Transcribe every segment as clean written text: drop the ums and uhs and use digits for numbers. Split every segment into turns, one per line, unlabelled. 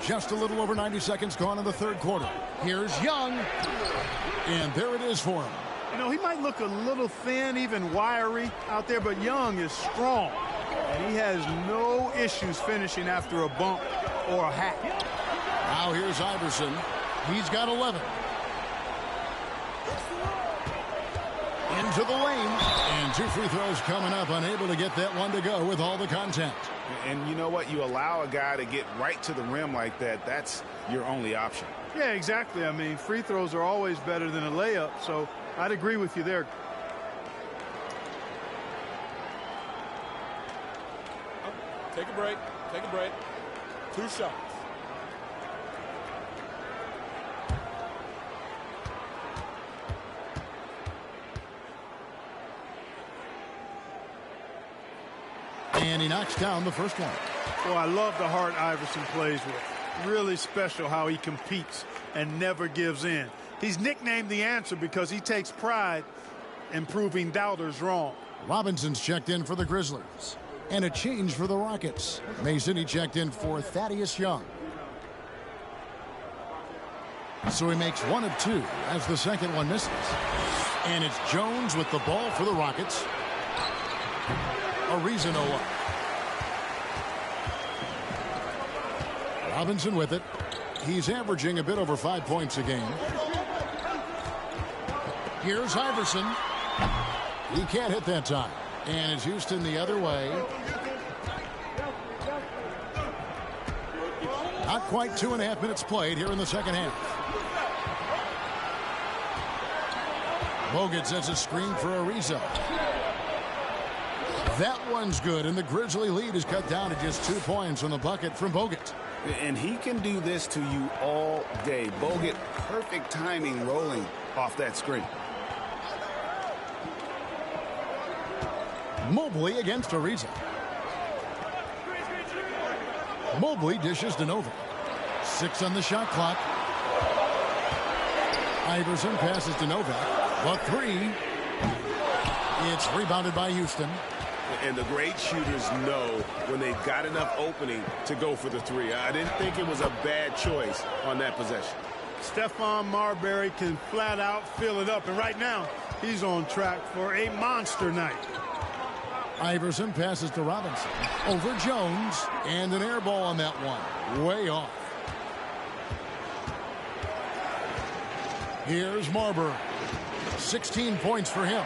Just a little over 90 seconds gone in the third quarter. Here's Young. And there it is for him.
You know, he might look a little thin, even wiry out there, but Young is strong. And he has no issues finishing after a bump or a hack.
Now here's Iverson. He's got 11. Into the lane. And 2 free throws coming up. Unable to get that one to go with all the contact.
And you know what? You allow a guy to get right to the rim like that. That's your only option.
Yeah, exactly. I mean, free throws are always better than a layup. So I'd agree with you there.
Take a break. Take a break. 2 shots.
And he knocks down the first one.
Well, I love the heart Iverson plays with. Really special how he competes and never gives in. He's nicknamed the answer because he takes pride in proving doubters wrong.
Robinson's checked in for the Grizzlies. And a change for the Rockets. Mason, he checked in for Thaddeus Young. So he makes 1 of 2 as the second one misses. And it's Jones with the ball for the Rockets. Ariza no up. Robinson with it. He's averaging a bit over 5 points a game. Here's Iverson. He can't hit that time. And it's Houston the other way. Not quite 2.5 minutes played here in the second half. Bogut sets a screen for Ariza. That one's good, and the Grizzly lead is cut down to just 2 points on the bucket from Bogut.
And he can do this to you all day. Bogut, perfect timing rolling off that screen.
Mobley against Ariza. Mobley dishes to Nova. 6 on the shot clock. Iverson passes to Novak. The 3. It's rebounded by Houston.
And the great shooters know when they've got enough opening to go for the 3. I didn't think it was a bad choice on that possession.
Stephon Marbury can flat out fill it up. And right now, he's on track for a monster night.
Iverson passes to Robinson. Over Jones. And an air ball on that one. Way off. Here's Marbury. 16 points for him.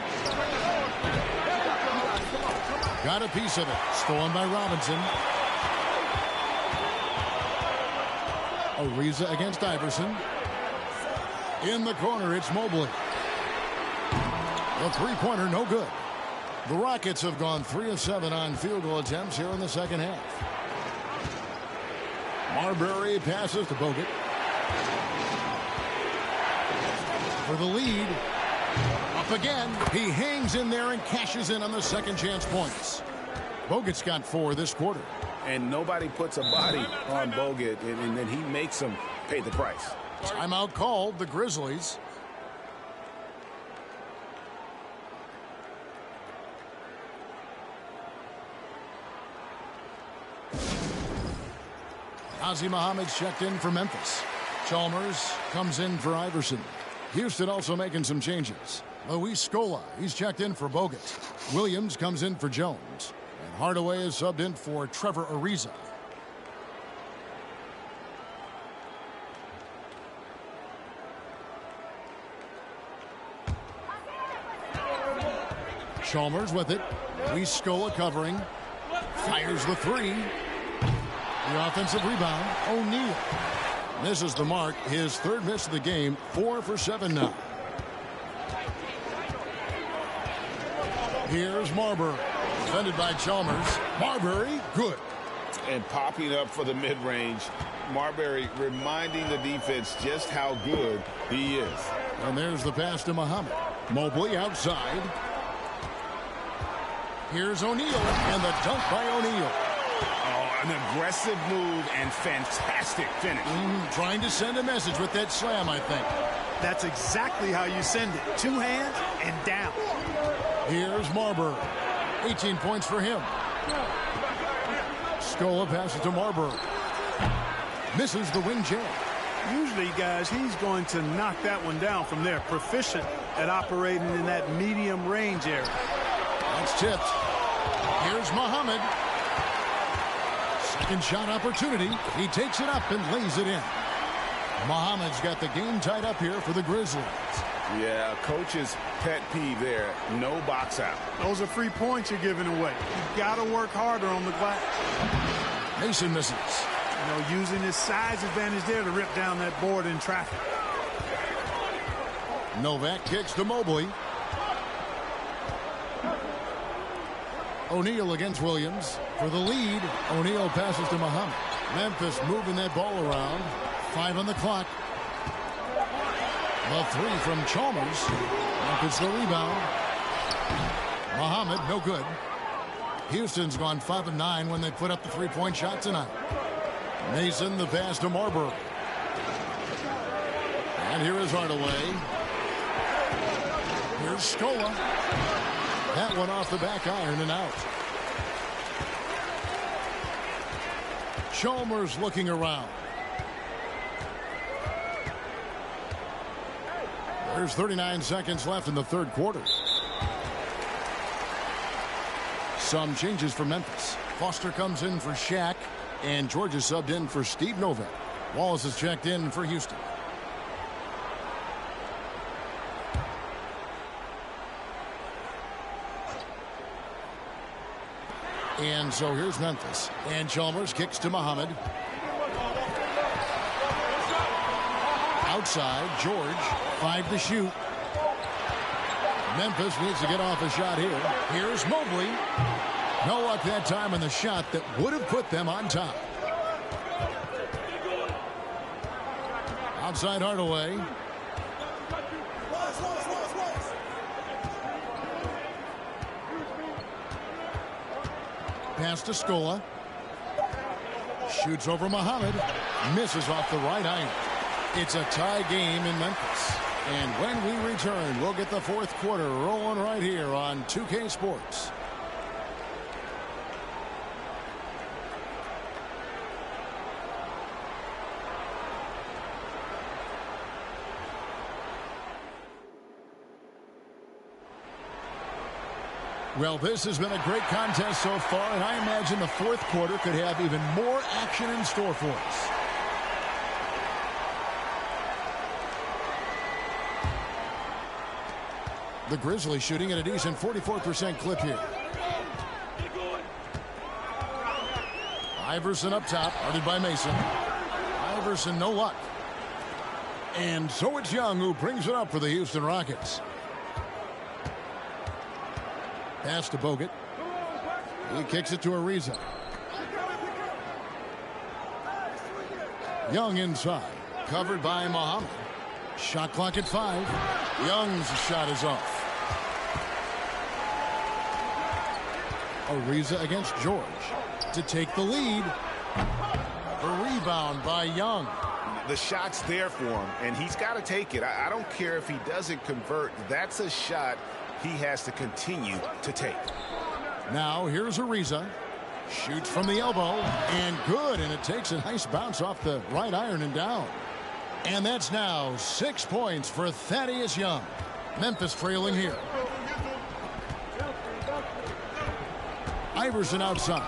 Got a piece of it. Stolen by Robinson. Ariza against Iverson. In the corner, it's Mobley. The three-pointer, no good. The Rockets have gone 3 of 7 on field goal attempts here in the second half. Marbury passes to Bogut. For the lead. Up again. He hangs in there and cashes in on the second chance points. Bogut's got 4 this quarter.
And nobody puts a body on Bogut, and then he makes him pay the price.
Timeout called, the Grizzlies. Ozzie Muhammad's checked in for Memphis. Chalmers comes in for Iverson. Houston also making some changes. Luis Scola, he's checked in for Bogut. Williams comes in for Jones. And Hardaway is subbed in for Trevor Ariza. Chalmers with it. Luis Scola covering. Fires the 3. The offensive rebound, O'Neal. Misses the mark. His 3rd miss of the game. 4 for 7 now. Here's Marbury. Defended by Chalmers. Marbury, good.
And popping up for the mid-range. Marbury reminding the defense just how good he is.
And there's the pass to Muhammad. Mobley outside. Here's O'Neal. And the dunk by O'Neal.
An aggressive move and fantastic finish.
Trying to send a message with that slam, I think.
That's exactly how you send it. 2 hands and down.
Here's Marbury. 18 points for him. Scola passes to Marbury. Misses the wing jab.
Usually, guys, he's going to knock that one down from there. Proficient at operating in that medium range area.
That's tipped. Here's Muhammad. Second shot opportunity. He takes it up and lays it in. Muhammad's got the game tied up here for the Grizzlies.
Yeah, coach's pet peeve there. No box out.
Those are free points you're giving away. You've got to work harder on the glass.
Mason misses.
You know, using his size advantage there to rip down that board in traffic.
Novak kicks to Mobley. O'Neal against Williams. For the lead, O'Neal passes to Muhammad. Memphis moving that ball around. 5 on the clock. The three from Chalmers. Memphis the rebound. Muhammad, no good. Houston's gone 5 of 9 when they put up the three-point shot tonight. Mason the pass to Marbury. And here is Hardaway. Here's Scola. That one off the back iron and out. Chalmers looking around. There's 39 seconds left in the third quarter. Some changes for Memphis. Foster comes in for Shaq, and George is subbed in for Steve Novak. Wallace is checked in for Houston. And so here's Memphis. And Chalmers kicks to Muhammad. Outside, George. 5 to shoot. Memphis needs to get off a shot here. Here's Mobley. No luck that time on the shot that would have put them on top. Outside Hardaway. Pass to Scola. Shoots over Muhammad. Misses off the right iron. It's a tie game in Memphis. And when we return, we'll get the fourth quarter rolling right here on 2K Sports. Well, this has been a great contest so far, and I imagine the fourth quarter could have even more action in store for us. The Grizzlies shooting at a decent 44% clip here. Iverson up top, guarded by Mason. Iverson, no luck. And so it's Young who brings it up for the Houston Rockets. Pass to Bogut. He kicks it to Ariza. Young inside. Covered by Muhammad. Shot clock at 5. Young's shot is off. Ariza against George to take the lead. A rebound by Young.
The shot's there for him, and he's got to take it. I don't care if he doesn't convert. That's a shot he has to continue to take.
Now here's Ariza. Shoots from the elbow, and good, and it takes a nice bounce off the right iron and down. And that's now 6 points for Thaddeus Young. Memphis trailing here. Iverson outside.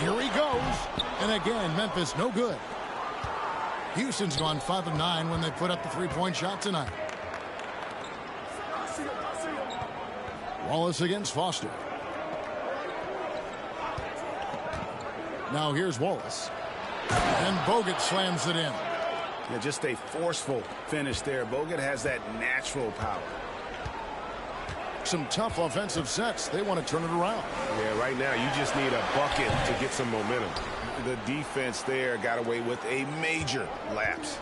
Here he goes. And again, Memphis no good. Houston's gone 5 of 9 when they put up the three-point shot tonight. Wallace against Foster. Now here's Wallace. And Bogut slams it in.
Yeah, just a forceful finish there. Bogut has that natural power.
Some tough offensive sets. They want to turn it around.
Yeah, right now you just need a bucket to get some momentum. The defense there got away with a major lapse.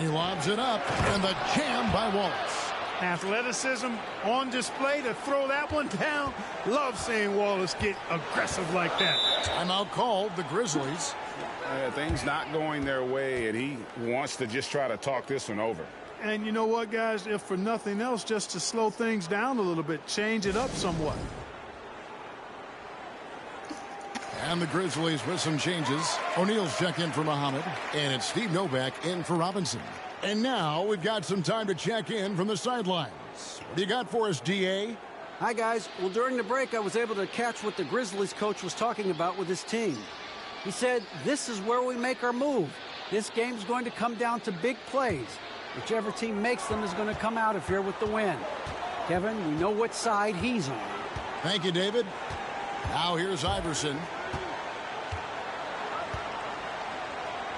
He lobs it up, and the jam by Wallace.
Athleticism on display to throw that one down. Love seeing Wallace get aggressive like that.
Timeout called, the Grizzlies.
Things not going their way, and he wants to just try to talk this one over.
And you know what, guys? If for nothing else, just to slow things down a little bit, change it up somewhat.
And the Grizzlies with some changes. O'Neal's checked in for Muhammad. And it's Steve Novak in for Robinson. And now we've got some time to check in from the sidelines. What do you got for us, D.A.?
Hi, guys. Well, during the break, I was able to catch what the Grizzlies coach was talking about with his team. He said, this is where we make our move. This game's going to come down to big plays. Whichever team makes them is going to come out of here with the win. Kevin, we know what side he's on.
Thank you, David. Now here's Iverson.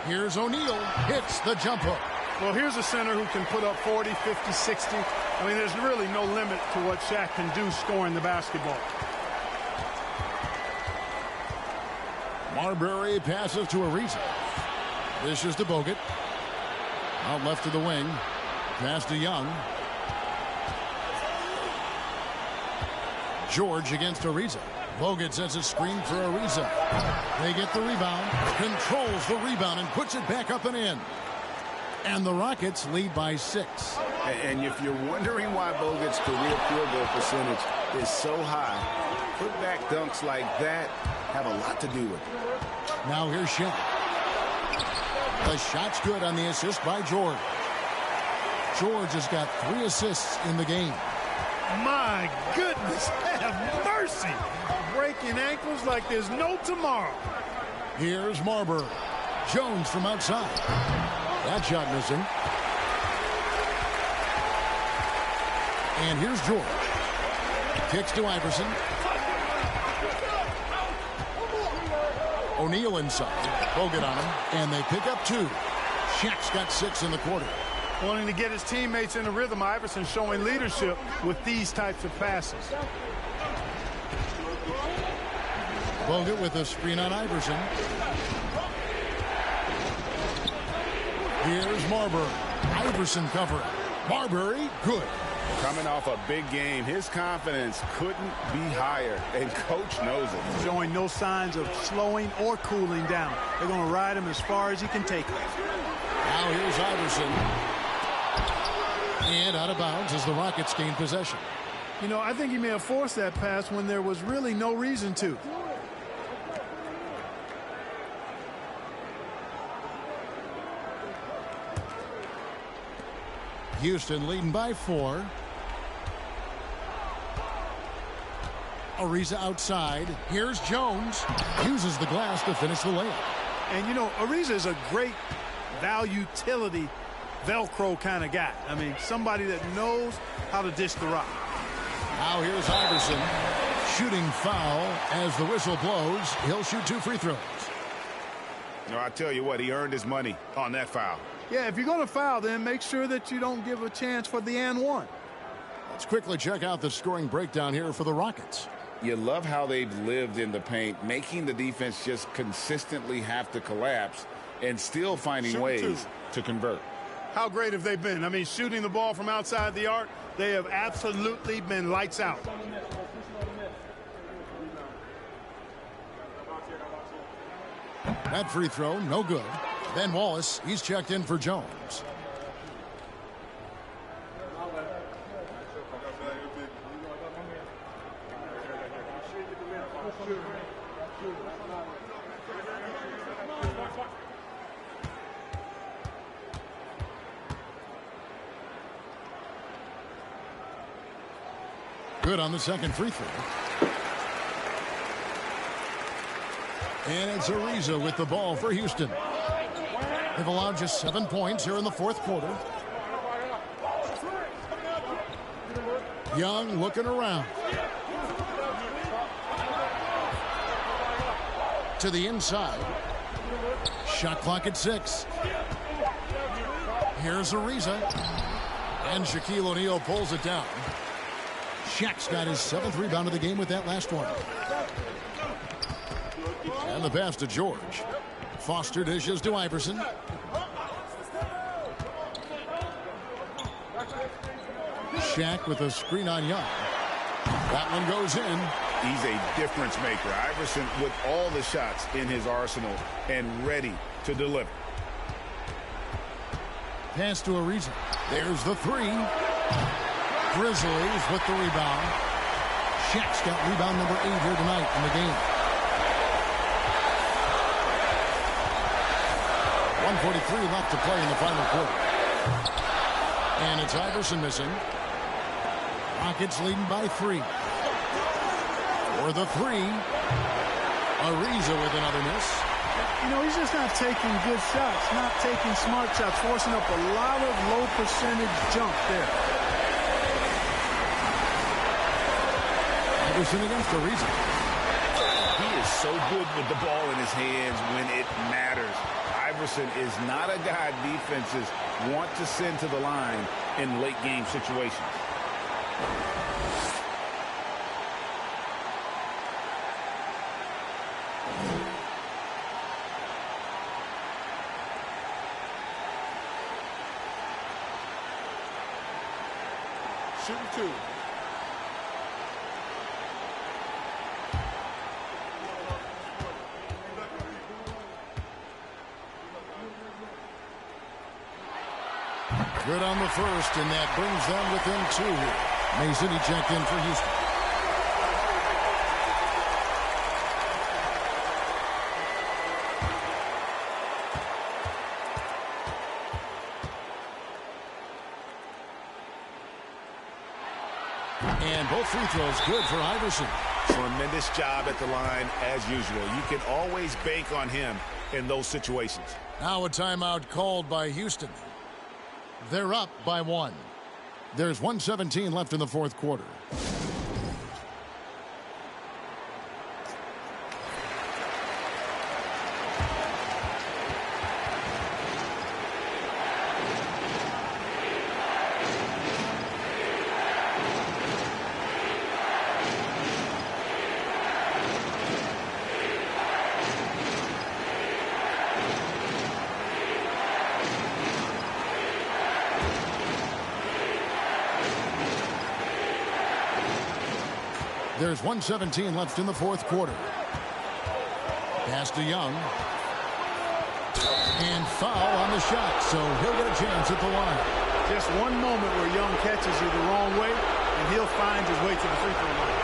Here's O'Neal. Hits the jump hook.
Well, here's a center who can put up 40, 50, 60. I mean, there's really no limit to what Shaq can do scoring the basketball.
Marbury passes to Ariza. Dishes to Bogut. Out left to the wing. Pass to Young. George against Ariza. Bogut sets a screen for Ariza. They get the rebound. Controls the rebound and puts it back up and in. And the Rockets lead by 6.
And if you're wondering why Bogut's career field goal percentage is so high, putback dunks like that have a lot to do with it.
Now here's Shaq. The shot's good on the assist by George. George has got 3 assists in the game.
My goodness, have mercy. Breaking ankles like there's no tomorrow.
Here's Marbury. Jones from outside. That shot missing. And here's George. Kicks to Iverson. O'Neal inside. Bogut on him. And they pick up 2. Shaq's got 6 in the quarter.
Wanting to get his teammates in a rhythm, Iverson showing leadership with these types of passes.
Bogut with a screen on Iverson. Here's Marbury. Iverson covering. Marbury, good.
Coming off a big game, his confidence couldn't be higher, and coach knows it.
Showing no signs of slowing or cooling down. They're going to ride him as far as he can take him.
Now here's Iverson. And out of bounds as the Rockets gain possession.
You know, I think he may have forced that pass when there was really no reason to.
Houston leading by 4. Ariza outside. Here's Jones. Uses the glass to finish the layup.
And, you know, Ariza is a great value-utility Velcro kind of guy. I mean, somebody that knows how to dish the rock.
Now here's Iverson. Shooting foul as the whistle blows. He'll shoot 2 free throws.
No, I tell you what, he earned his money on that foul.
Yeah, if you're going to foul, then make sure that you don't give a chance for the and one.
Let's quickly check out the scoring breakdown here for the Rockets.
You love how they've lived in the paint, making the defense just consistently have to collapse and still finding ways to convert.
How great have they been? I mean, shooting the ball from outside the arc, they have absolutely been lights out.
That free throw, no good. Ben Wallace, he's checked in for Jones. Good on the second free throw. And it's Ariza with the ball for Houston. They've allowed just 7 points here in the fourth quarter. Young looking around. To the inside. Shot clock at 6. Here's Ariza. And Shaquille O'Neal pulls it down. Shaq's got his 7th rebound of the game with that last one. And the pass to George. Foster dishes to Iverson. Shaq with a screen on Young. That one goes in.
He's a difference maker. Iverson with all the shots in his arsenal and ready to deliver.
Pass to Ariza. There's the 3. Grizzlies with the rebound. Shaq's got rebound number 8 here tonight in the game. 2:43 left to play in the final quarter. And it's Iverson missing. Rockets leading by 3. For the 3. Ariza with another miss.
You know, he's just not taking good shots, not taking smart shots, forcing up a lot of low percentage jump there.
Iverson against Ariza.
He is so good with the ball in his hands when it matters. Iverson is not a guy defenses want to send to the line in late game situations.
Shooting 2.
Good on the first, and that brings them within 2 here. Mason, he checked in for Houston. And both free throws good for Iverson.
Tremendous job at the line as usual. You can always bank on him in those situations.
Now a timeout called by Houston. They're up by 1. There's 1:17 left in the fourth quarter. There's 1:17 left in the fourth quarter. Pass to Young. And foul on the shot, so he'll get a chance at the line.
Just one moment where Young catches you the wrong way, and he'll find his way to the free throw line.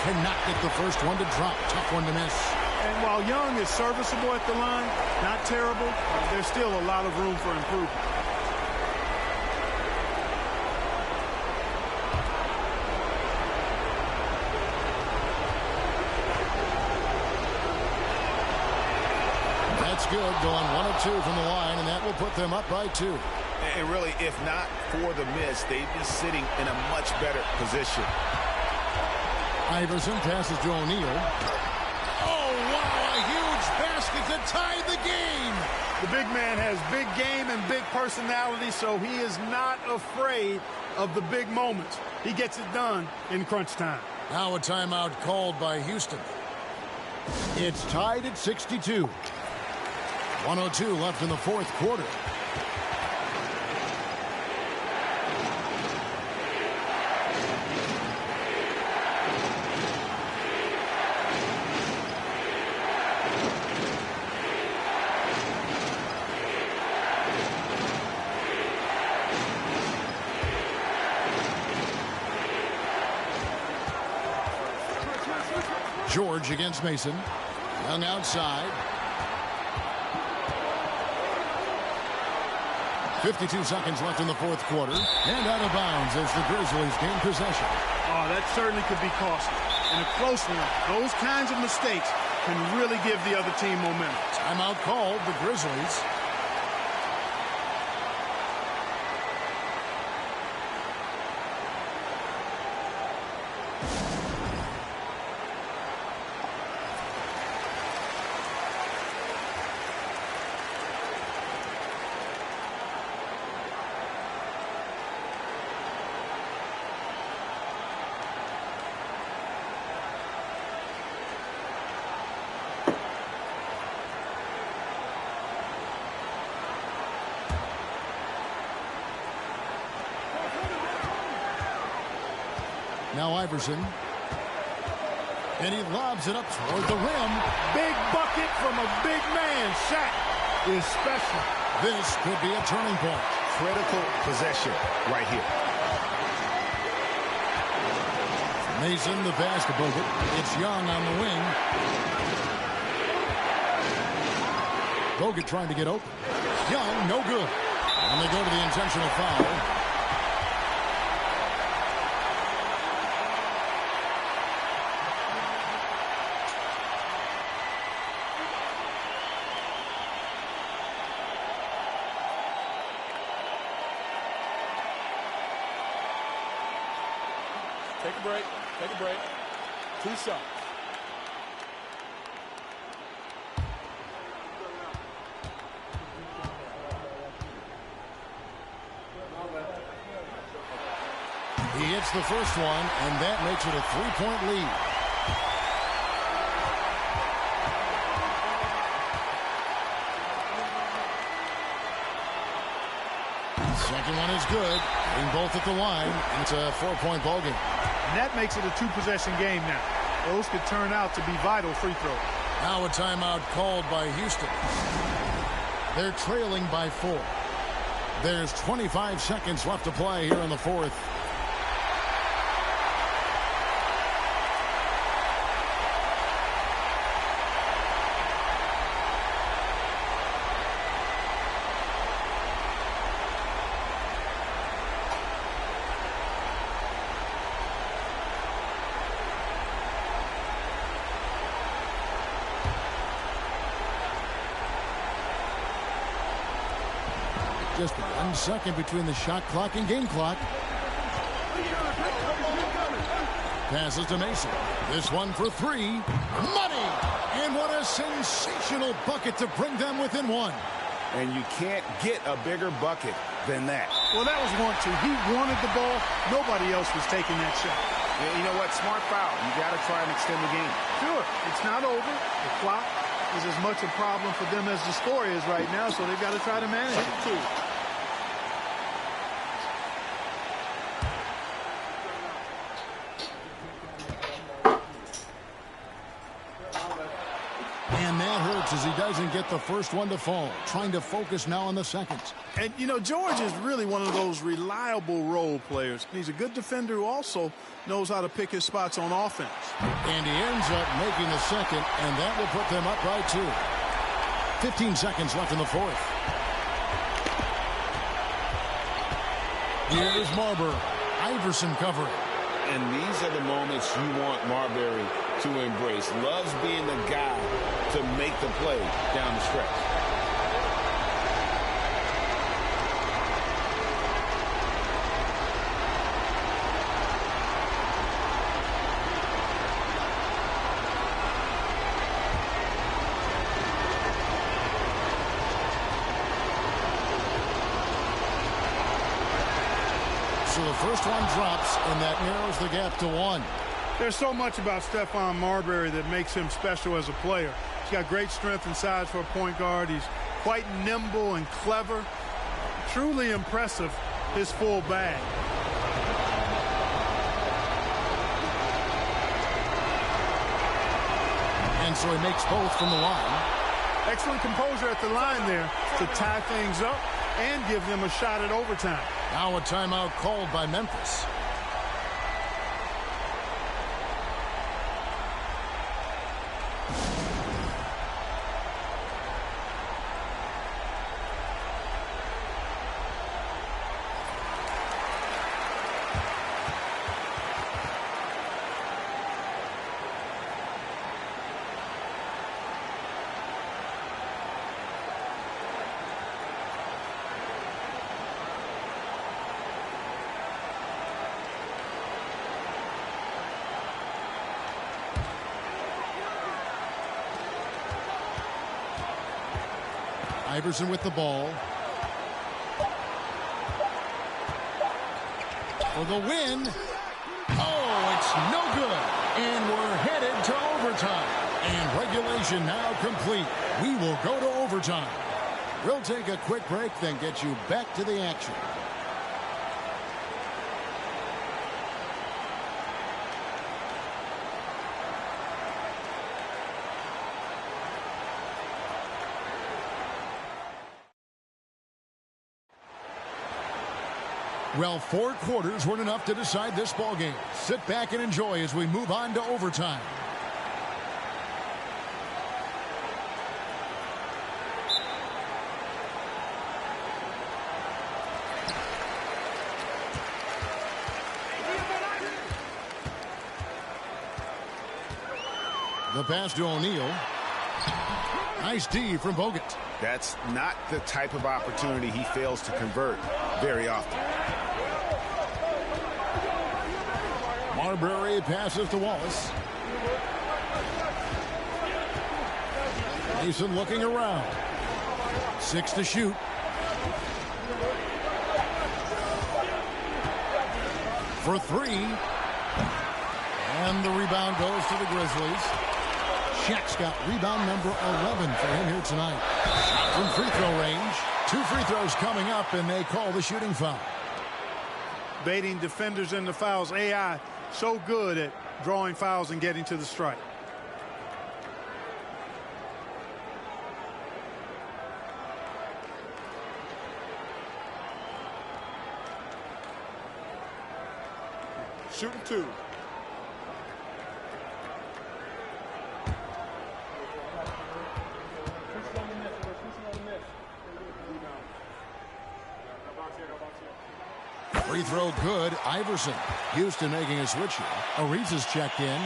Cannot get the first one to drop. Tough one to miss.
And while Young is serviceable at the line, not terrible, there's still a lot of room for improvement.
That's good. Going 1 of 2 from the line, and that will put them up by 2.
And really, if not for the miss, they'd be sitting in a much better position.
Iverson passes to O'Neal. Oh, wow, a huge basket to tie the game.
The big man has big game and big personality, so he is not afraid of the big moments. He gets it done in crunch time.
Now a timeout called by Houston. It's tied at 62. 1:02 left in the fourth quarter. George against Mason. Young outside. 52 seconds left in the fourth quarter. And out of bounds as the Grizzlies gain possession.
Oh, that certainly could be costly. In a close one, those kinds of mistakes can really give the other team momentum.
Timeout called, the Grizzlies. Now Iverson. And he lobs it up toward the rim.
Big bucket from a big man. Shaq is special.
This could be a turning point.
Critical possession right here.
Mason, the pass to Bogut. It's Young on the wing. Bogut trying to get open. Young, no good. And they go to the intentional foul.
Take a break. Take a break. 2 shots.
He hits the first one, and that makes it a 3-point lead. Second one is good. Hitting both at the line, and it's a 4-point ball game.
And that makes it a 2-possession game now. Those could turn out to be vital free throws.
Now a timeout called by Houston. They're trailing by 4. There's 25 seconds left to play here in the fourth. Just 1 second between the shot clock and game clock. Passes to Mason. This one for 3. Money! And what a sensational bucket to bring them within 1.
And you can't get a bigger bucket than that.
Well, that was 1-2. He wanted the ball. Nobody else was taking that shot.
Yeah, you know what? Smart foul. You got to try and extend the game.
Sure. It's not over. The clock is as much a problem for them as the score is right now, so they've got to try to manage it too.
And that hurts as he doesn't get the first one to fall. Trying to focus now on the second.
And, you know, George is really one of those reliable role players. He's a good defender who also knows how to pick his spots on offense.
And he ends up making the second, and that will put them up by 2. 15 seconds left in the fourth. Here's Marbury. Iverson covering.
And these are the moments you want Marbury to embrace. Loves being the guy to make the play down the stretch.
So the first one drops, and that narrows the gap to 1.
There's so much about Stephon Marbury that makes him special as a player. He's got great strength and size for a point guard. He's quite nimble and clever. Truly impressive, his full bag.
And so he makes both from the line.
Excellent composure at the line there to tie things up and give them a shot at overtime.
Now a timeout called by Memphis. Iverson with the ball. For the win. Oh, it's no good. And we're headed to overtime. And regulation now complete. We will go to overtime. We'll take a quick break, then get you back to the action. Well, 4 quarters weren't enough to decide this ball game. Sit back and enjoy as we move on to overtime. The pass to O'Neal. Nice D from Bogut.
That's not the type of opportunity he fails to convert very often.
Marbury passes to Wallace. Mason looking around. 6 to shoot. For 3. And the rebound goes to the Grizzlies. Shaq's got rebound number 11 for him here tonight. From free throw range. 2 free throws coming up, and they call the shooting foul.
Baiting defenders into fouls. AI so good at drawing fouls and getting to the strike.
Shooting 2.
Free throw good. Iverson. Houston making a switch here. Ariza's checked in.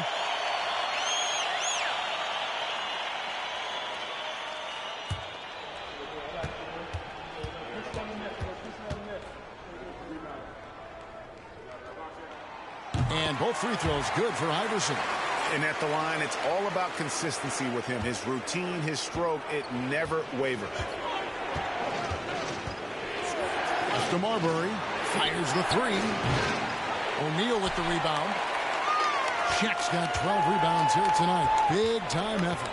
And both free throws good for Iverson.
And at the line, it's all about consistency with him. His routine, his stroke, it never wavers.
To Marbury. Fires the 3. O'Neal with the rebound. Shaq's got 12 rebounds here tonight. Big time effort.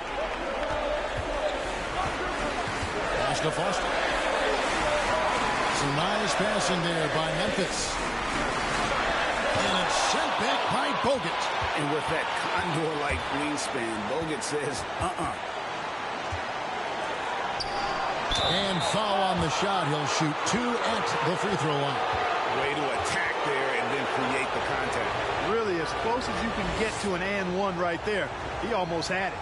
Pass to Foster. Some nice passing there by Memphis. And it's sent back by Bogut.
And with that condor-like wingspan, Bogut says,
And foul on the shot. He'll shoot 2 at the free throw line.
Way to attack there and then create the contact.
Really, as close as you can get to an and one right there. He almost had it.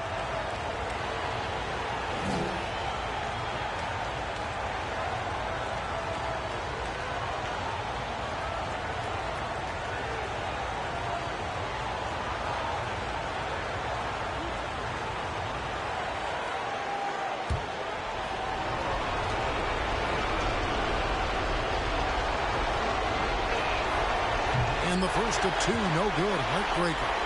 And the first of 2, no good. Heartbreaker.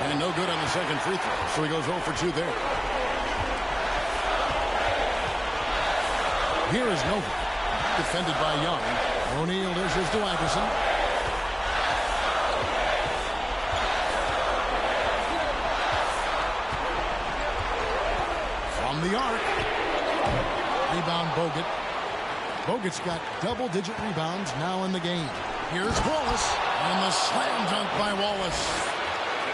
And no good on the second free throw, so he goes 0 for 2 there. Here is Nova, defended by Young. O'Neal dishes to Iverson. From the arc. Rebound Bogut. Bogut's got double-digit rebounds now in the game. Here's Wallace, and the slam dunk by Wallace.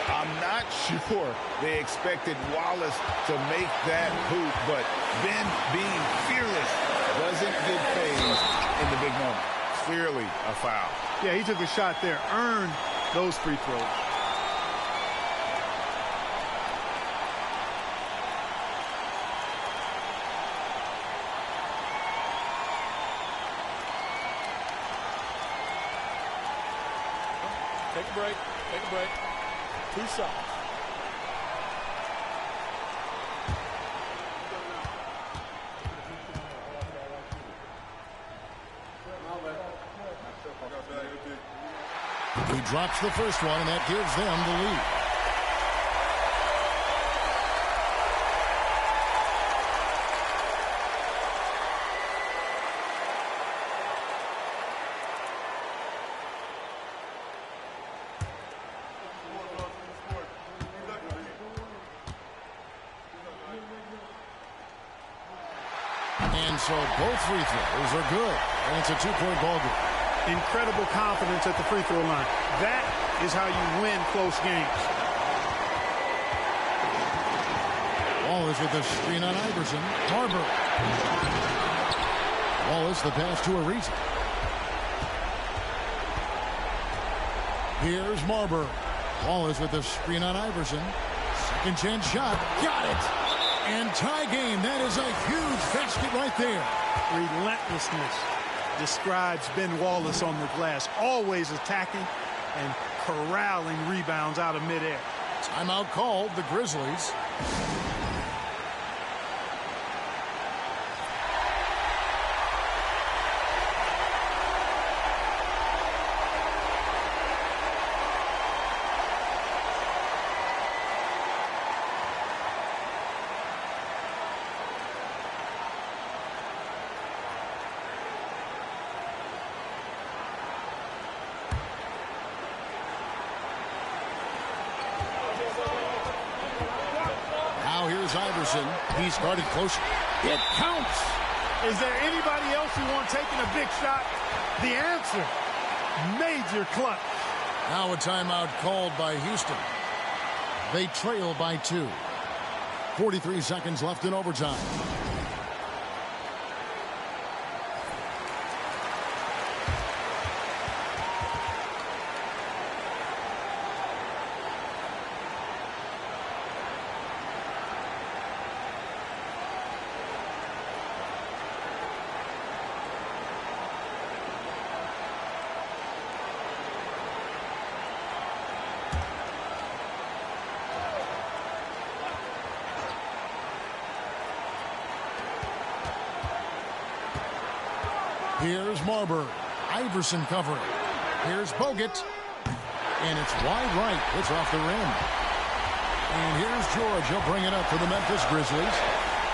I'm not sure they expected Wallace to make that hoop, but Ben, being fearless, doesn't get phased in the big moment. Clearly a foul.
Yeah, he took a shot there, earned those free throws.
Take a break. Take a break. 2 shots.
He drops the first one, and that gives them the lead. And so both free throws are good. And it's a two-point ball game.
Incredible confidence at the free throw line. That is how you win close games.
Wallace with the screen on Iverson. Barber. Wallace the pass to Ariza. Here's Marbury. Wallace with the screen on Iverson. Second chance shot. Got it. And tie game. That is a huge basket right there.
Relentlessness describes Ben Wallace on the glass. Always attacking and corralling rebounds out of midair.
Timeout called, the Grizzlies. Iverson. He started close. It counts.
Is there anybody else who wants taking a big shot? The answer, major clutch.
Now a timeout called by Houston. They trail by 2. 43 seconds left in overtime. Here's Marbury. Iverson covering. Here's Bogut. And it's wide right. It's off the rim. And here's George. He'll bring it up for the Memphis Grizzlies.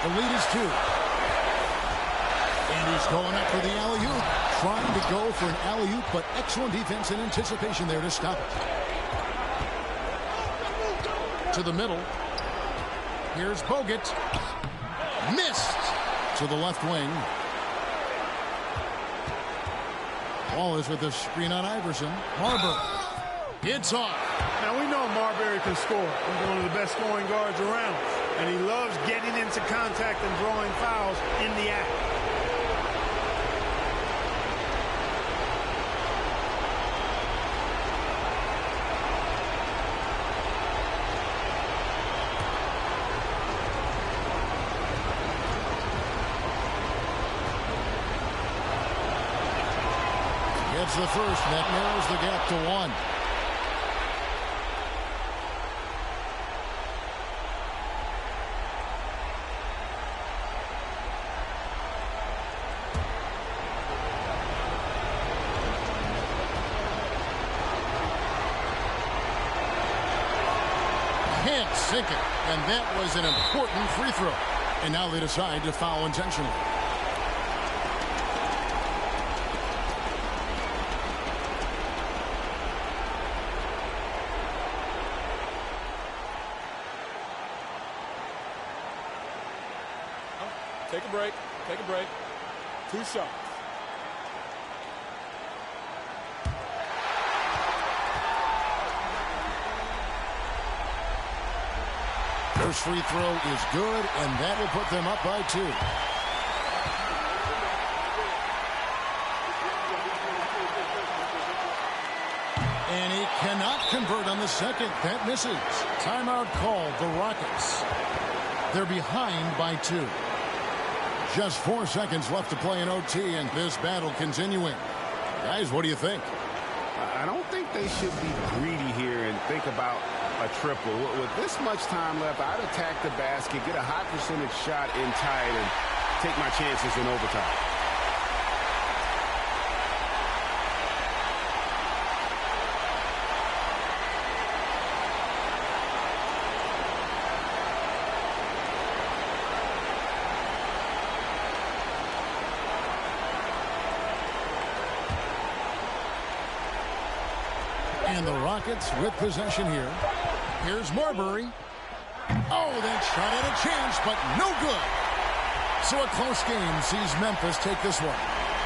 The lead is 2. And he's going up for the alley-oop. Trying to go for an alley-oop, but excellent defense and anticipation there to stop it. To the middle. Here's Bogut. Missed. To the left wing. Wallace with the screen on Iverson. Marbury. It's off.
Now we know Marbury can score. He's one of the best scoring guards around. And he loves getting into contact and drawing fouls in the act.
Gets the first. That narrows the gap to 1. Can't sink it. And that was an important free throw. And now they decide to foul intentionally.
Take a break. Take a break. 2 shots.
First free throw is good, and that will put them up by 2. And he cannot convert on the second. That misses. Timeout called, the Rockets. They're behind by 2. Just 4 seconds left to play in OT, and this battle continuing. Guys, what do you think?
I don't think they should be greedy here and think about a triple. With this much time left, I'd attack the basket, get a high percentage shot in tight, and take my chances in overtime.
And the Rockets with possession here. Here's Marbury. Oh, that shot had a chance, but no good. So a close game sees Memphis take this one.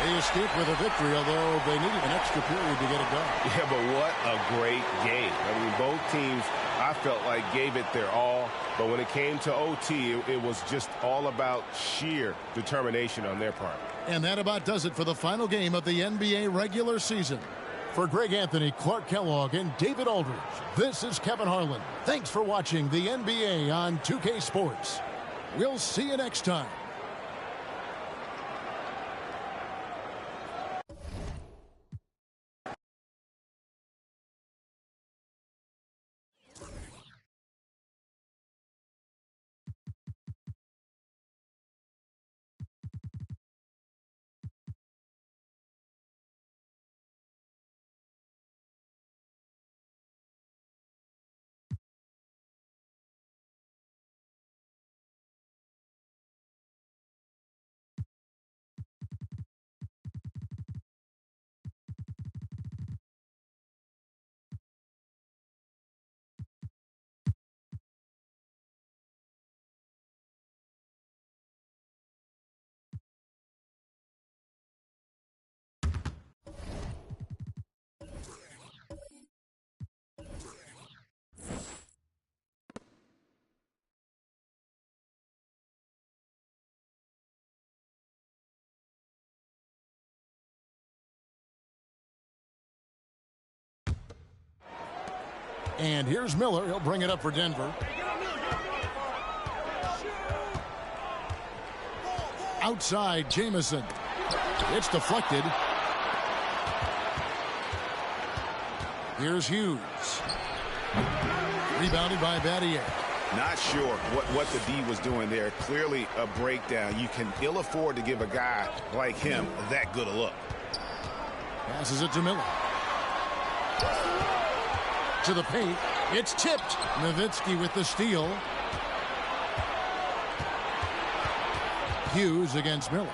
They escape with a victory, although they needed an extra period to get it done.
Yeah, but what a great game. I mean, both teams, I felt like, gave it their all. But when it came to OT, it was just all about sheer determination on their part.
And that about does it for the final game of the NBA regular season. For Greg Anthony, Clark Kellogg, and David Aldridge, this is Kevin Harlan. Thanks for watching the NBA on 2K Sports. We'll see you next time. And here's Miller. He'll bring it up for Denver. Outside, Jamison. It's deflected. Here's Hughes. Rebounded by Battier.
Not sure what the D was doing there. Clearly a breakdown. You can ill afford to give a guy like him that good a look.
Passes it to Miller. To the paint. It's tipped. Nowitzki with the steal. Hughes against Miller.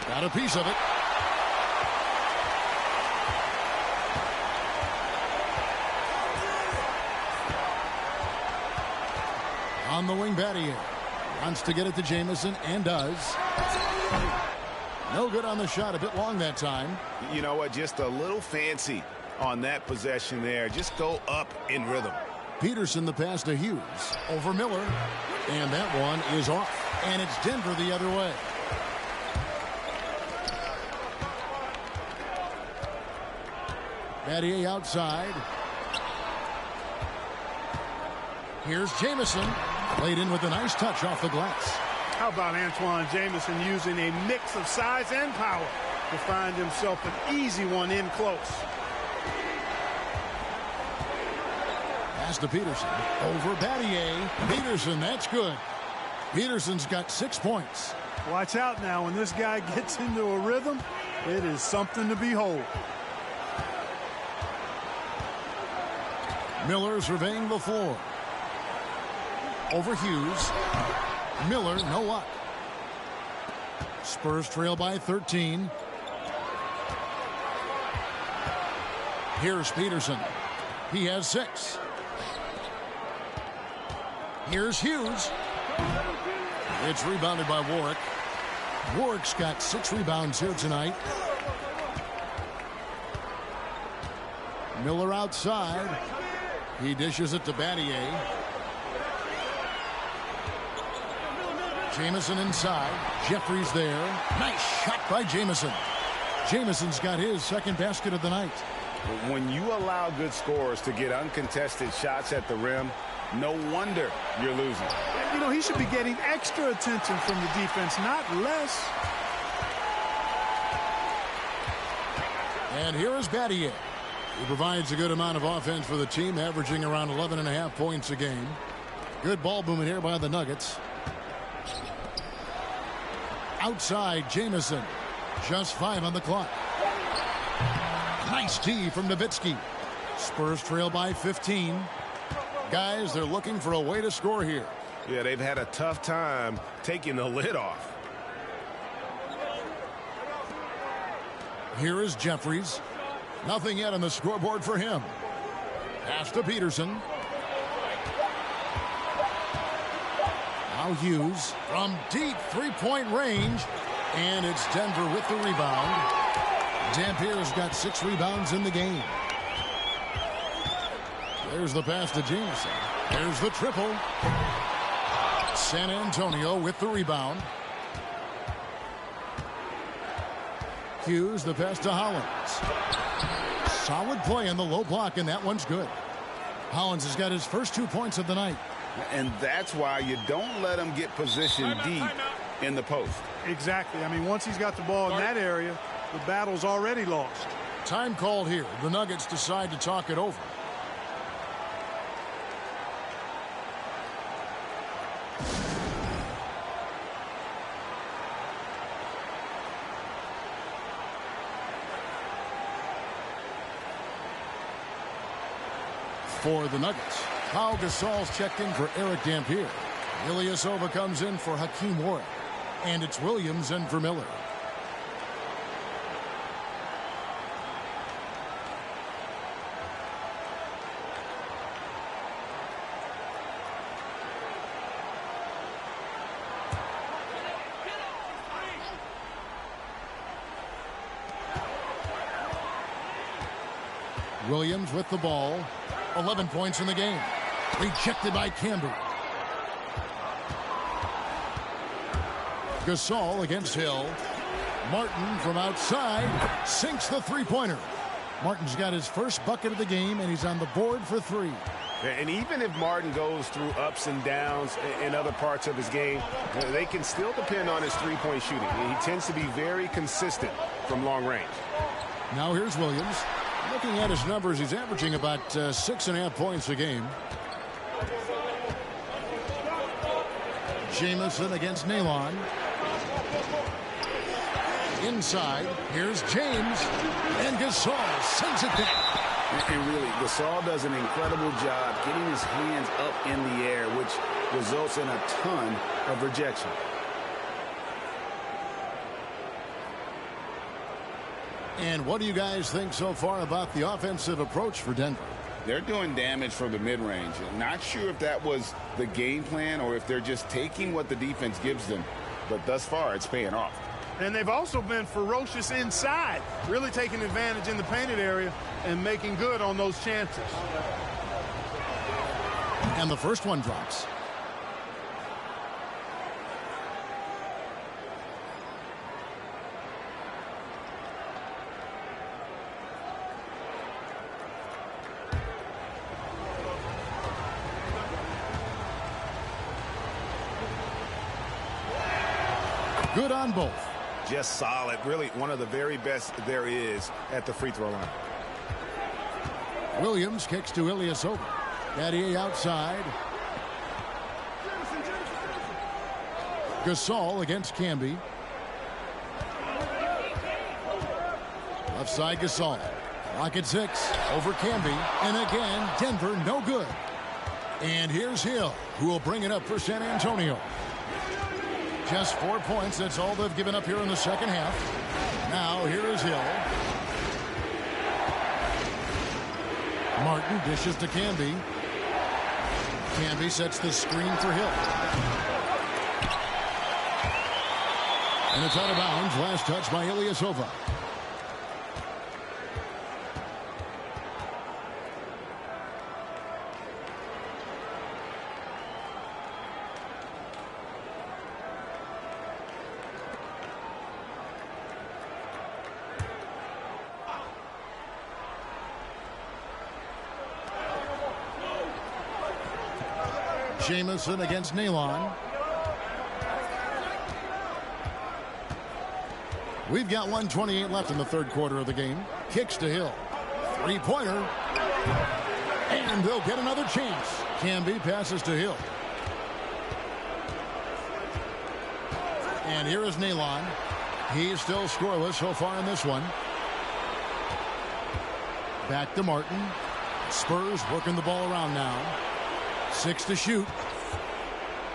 Got a piece of it. On the wing, Battier wants to get it to Jamison and does. No good on the shot. A bit long that time.
You know what? Just a little fancy on that possession there. Just go up in rhythm.
Peterson the pass to Hughes. Over Miller. And that one is off. And it's Denver the other way. Battier outside. Here's Jamison. Laid in with a nice touch off the glass.
How about Antoine Jamison using a mix of size and power to find himself an easy one in close.
Pass to Peterson. Over Battier. Peterson, that's good. Peterson's got 6 points.
Watch out now. When this guy gets into a rhythm, it is something to behold.
Miller surveying the floor. Over Hughes. Miller, no luck. Spurs trail by 13. Here's Peterson. He has 6. Here's Hughes. It's rebounded by Warwick. Warwick's got 6 rebounds here tonight. Miller outside. He dishes it to Battier. Jamison inside. Jeffries there. Nice shot by Jamison. Jamison's got his second basket of the night.
When you allow good scorers to get uncontested shots at the rim, no wonder you're losing.
You know, he should be getting extra attention from the defense, not less.
And here is Battier. He provides a good amount of offense for the team, averaging around 11.5 points a game. Good ball movement here by the Nuggets. Outside, Jamison. Just 5 on the clock. Nice D from Nowitzki. Spurs trail by 15. Guys, they're looking for a way to score here.
Yeah, they've had a tough time taking the lid off.
Here is Jeffries. Nothing yet on the scoreboard for him. Pass to Peterson. Now Hughes from deep three-point range. And it's Denver with the rebound. Dampier's got 6 rebounds in the game. There's the pass to Jameson. There's the triple. San Antonio with the rebound. Hughes, the pass to Hollins. Solid play in the low block, and that one's good. Hollins has got his first 2 points of the night.
And that's why you don't let him get positioned deep in the post.
Exactly. I mean, once he's got the ball in that area, the battle's already lost.
Time called here. The Nuggets decide to talk it over. For the Nuggets, Pau Gasol's checked in for Eric Dampier. Ilyasova comes in for Hakeem Warren. And it's Williams in for Miller. Williams with the ball. 11 points in the game. Rejected by Camby. Gasol against Hill. Martin from outside sinks the three-pointer. Martin's got his first bucket of the game, and he's on the board for 3.
And even if Martin goes through ups and downs in other parts of his game, they can still depend on his three-point shooting. He tends to be very consistent from long range.
Now here's Williams. Looking at his numbers, he's averaging about 6.5 points a game. Jamison against Nalon. Inside, here's James, and Gasol sends it down.
And really, Gasol does an incredible job getting his hands up in the air, which results in a ton of rejection.
And what do you guys think so far about the offensive approach for Denver?
They're doing damage from the mid-range. Not sure if that was the game plan or if they're just taking what the defense gives them. But thus far, it's paying off.
And they've also been ferocious inside, really taking advantage in the painted area and making good on those chances.
And the first one drops. Good on both.
Just solid. Really one of the very best there is at the free throw line.
Williams kicks to Ilyasova. Daddy outside. Gasol against Camby. Left side Gasol. Rocket 6 over Camby. And again, Denver no good. And here's Hill, who will bring it up for San Antonio. Just 4 points. That's all they've given up here in the second half. Now here is Hill. Martin dishes to Camby. Camby sets the screen for Hill. And it's out of bounds. Last touch by Ilyasova. Jamison against Nalon. We've got 1:28 left in the third quarter of the game. Kicks to Hill. Three-pointer. And they'll get another chance. Camby passes to Hill. And here is Nalon. He's still scoreless so far in this one. Back to Martin. Spurs working the ball around now. 6 to shoot.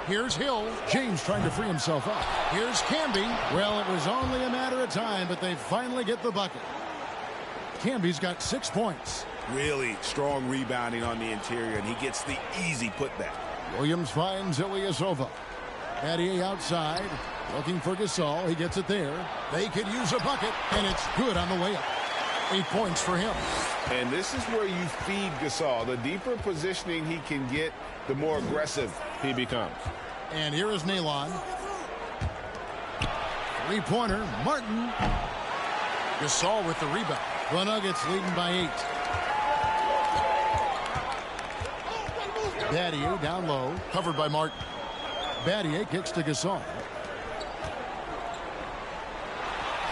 Here's Hill. James trying to free himself up. Here's Camby. Well, it was only a matter of time, but they finally get the bucket. Camby's got 6 points.
Really strong rebounding on the interior, and he gets the easy putback.
Williams finds Ilyasova. Battier outside, looking for Gasol. He gets it there. They could use a bucket, and it's good on the layup. 8 points for him.
And this is where you feed Gasol. The deeper positioning he can get, the more aggressive he becomes.
And here is Nalon. Three-pointer, Martin. Gasol with the rebound. The Nuggets leading by 8. Battier down low, covered by Martin. Battier kicks to Gasol.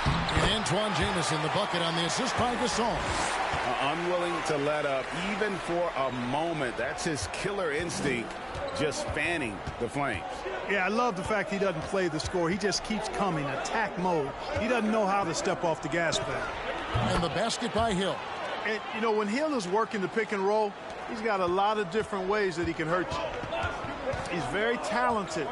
And Antoine Jamison, the bucket on the assist by Gasol.
Unwilling to let up, even for a moment. That's his killer instinct, just fanning the flames.
Yeah, I love the fact he doesn't play the score. He just keeps coming, attack mode. He doesn't know how to step off the gas pedal.
And the basket by Hill.
And, you know, when Hill is working the pick and roll, he's got a lot of different ways that he can hurt you. He's very talented,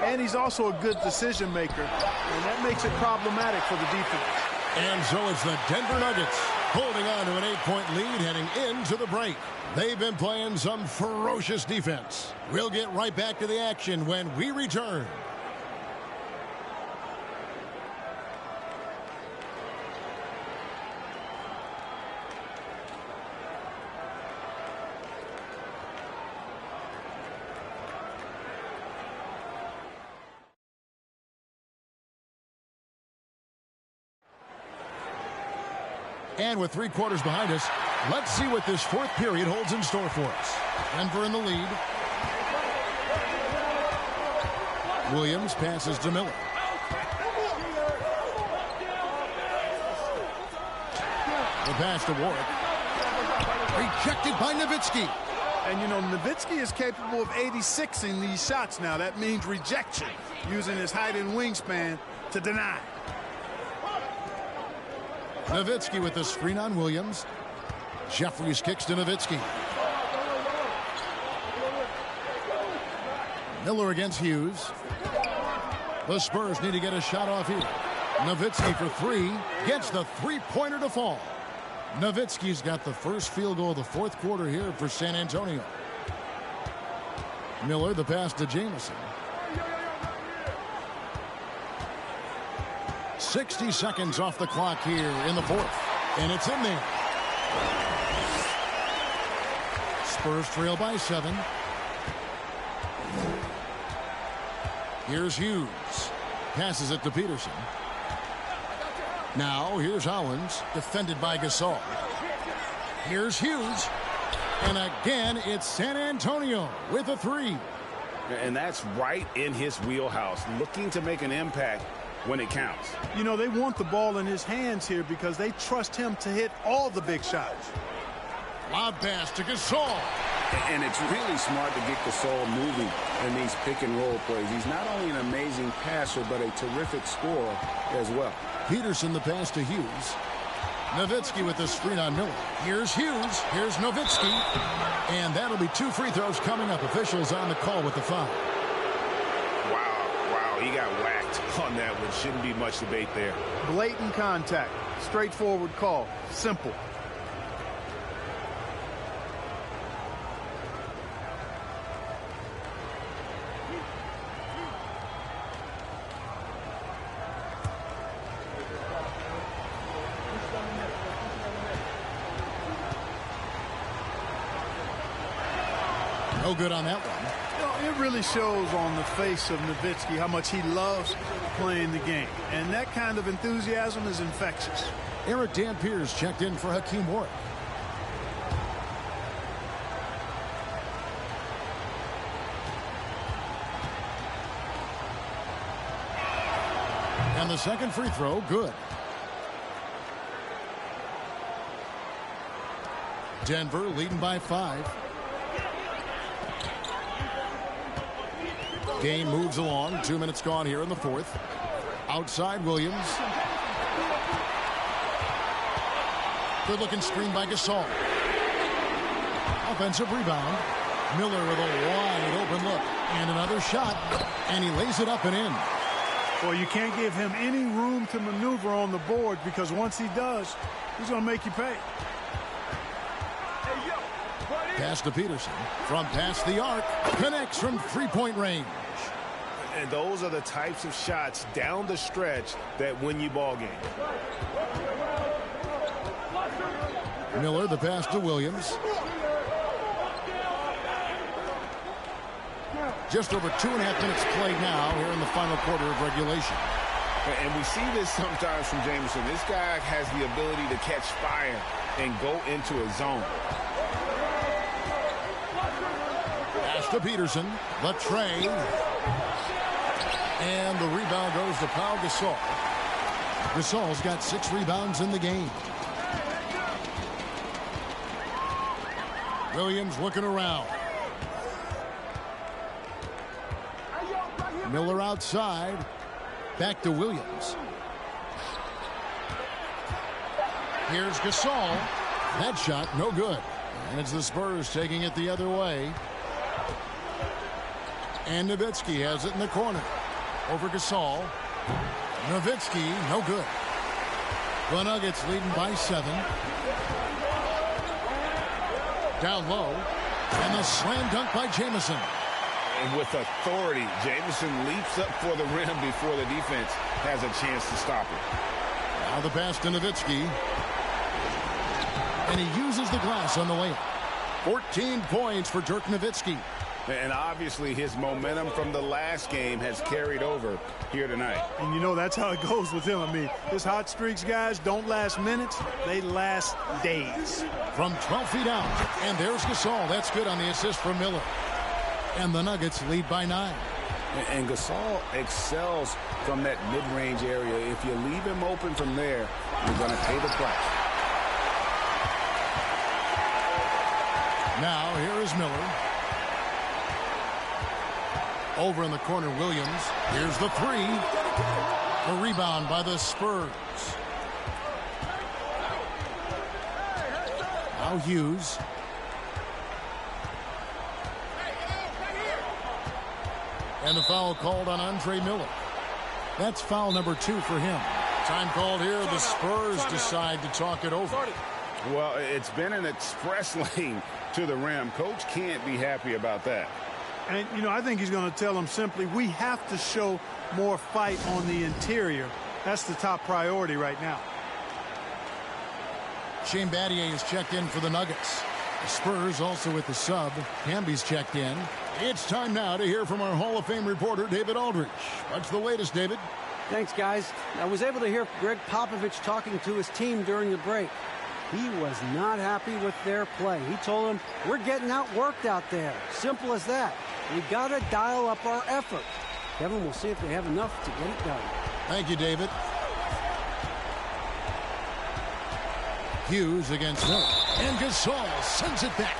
and he's also a good decision maker, and that makes it problematic for the defense.
And so it's the Denver Nuggets holding on to an 8-point lead heading into the break. They've been playing some ferocious defense. We'll get right back to the action when we return. And with 3 quarters behind us, let's see what this fourth period holds in store for us. Denver in the lead. Williams passes to Miller. The pass to Warwick. Rejected by Nowitzki.
And, you know, Nowitzki is capable of 86ing these shots now. That means rejection, using his height and wingspan to deny.
Nowitzki with the screen on Williams. Jeffries kicks to Nowitzki. Miller against Hughes. The Spurs need to get a shot off here. Nowitzki for 3. Gets the three-pointer to fall. Nowitzki's got the first field goal of the fourth quarter here for San Antonio. Miller, the pass to Jamison. 60 seconds off the clock here in the fourth. And it's in there. Spurs trail by 7. Here's Hughes. Passes it to Peterson. Now here's Howlands, defended by Gasol. Here's Hughes. And again, it's San Antonio with a 3.
And that's right in his wheelhouse, looking to make an impact when it counts.
You know, they want the ball in his hands here because they trust him to hit all the big shots.
Lob pass to Gasol.
And it's really smart to get Gasol moving in these pick and roll plays. He's not only an amazing passer, but a terrific scorer as well.
Peterson, the pass to Hughes. Nowitzki with the screen on Miller. Here's Hughes. Here's Nowitzki. And that'll be 2 free throws coming up. Officials on the call with the foul.
Wow, he got whacked on that one. Shouldn't be much debate there.
Blatant contact. Straightforward call. Simple.
No good on that one.
It really shows on the face of Nowitzki how much he loves playing the game. And that kind of enthusiasm is infectious.
Eric Dampiers checked in for Hakeem Warwick. And the second free throw, good. Denver leading by 5. Game moves along. 2 minutes gone here in the fourth. Outside Williams. Good looking screen by Gasol. Offensive rebound. Miller with a wide open look. And another shot. And he lays it up and in.
Well, you can't give him any room to maneuver on the board because once he does, he's going to make you pay.
Pass to Peterson. From past the arc. Connects from 3-point range.
And those are the types of shots down the stretch that win you ball games.
Miller, the pass to Williams. Just over 2.5 minutes played now here in the final quarter of regulation.
And we see this sometimes from Jameson. This guy has the ability to catch fire and go into a zone.
Pass to Peterson. The trade. And the rebound goes to Pau Gasol. Gasol's got 6 rebounds in the game. Williams looking around. Miller outside. Back to Williams. Here's Gasol. That shot, no good. And it's the Spurs taking it the other way. And Nowitzki has it in the corner. Over Gasol. Nowitzki, no good. The Nuggets leading by 7. Down low. And the slam dunk by Jamison.
And with authority, Jamison leaps up for the rim before the defense has a chance to stop it.
Now the pass to Nowitzki. And he uses the glass on the layup. 14 points for Dirk Nowitzki.
And obviously his momentum from the last game has carried over here tonight.
And you know that's how it goes with him. I mean, his hot streaks, guys, don't last minutes. They last days.
From 12 feet out. And there's Gasol. That's good on the assist from Miller. And the Nuggets lead by 9.
And Gasol excels from that mid-range area. If you leave him open from there, you're going to pay the price.
Now here is Miller. Over in the corner, Williams. Here's the 3. The rebound by the Spurs. Now Hughes. And the foul called on Andre Miller. That's foul number 2 for him. Time called here. The Spurs decide to talk it over.
Well, it's been an express lane to the rim. Coach can't be happy about that.
And, you know, I think he's going to tell them simply, we have to show more fight on the interior. That's the top priority right now.
Shane Battier is checked in for the Nuggets. The Spurs also with the sub. Hamby's checked in. It's time now to hear from our Hall of Fame reporter, David Aldridge. What's the latest, David?
Thanks, guys. I was able to hear Greg Popovich talking to his team during the break. He was not happy with their play. He told them, we're getting outworked out there. Simple as that. We got to dial up our effort. Kevin, we'll see if they have enough to get it done.
Thank you, David. Hughes against Miller. And Gasol sends it back.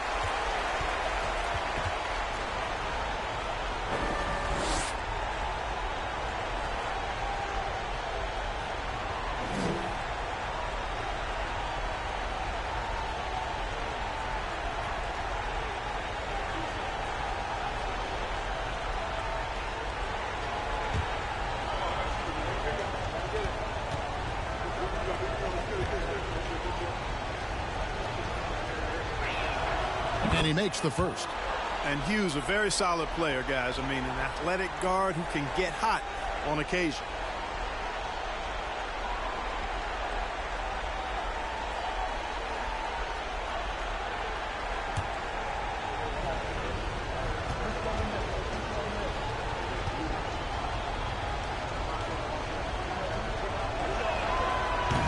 And he makes the first.
And Hughes, a very solid player, guys. I mean, an athletic guard who can get hot on occasion.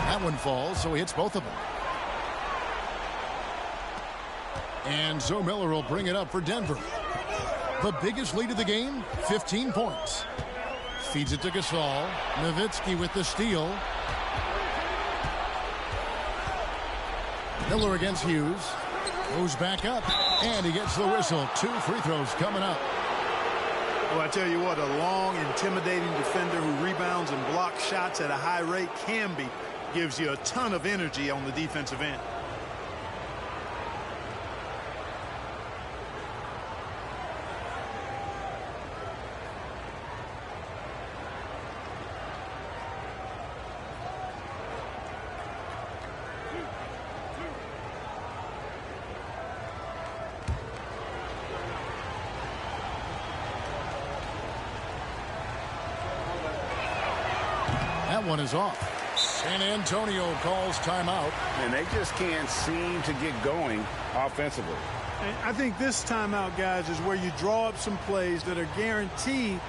That one falls, so he hits both of them. And so Miller will bring it up for Denver. The biggest lead of the game, 15 points. Feeds it to Gasol. Nowitzki with the steal. Miller against Hughes. Goes back up. And he gets the whistle. 2 free throws coming up.
Well, I tell you what, a long, intimidating defender who rebounds and blocks shots at a high rate gives you a ton of energy on the defensive end.
that one is off. San Antonio calls timeout.
And they just can't seem to get going offensively.
And I think this timeout, guys, is where you draw up some plays that are guaranteed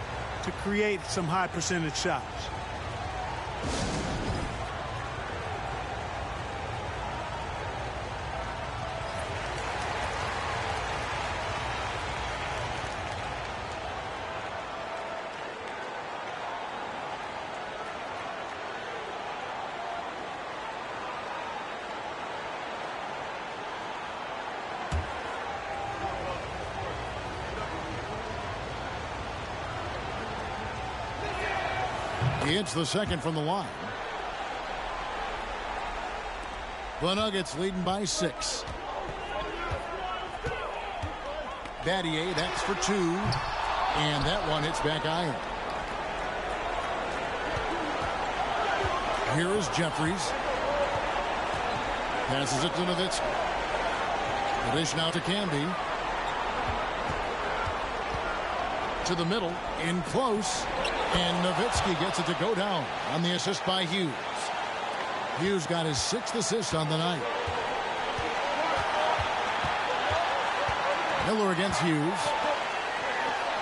to create some high percentage shots.
He hits the second from the line. The Nuggets leading by 6. Battier, that's for 2. And that one hits back iron. Here is Jeffries. Passes it to Nowitzki. The dish now to Camby. To the middle, in close. And Nowitzki gets it to go down on the assist by Hughes. Hughes got his 6th assist on the night. Miller against Hughes.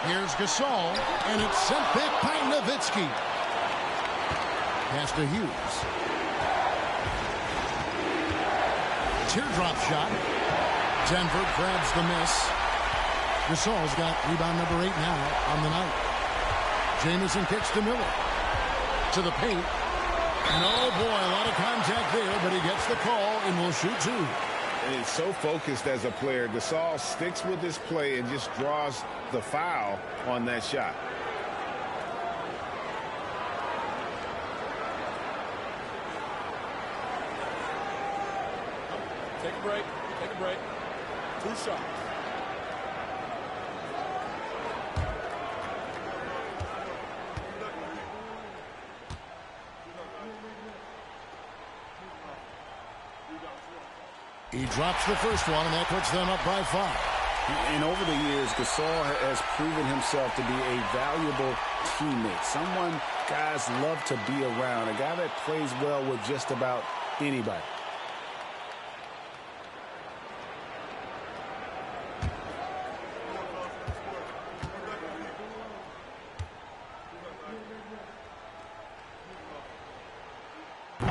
Here's Gasol, and it's sent back by Nowitzki. Pass to Hughes. Teardrop shot. Denver grabs the miss. Gasol's got rebound number 8 now on the night. Jamison kicks to Miller. To the paint. And oh boy, a lot of contact there, but he gets the call and will shoot 2.
And he's so focused as a player. Gasol sticks with this play and just draws the foul on that shot.
Take a break. Take a break. 2 shots.
He drops the first one, and that puts them up by 5.
And over the years, Gasol has proven himself to be a valuable teammate. Someone guys love to be around. A guy that plays well with just about anybody.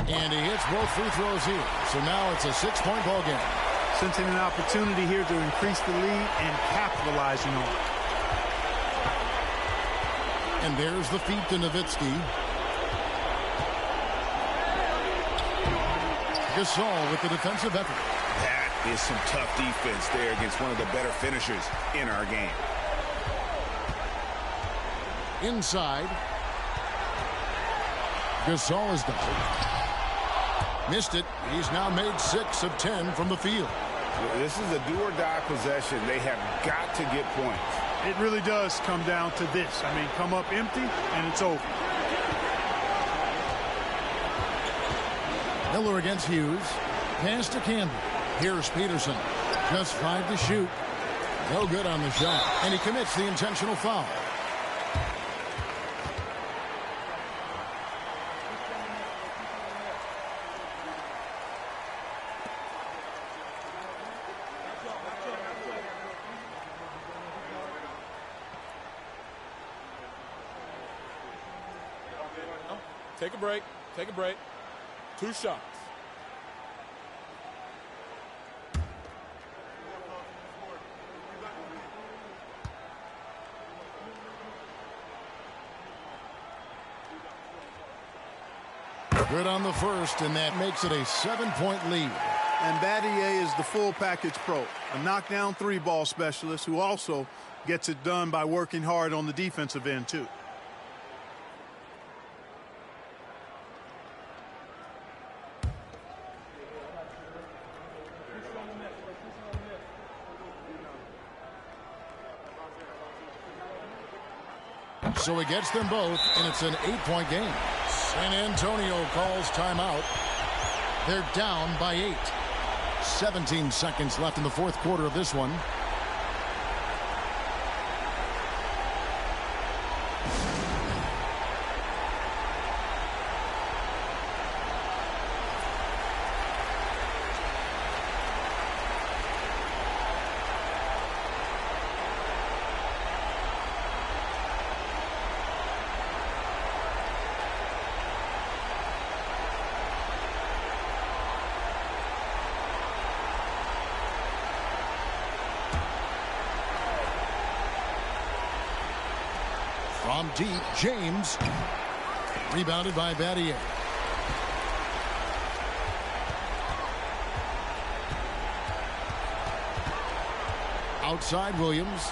And he hits both free throws here. So now it's a 6-point ball game.
Sensing an opportunity here to increase the lead and capitalizing on it.
And there's the feed to Nowitzki. Gasol with the defensive effort.
That is some tough defense there against one of the better finishers in our game.
Inside. Gasol is done. Missed it. He's now made 6 of 10 from the field.
This is a do-or-die possession. They have got to get points.
It really does come down to this. I mean, come up empty, and it's over.
Miller against Hughes. Pass to Campbell. Here's Peterson. Just 5 to shoot. No good on the shot. And he commits the intentional foul.
Take a break. Take a break. 2 shots.
Good on the first, and that makes it a 7-point lead.
And Battier is the full package pro, a knockdown 3-ball specialist who also gets it done by working hard on the defensive end, too.
So he gets them both, and it's an 8-point game. San Antonio calls timeout. They're down by 8. 17 seconds left in the fourth quarter of this one. From deep, James. Rebounded by Battier. Outside Williams.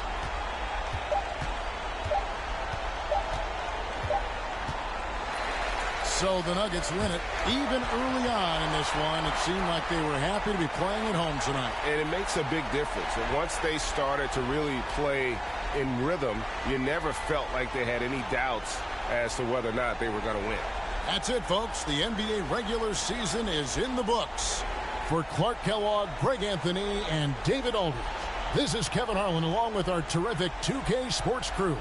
So the Nuggets win it. Even early on in this one, it seemed like they were happy to be playing at home tonight.
And it makes a big difference. And once they started to really play in rhythm, you never felt like they had any doubts as to whether or not they were going to win.
That's it, folks. The NBA regular season is in the books. For Clark Kellogg, Greg Anthony, and David Aldridge, this is Kevin Harlan along with our terrific 2K Sports crew.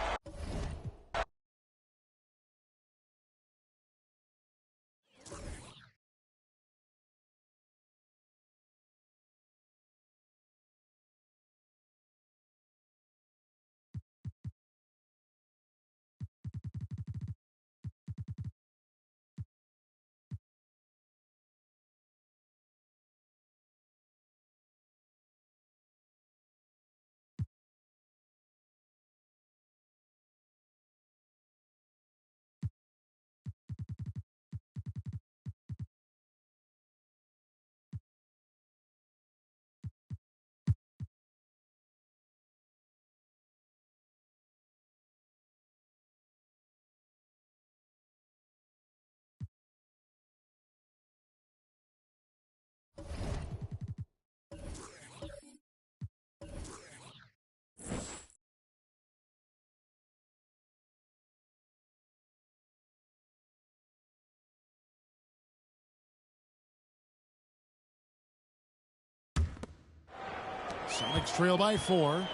Sonics trail by 4.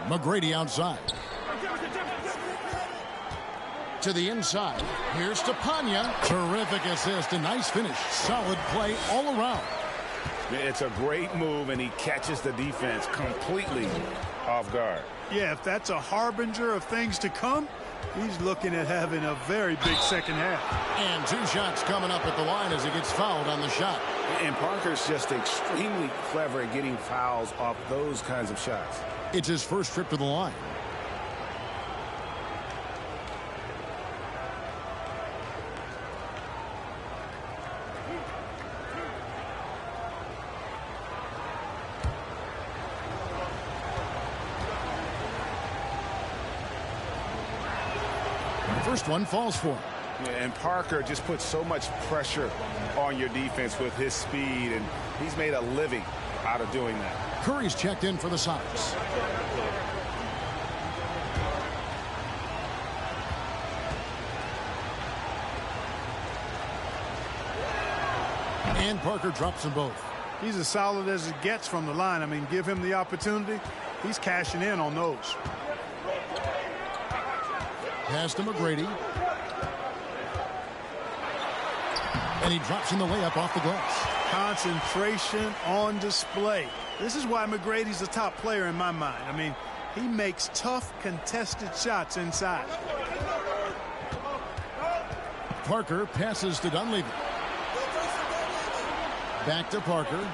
McGrady outside. To the inside. Here's to Panya. Terrific assist. A nice finish. Solid play all around.
It's a great move, and he catches the defense completely off guard.
Yeah, if that's a harbinger of things to come, he's looking at having a very big second half.
And 2 shots coming up at the line as he gets fouled on the shot.
And Parker's just extremely clever at getting fouls off those kinds of shots.
It's his first trip to the line. First one falls for him.
And Parker just puts so much pressure on your defense with his speed, and he's made a living out of doing that.
Curry's checked in for the Sonics. And Parker drops them both.
He's as solid as it gets from the line. I mean, give him the opportunity. He's cashing in on those.
Pass to McGrady. And he drops in the layup off the glass.
Concentration on display. This is why McGrady's the top player in my mind. I mean, he makes tough, contested shots inside.
Parker passes to Dunleavy. Back to Parker.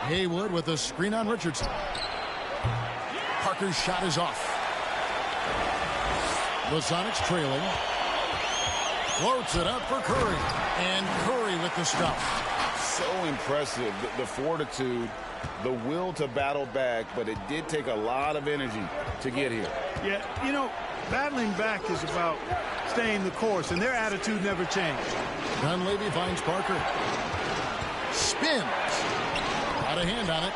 Haywood with a screen on Richardson. Parker's shot is off. The Sonics trailing. Floats it up for Curry. And Curry with the stuff.
So impressive. The fortitude, the will to battle back, but it did take a lot of energy to get here.
Yeah, you know, battling back is about staying the course, and their attitude never changed.
Dunleavy finds Parker. Spins. Got a hand on it.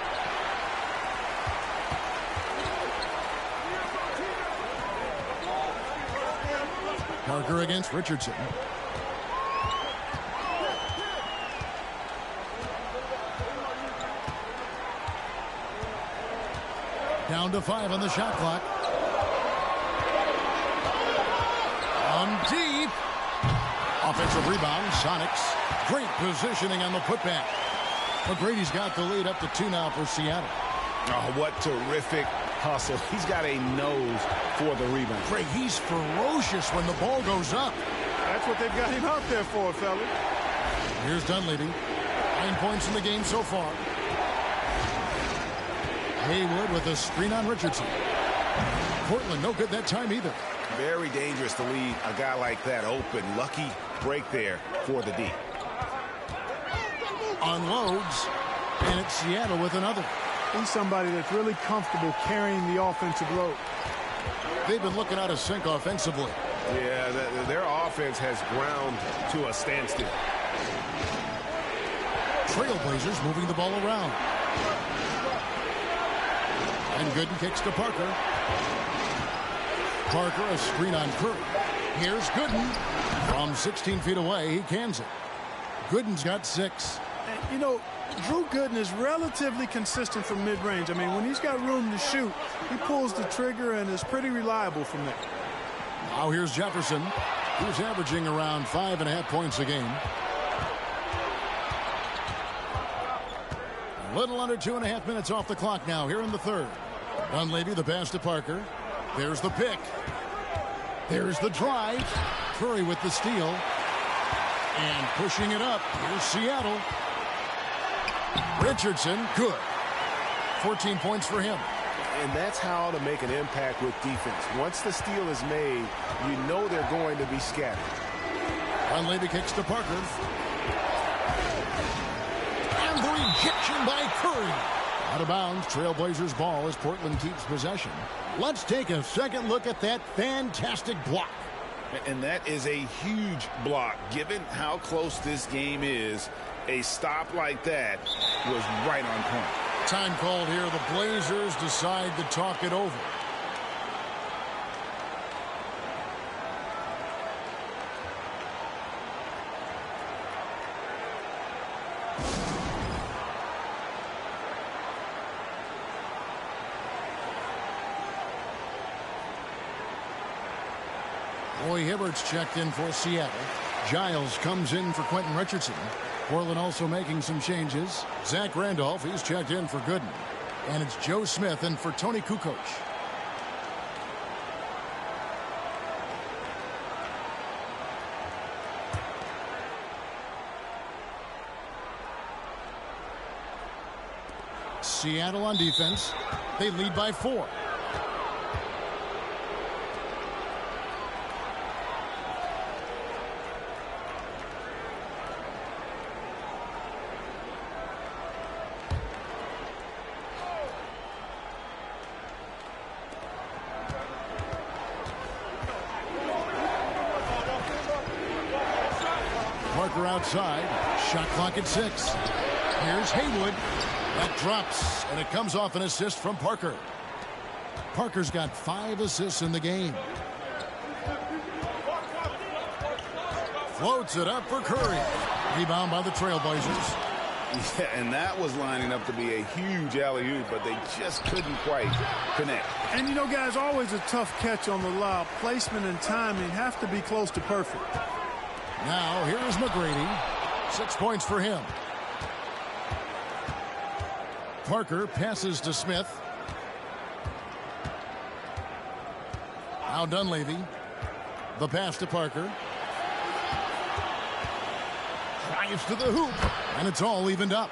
Parker against Richardson. Down to 5 on the shot clock. On deep. Offensive rebound, Sonics. Great positioning on the putback. McGrady's got the lead up to 2 now for Seattle.
Oh, what terrific hustle. He's got a nose for the rebound.
Craig, he's ferocious when the ball goes up.
That's what they've got him out there for, fella.
Here's Dunleavy. 9 points in the game so far. Haywood with a screen on Richardson. Portland no good that time either.
Very dangerous to leave a guy like that open. Lucky break there for the D.
Unloads, and it's Seattle with another.
He's somebody that's really comfortable carrying the offensive load.
They've been looking out of sync offensively.
Yeah, their offense has ground to a standstill.
Trailblazers moving the ball around. And Gooden kicks to Parker. Parker, a screen on Curry. Here's Gooden. From 16 feet away, he cans it. Gooden's got 6.
And, you know, Drew Gooden is relatively consistent from mid-range. I mean, when he's got room to shoot, he pulls the trigger and is pretty reliable from there.
Now here's Jefferson, who's averaging around 5.5 points a game. A little under 2.5 minutes off the clock now here in the third. Dunleavy, the pass to Parker. There's the pick. There's the drive. Curry with the steal. And pushing it up. Here's Seattle. Richardson, good. 14 points for him.
And that's how to make an impact with defense. Once the steal is made, you know they're going to be scattered.
Dunleavy kicks to Parker. And the rejection by Curry. Out of bounds, Trailblazers ball as Portland keeps possession. Let's take a second look at that fantastic block.
And that is a huge block. Given how close this game is, a stop like that was right on point.
Time called here. The Blazers decide to talk it over. Roy Hibbert's checked in for Seattle. Giles comes in for Quentin Richardson. Portland also making some changes. Zach Randolph, he's checked in for Gooden. And it's Joe Smith in for Tony Kukoc. Seattle on defense. They lead by 4. Parker outside. Shot clock at 6. Here's Haywood. That drops, and it comes off an assist from Parker. Parker's got 5 assists in the game. Floats it up for Curry. Rebound by the Trailblazers.
Yeah, and that was lining up to be a huge alley-oop, but they just couldn't quite connect.
And, you know, guys, always a tough catch on the lob. Placement and timing have to be close to perfect.
Now, here is McGrady. 6 points for him. Parker passes to Smith. Now Dunleavy. The pass to Parker. Drives to the hoop. And it's all evened up.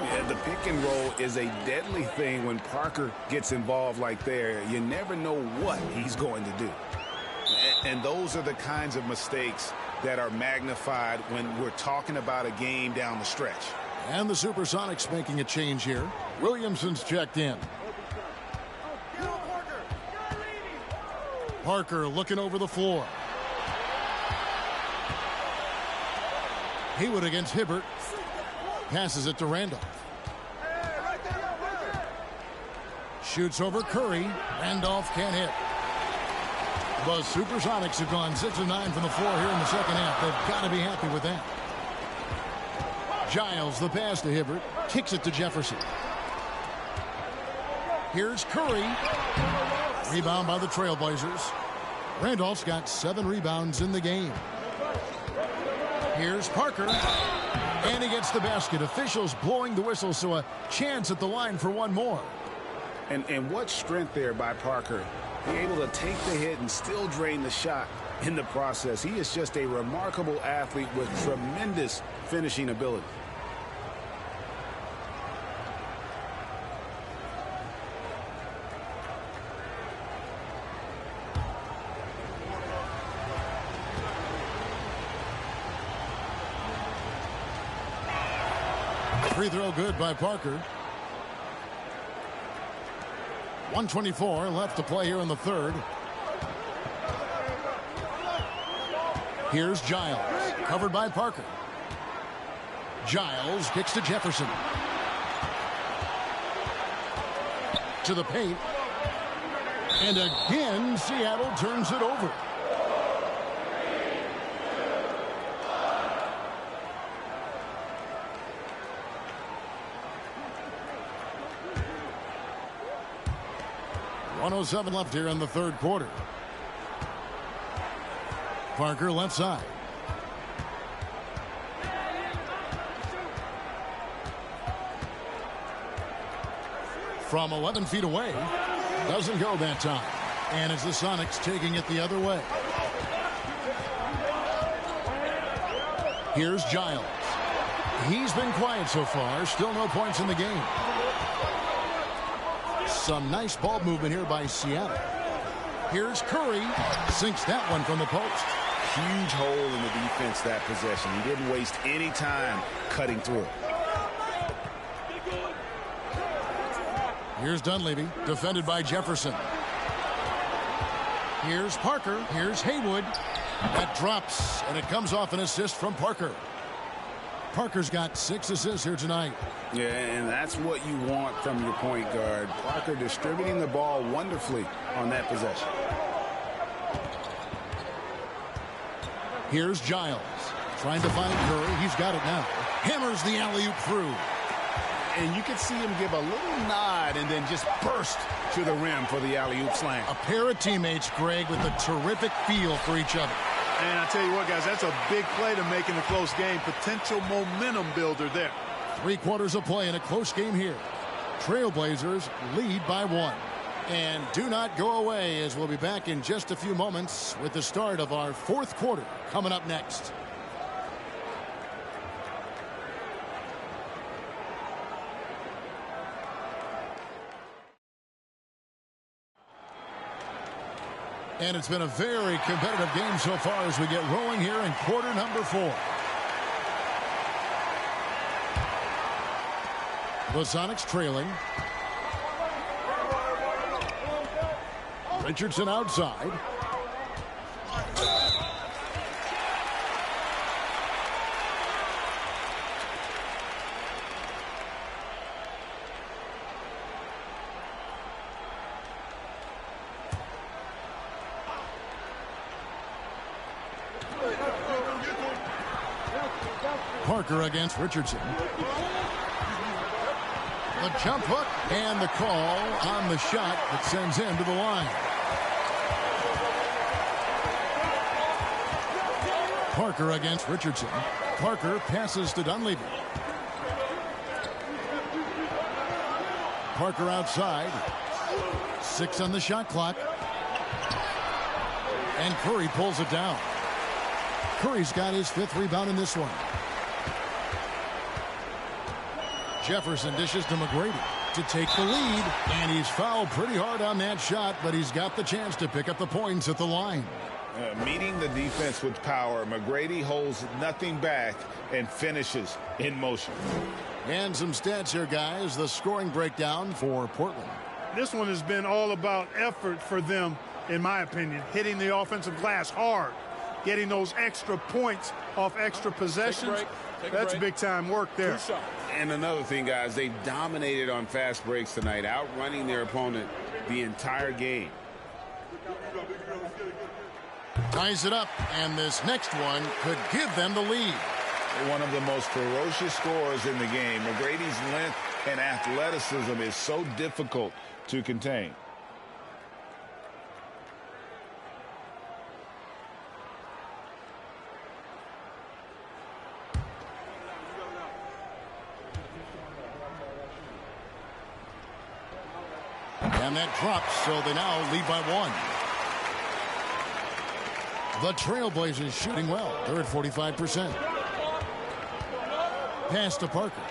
Yeah, the pick and roll is a deadly thing when Parker gets involved like there. You never know what he's going to do. And those are the kinds of mistakes that are magnified when we're talking about a game down the stretch.
And the Supersonics making a change here. Williamson's checked in. Parker looking over the floor. Haywood against Hibbert. Passes it to Randolph. Shoots over Curry. Randolph can't hit. The Supersonics have gone 6 of 9 from the floor here in the second half. They've got to be happy with that. Giles, the pass to Hibbert. Kicks it to Jefferson. Here's Curry. Rebound by the Trailblazers. Randolph's got 7 rebounds in the game. Here's Parker. And he gets the basket. Officials blowing the whistle, so a chance at the line for one more.
And what strength there by Parker. Being able to take the hit and still drain the shot in the process. He is just a remarkable athlete with tremendous finishing ability.
Free throw good by Parker. 1:24 left to play here in the third. Here's Giles, covered by Parker. Giles kicks to Jefferson. To the paint. And again, Seattle turns it over. .107 left here in the third quarter. Parker left side. From 11 feet away. Doesn't go that time. And it's the Sonics taking it the other way. Here's Giles. He's been quiet so far. Still no points in the game. Some nice ball movement here by Seattle. Here's Curry. Sinks that one from the post.
Huge hole in the defense that possession. He didn't waste any time cutting through.
Here's Dunleavy, defended by Jefferson. Here's Parker. Here's Haywood. That drops, and it comes off an assist from Parker. Parker's got 6 assists here tonight.
Yeah, and that's what you want from your point guard. Parker distributing the ball wonderfully on that possession.
Here's Giles. Trying to find Curry. He's got it now. Hammers the alley-oop through.
And you can see him give a little nod and then just burst to the rim for the alley-oop slam.
A pair of teammates, Greg, with a terrific feel for each other.
And I tell you what, guys, that's a big play to make in a close game. Potential momentum builder there.
3 quarters of play in a close game here. Trailblazers lead by 1. And do not go away, as we'll be back in just a few moments with the start of our 4th quarter coming up next. And it's been a very competitive game so far as we get rolling here in quarter number 4. The Sonics trailing. Richardson outside. Parker against Richardson. The jump hook and the call on the shot that sends him to the line. Parker against Richardson. Parker passes to Dunleavy. Parker outside. 6 on the shot clock. And Curry pulls it down. Curry's got his 5th rebound in this one. Jefferson dishes to McGrady to take the lead. And he's fouled pretty hard on that shot, but he's got the chance to pick up the points at the line.
Meeting the defense with power, McGrady holds nothing back and finishes in motion.
And some stats here, guys. The scoring breakdown for Portland.
This one has been all about effort for them, in my opinion. Hitting the offensive glass hard. Getting those extra points off extra possessions. That's big-time work there.
And another thing, guys, they dominated on fast breaks tonight, outrunning their opponent the entire game.
Ties it up, and this next one could give them the lead.
One of the most ferocious scorers in the game. McGrady's length and athleticism is so difficult to contain.
And that drops, so they now lead by 1. The Trailblazers shooting well. They're at 45%. Pass to Parker.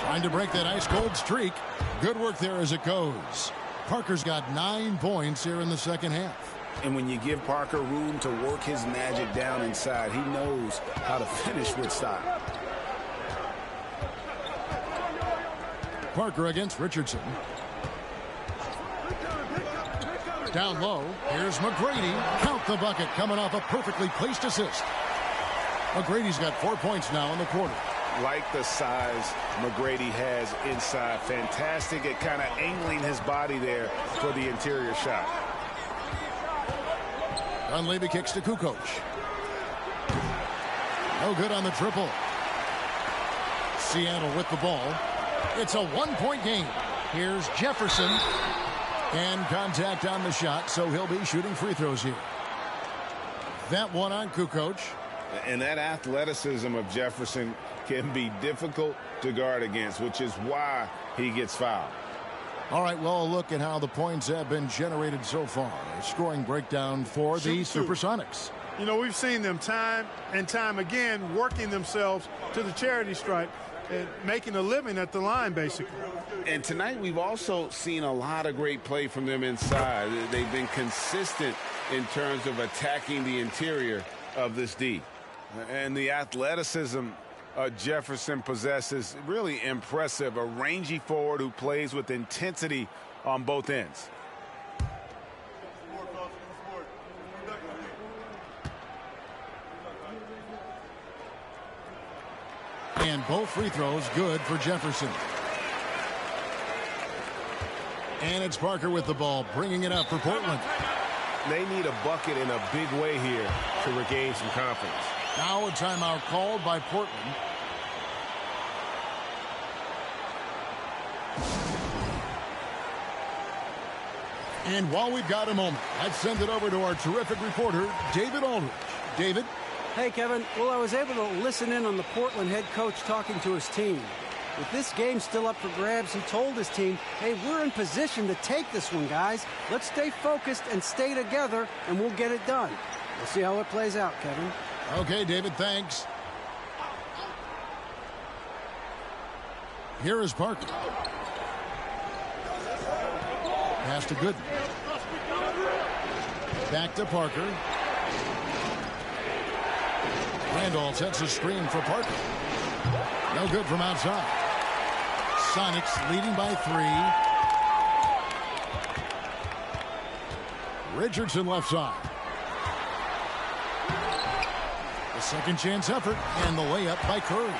Trying to break that ice-cold streak. Good work there as it goes. Parker's got 9 points here in the second half.
And when you give Parker room to work his magic down inside, he knows how to finish with style.
Parker against Richardson. Down low, here's McGrady. Count the bucket, coming off a perfectly placed assist. McGrady's got 4 points now in the quarter.
Like the size McGrady has inside. Fantastic at kind of angling his body there for the interior shot.
Dunleavy kicks to Kukoc. No good on the triple. Seattle with the ball. It's a 1-point game. Here's Jefferson. And contact on the shot, so he'll be shooting free throws here. That one on Kukoc.
And that athleticism of Jefferson can be difficult to guard against, which is why he gets fouled.
All right, well, a look at how the points have been generated so far. A scoring breakdown for the Supersonics.
You know, we've seen them time and time again working themselves to the charity stripe and making a living at the line, basically.
And tonight we've also seen a lot of great play from them inside. They've been consistent in terms of attacking the interior of this D. And the athleticism Jefferson possesses, really impressive. A rangy forward who plays with intensity on both ends.
And both free throws good for Jefferson. And it's Parker with the ball, bringing it up for Portland.
They need a bucket in a big way here to regain some confidence.
Now a timeout called by Portland. And while we've got a moment, let's send it over to our terrific reporter, David Aldridge. David?
Hey, Kevin. Well, I was able to listen in on the Portland head coach talking to his team. With this game still up for grabs, he told his team, hey, we're in position to take this one, guys. Let's stay focused and stay together, and we'll get it done. We'll see how it plays out, Kevin.
Okay, David, thanks. Here is Parker. Pass to Gooden. Back to Parker. Randolph sets a screen for Parker. No good from outside. Sonics leading by 3. Richardson left side. A second chance effort and the layup by Curry.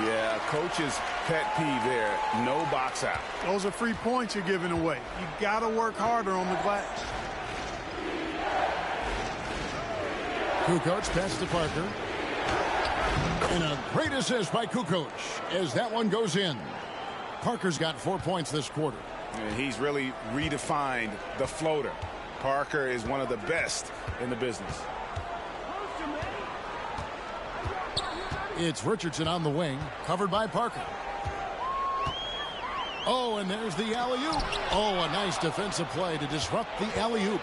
Yeah, coach's pet peeve there. No box out.
Those are free points you're giving away. You got to work harder on the glass.
Kukoc pass to Parker. And a great assist by Kukoc as that one goes in. Parker's got 4 points this quarter.
And he's really redefined the floater. Parker is one of the best in the business.
It's Richardson on the wing, covered by Parker. Oh, and there's the alley-oop. Oh, a nice defensive play to disrupt the alley-oop.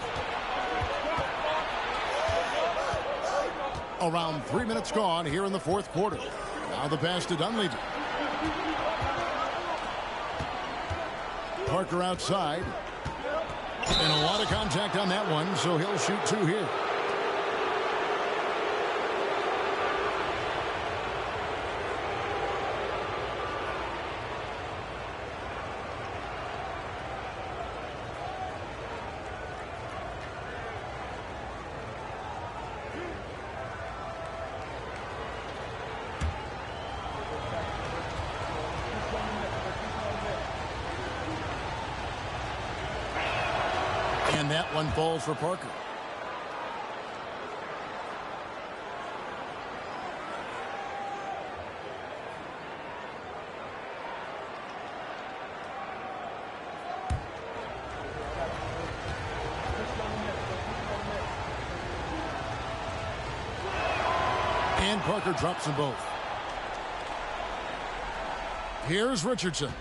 Around 3 minutes gone here in the fourth quarter. Now the pass to Dunleavy. Parker outside. And a lot of contact on that one, so he'll shoot 2 here. And that one falls for Parker. And Parker drops them both. Here's Richardson.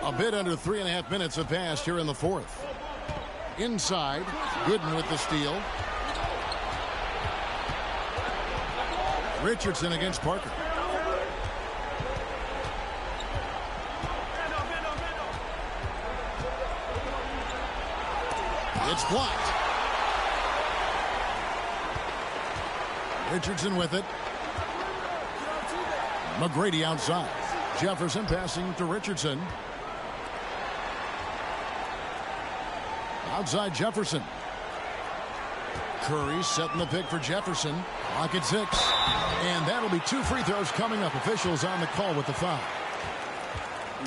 A bit under 3.5 minutes have passed here in the fourth. Inside, Gooden with the steal. Richardson against Parker. It's blocked. Richardson with it. McGrady outside. Jefferson passing to Richardson. Outside Jefferson. Curry setting the pick for Jefferson. Clock at 6. And that'll be 2 free throws coming up. Officials on the call with the foul.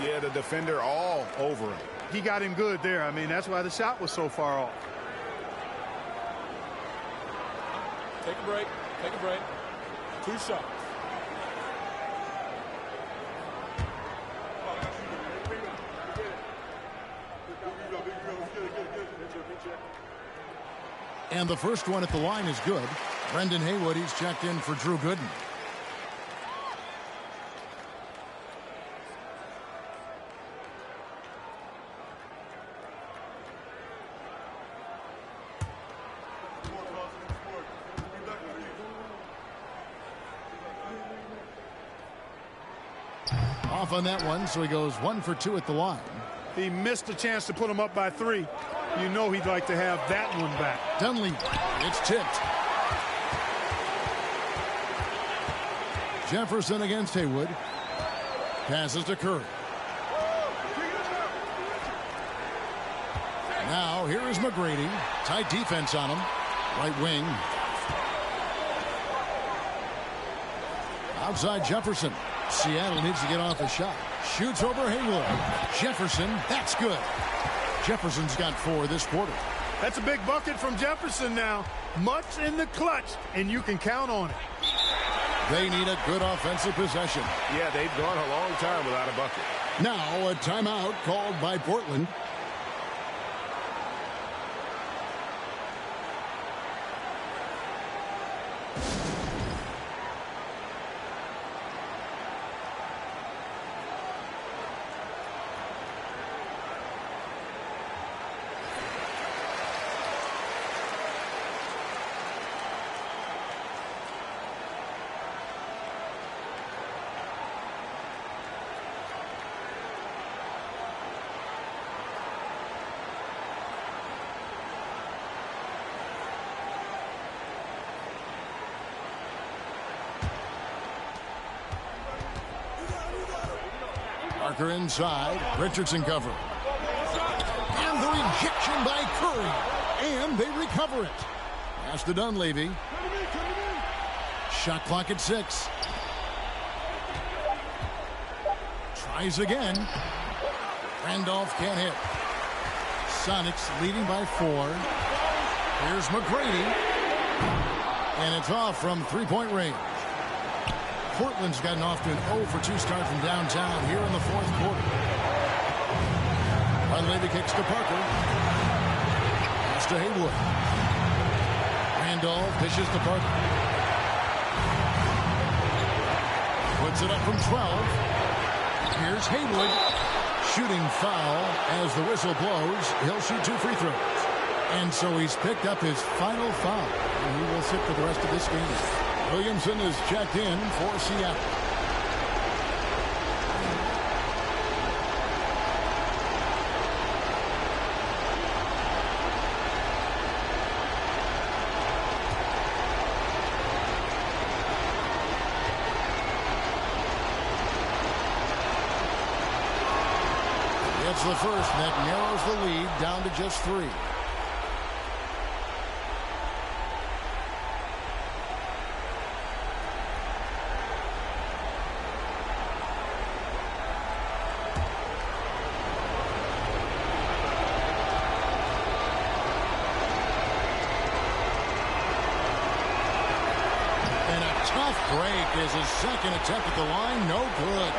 Yeah, the defender all over him.
He got him good there. I mean, that's why the shot was so far off.
Take a break. Take a break. 2 shots.
And the first one at the line is good. Brendan Haywood, he's checked in for Drew Gooden. Off on that one, so he goes 1 for 2 at the line.
He missed a chance to put him up by 3. You know he'd like to have that one back.
Dunleavy, it's tipped. Jefferson against Haywood. Passes to Curry. Now here is McGrady. Tight defense on him. Right wing. Outside Jefferson. Seattle needs to get off a shot. Shoots over Haywood. Jefferson, that's good. Jefferson's got 4 this quarter.
That's a big bucket from Jefferson now. Much in the clutch, and you can count on it.
They need a good offensive possession.
Yeah, they've gone a long time without a bucket.
Now a timeout called by Portland. Parker inside. Richardson cover. And the rejection by Curry. And they recover it. Pass to Dunleavy. Shot clock at 6. Tries again. Randolph can't hit. Sonics leading by 4. Here's McGrady. And it's off from 3-point range. Portland's gotten off to an 0 for 2 start from downtown here in the 4th quarter. Dunleavy kicks to Parker. Pass to Haywood. Randolph dishes to Parker. Puts it up from 12. Here's Haywood. Shooting foul as the whistle blows. He'll shoot 2 free throws. And so he's picked up his final foul. And he will sit for the rest of this game. Williamson is checked in for Seattle. It's the first that narrows the lead down to just 3. Break is his second attempt at the line. No good.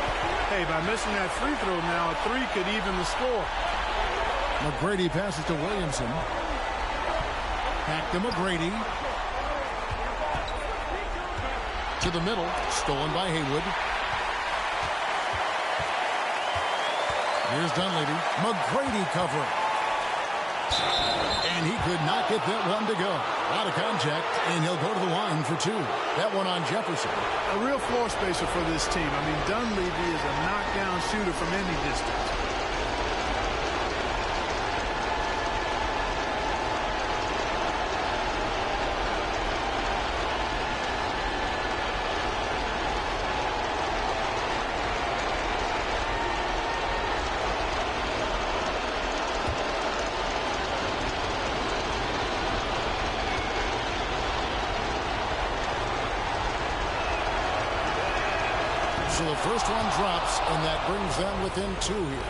Hey, by missing that free throw now, a 3 could even the score.
McGrady passes to Williamson. Back to McGrady. To the middle. Stolen by Haywood. Here's Dunleavy. McGrady covering. And he could not get that one to go. Out of contact, and he'll go to the line for 2. That one on Jefferson.
A real floor spacer for this team. I mean, Dunleavy is a knockdown shooter from any distance.
So the first one drops, and that brings them within 2 here.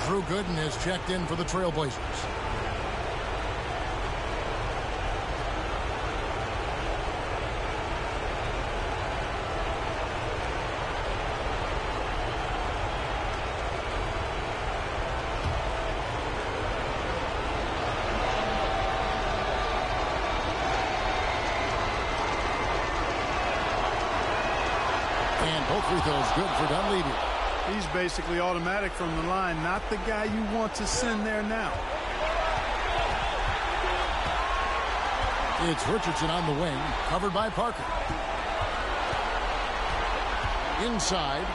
Drew Gooden is checked in for the Trailblazers. And both free throws good for Dunleavy.
He's basically automatic from the line, not the guy you want to send there now.
It's Richardson on the wing, covered by Parker. Inside.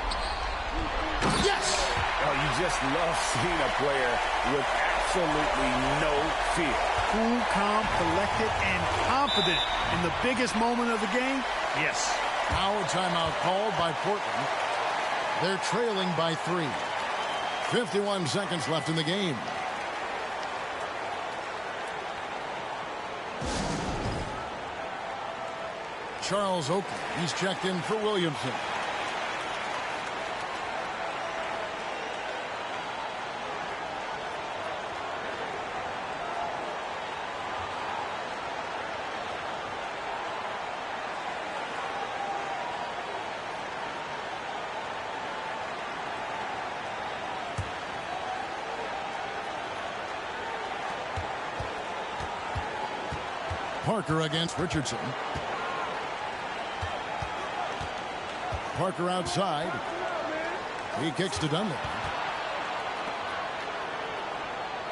Yes!
Oh, you just love seeing a player with absolutely no fear.
Cool, calm, collected, and confident in the biggest moment of the game. Yes.
Now a timeout called by Portland. They're trailing by 3. 51 seconds left in the game. Charles Oakley, he's checked in for Williamson. Parker against Richardson. Parker outside. He kicks to Dunleavy.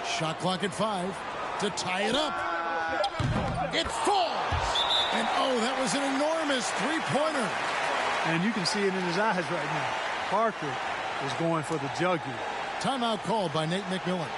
Shot clock at 5 to tie it up. It falls. And oh, that was an enormous three-pointer.
And you can see it in his eyes right now. Parker is going for the jugular.
Timeout called by Nate McMillan.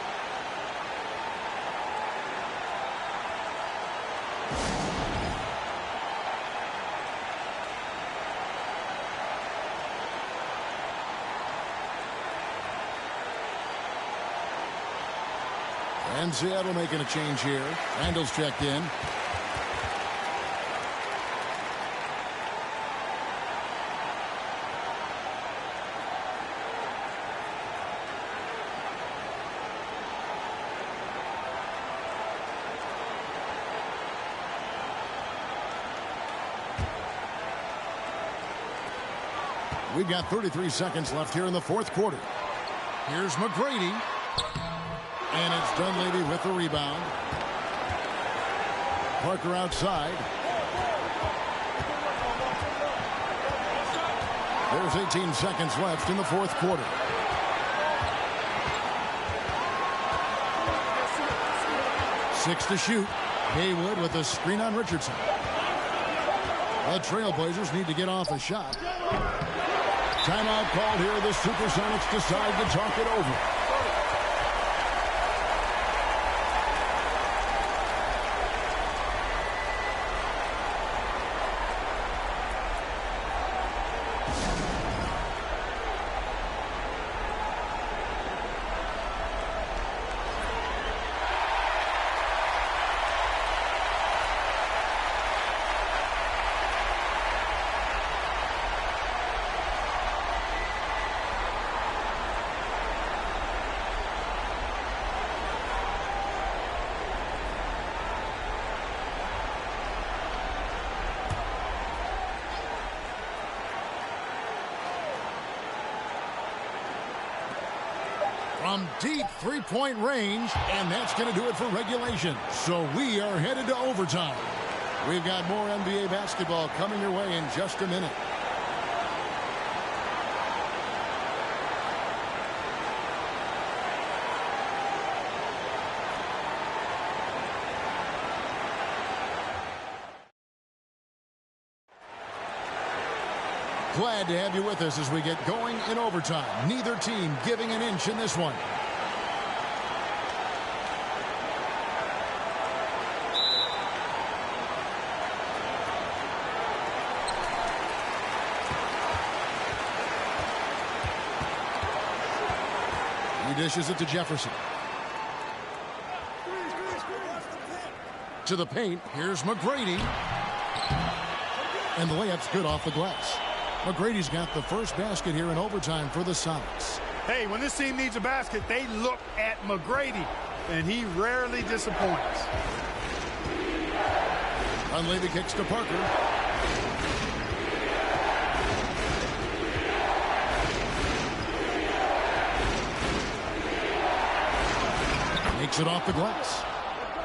And Seattle making a change here. Randall's checked in. We've got 33 seconds left here in the fourth quarter. Here's McGrady. And it's Dunleavy with the rebound. Parker outside. There's 18 seconds left in the fourth quarter. Six to shoot. Haywood with a screen on Richardson. The Trailblazers need to get off a shot. Timeout called here. The Supersonics decide to talk it over. From deep three-point range, and that's going to do it for regulation. So we are headed to overtime. We've got more NBA basketball coming your way in just a minute. Glad to have you with us as we get going in overtime. Neither team giving an inch in this one. He dishes it to Jefferson. To the paint. Here's McGrady. And the layup's good off the glass. McGrady's got the first basket here in overtime for the Sonics.
Hey, when this team needs a basket, they look at McGrady, and he rarely disappoints.
Dunleavy kicks to Parker. Makes it off the glass.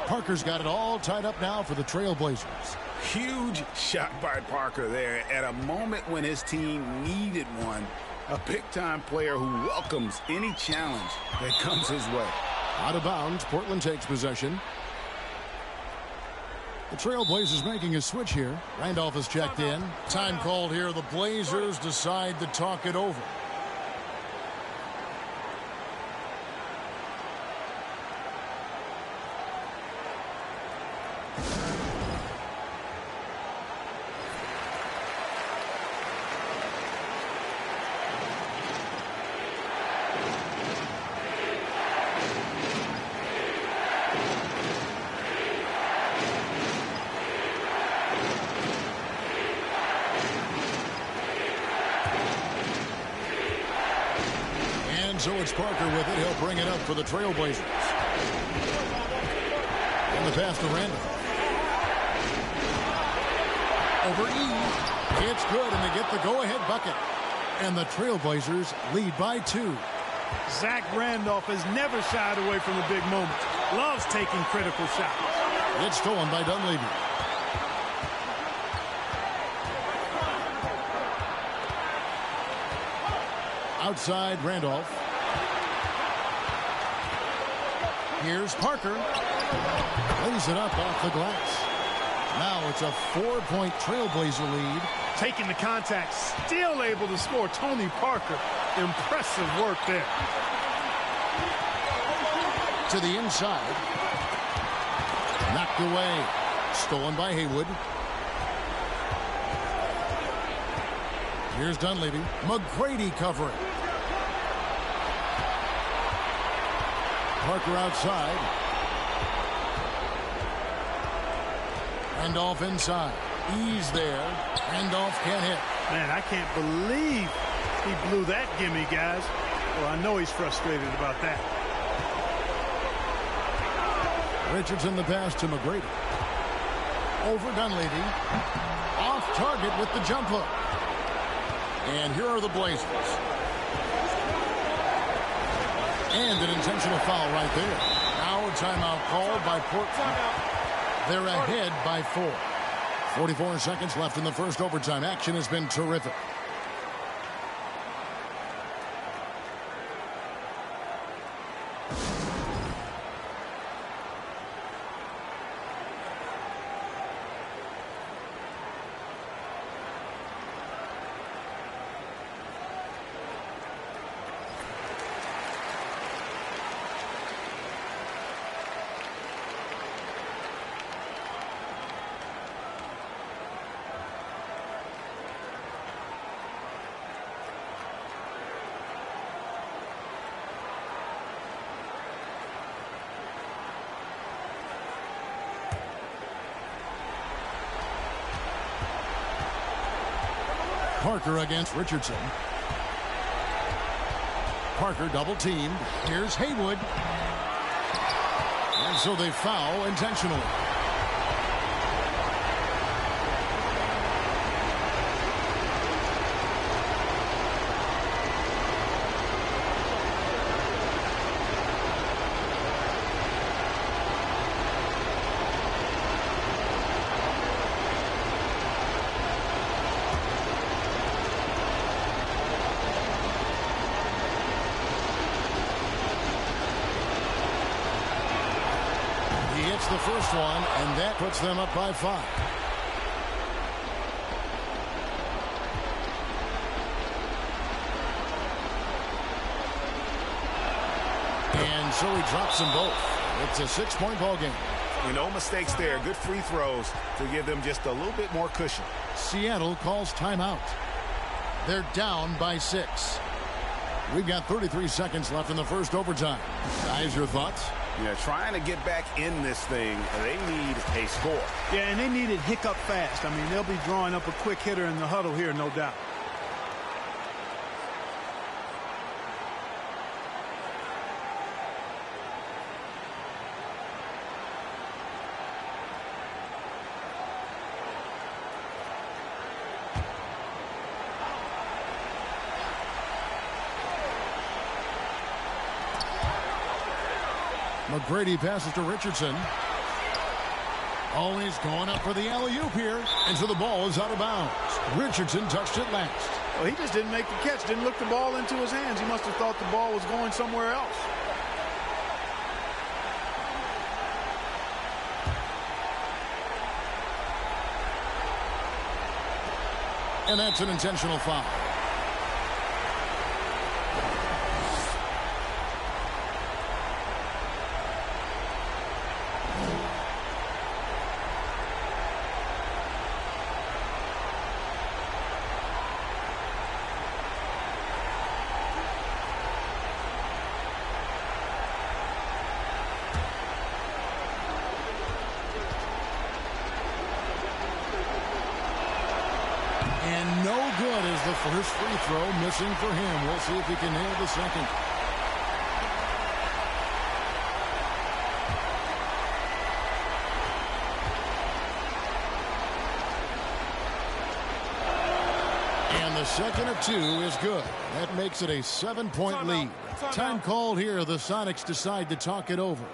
Parker's got it all tied up now for the Trailblazers.
Huge shot by Parker there at a moment when his team needed one. A big-time player who welcomes any challenge that comes his way.
Out of bounds, Portland takes possession. The Trailblazers making a switch here. Randolph is checked in. Time called here. The Blazers decide to talk it over. So it's Parker with it. He'll bring it up for the Trailblazers. And the pass to Randolph. Over E. It's good, and they get the go-ahead bucket. And the Trailblazers lead by 2.
Zach Randolph has never shied away from the big moments. Loves taking critical shots.
It's stolen by Dunleavy. Outside, Randolph. Here's Parker. Lays it up off the glass. Now it's a 4-point Trailblazer lead.
Taking the contact, still able to score. Tony Parker. Impressive work there.
To the inside. Knocked away. Stolen by Haywood. Here's Dunleavy. McGrady covering. Parker outside. Randolph inside. Ease there. Randolph can't hit.
Man, I can't believe he blew that gimme, guys. Well, I know he's frustrated about that.
Richardson the pass to McGrady. Over Dunleavy. Off target with the jump hook. And here are the Blazers. And an intentional foul right there. Now a timeout called by Portland. They're ahead by 4. 44 seconds left in the first overtime. Action has been terrific. Parker against Richardson. Parker double teamed. Here's Haywood. And so they foul intentionally. The first one, and that puts them up by 5. And so he drops them both. It's a 6-point ball game.
No mistakes there. Good free throws to give them just a little bit more cushion.
Seattle calls timeout. They're down by 6. We've got 33 seconds left in the first overtime. Guys, your thoughts?
Yeah, trying to get back in this thing, they need a score.
Yeah, and they need it hiccup fast. I mean, they'll be drawing up a quick hitter in the huddle here, no doubt.
McGrady passes to Richardson. Always going up for the alley-oop here. And so the ball is out of bounds. Richardson touched it last.
Well, he just didn't make the catch, didn't look the ball into his hands. He must have thought the ball was going somewhere else.
And that's an intentional foul. And no good is the first free throw, missing for him. We'll see if he can nail the second. And the second of 2 is good. That makes it a 7-point lead. Time called here. The Sonics decide to talk it over.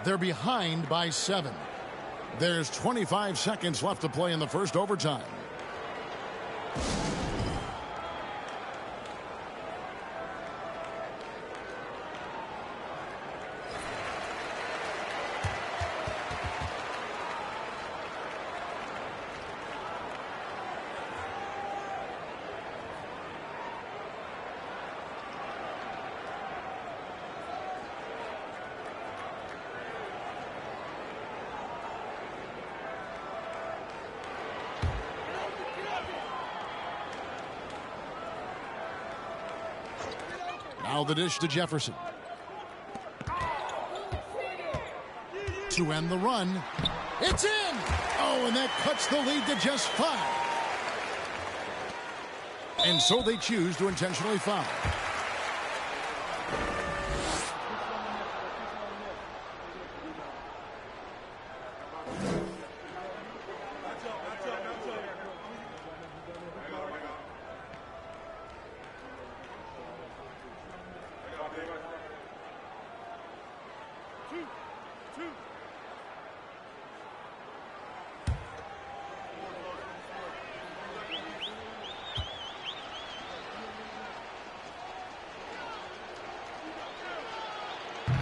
They're behind by 7. There's 25 seconds left to play in the first overtime. Now the dish to Jefferson. To end the run. It's in! Oh, and that cuts the lead to just 5. And so they choose to intentionally foul.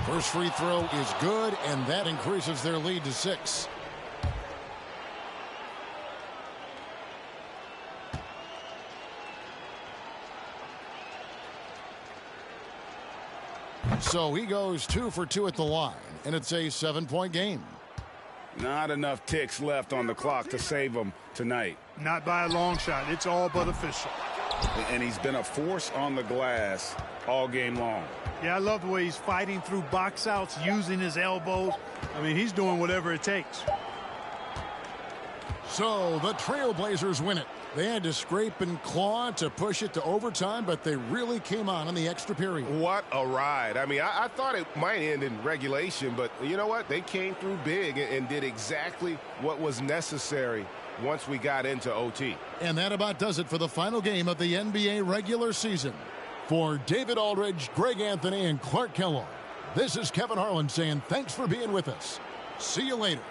First free throw is good, and that increases their lead to 6. So he goes 2 for 2 at the line, and it's a 7-point game.
Not enough ticks left on the clock to save them tonight.
Not by a long shot. It's all but official.
And he's been a force on the glass all game long.
Yeah, I love the way he's fighting through box outs, using his elbows. I mean, he's doing whatever it takes.
So the Trailblazers win it. They had to scrape and claw to push it to overtime, but they really came on in the extra period.
What a ride. I mean, I thought it might end in regulation, but you know what? They came through big and did exactly what was necessary once we got into OT.
And that about does it for the final game of the NBA regular season. For David Aldridge, Greg Anthony, and Clark Kellogg, this is Kevin Harlan saying thanks for being with us. See you later.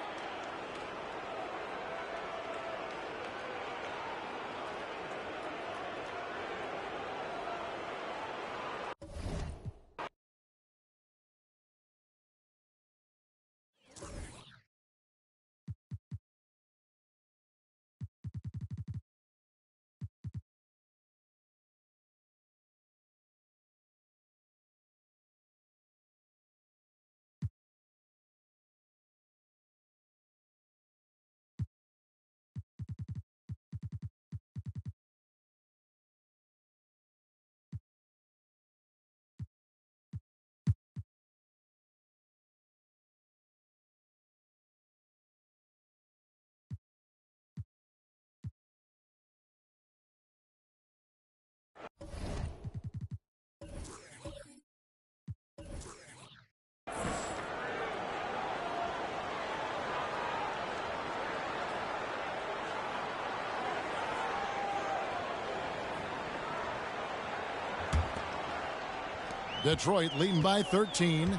Detroit leading by 13.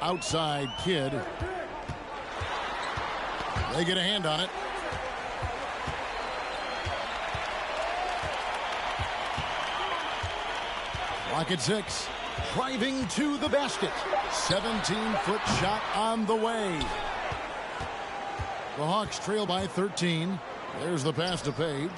Outside Kidd. They get a hand on it. Clock at 6. Driving to the basket. 17-foot shot on the way. The Hawks trail by 13. There's the pass to Page.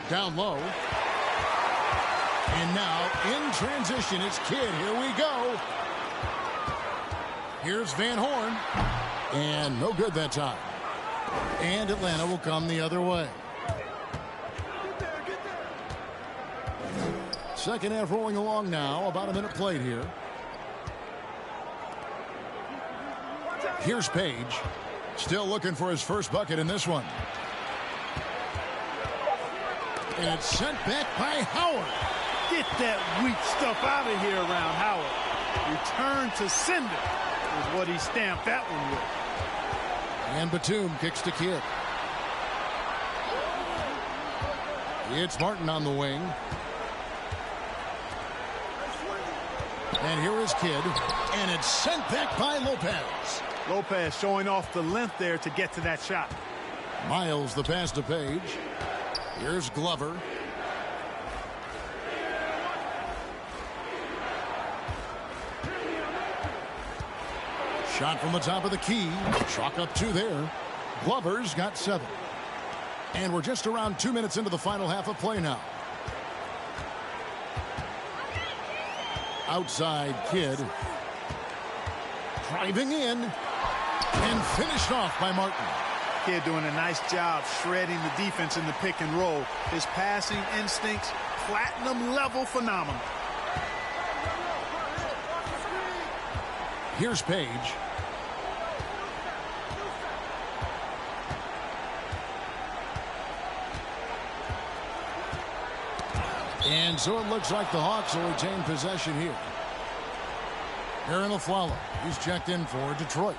Down low. And now in transition, it's Kidd. Here we go. Here's Van Horn. And no good that time. And Atlanta will come the other way. Second half rolling along now. About a minute played here. Here's Page. Still looking for his first bucket in this one. And it's sent back by Howard.
Get that weak stuff out of here around Howard. Return to sender is what he stamped that one with.
And Batum kicks to Kidd. It's Martin on the wing. And here is Kidd. And it's sent back by Lopez.
Lopez showing off the length there to get to that shot.
Miles the pass to Page. Here's Glover. Shot from the top of the key. Chalk up 2 there. Glover's got 7. And we're just around 2 minutes into the final half of play now. Outside Kidd. Driving in. And finished off by Martin.
Kidd doing a nice job shredding the defense in the pick and roll. His passing instincts, platinum level phenomenal.
Here's Page. And so it looks like the Hawks will retain possession here. Aaron Aflalo, he's checked in for Detroit.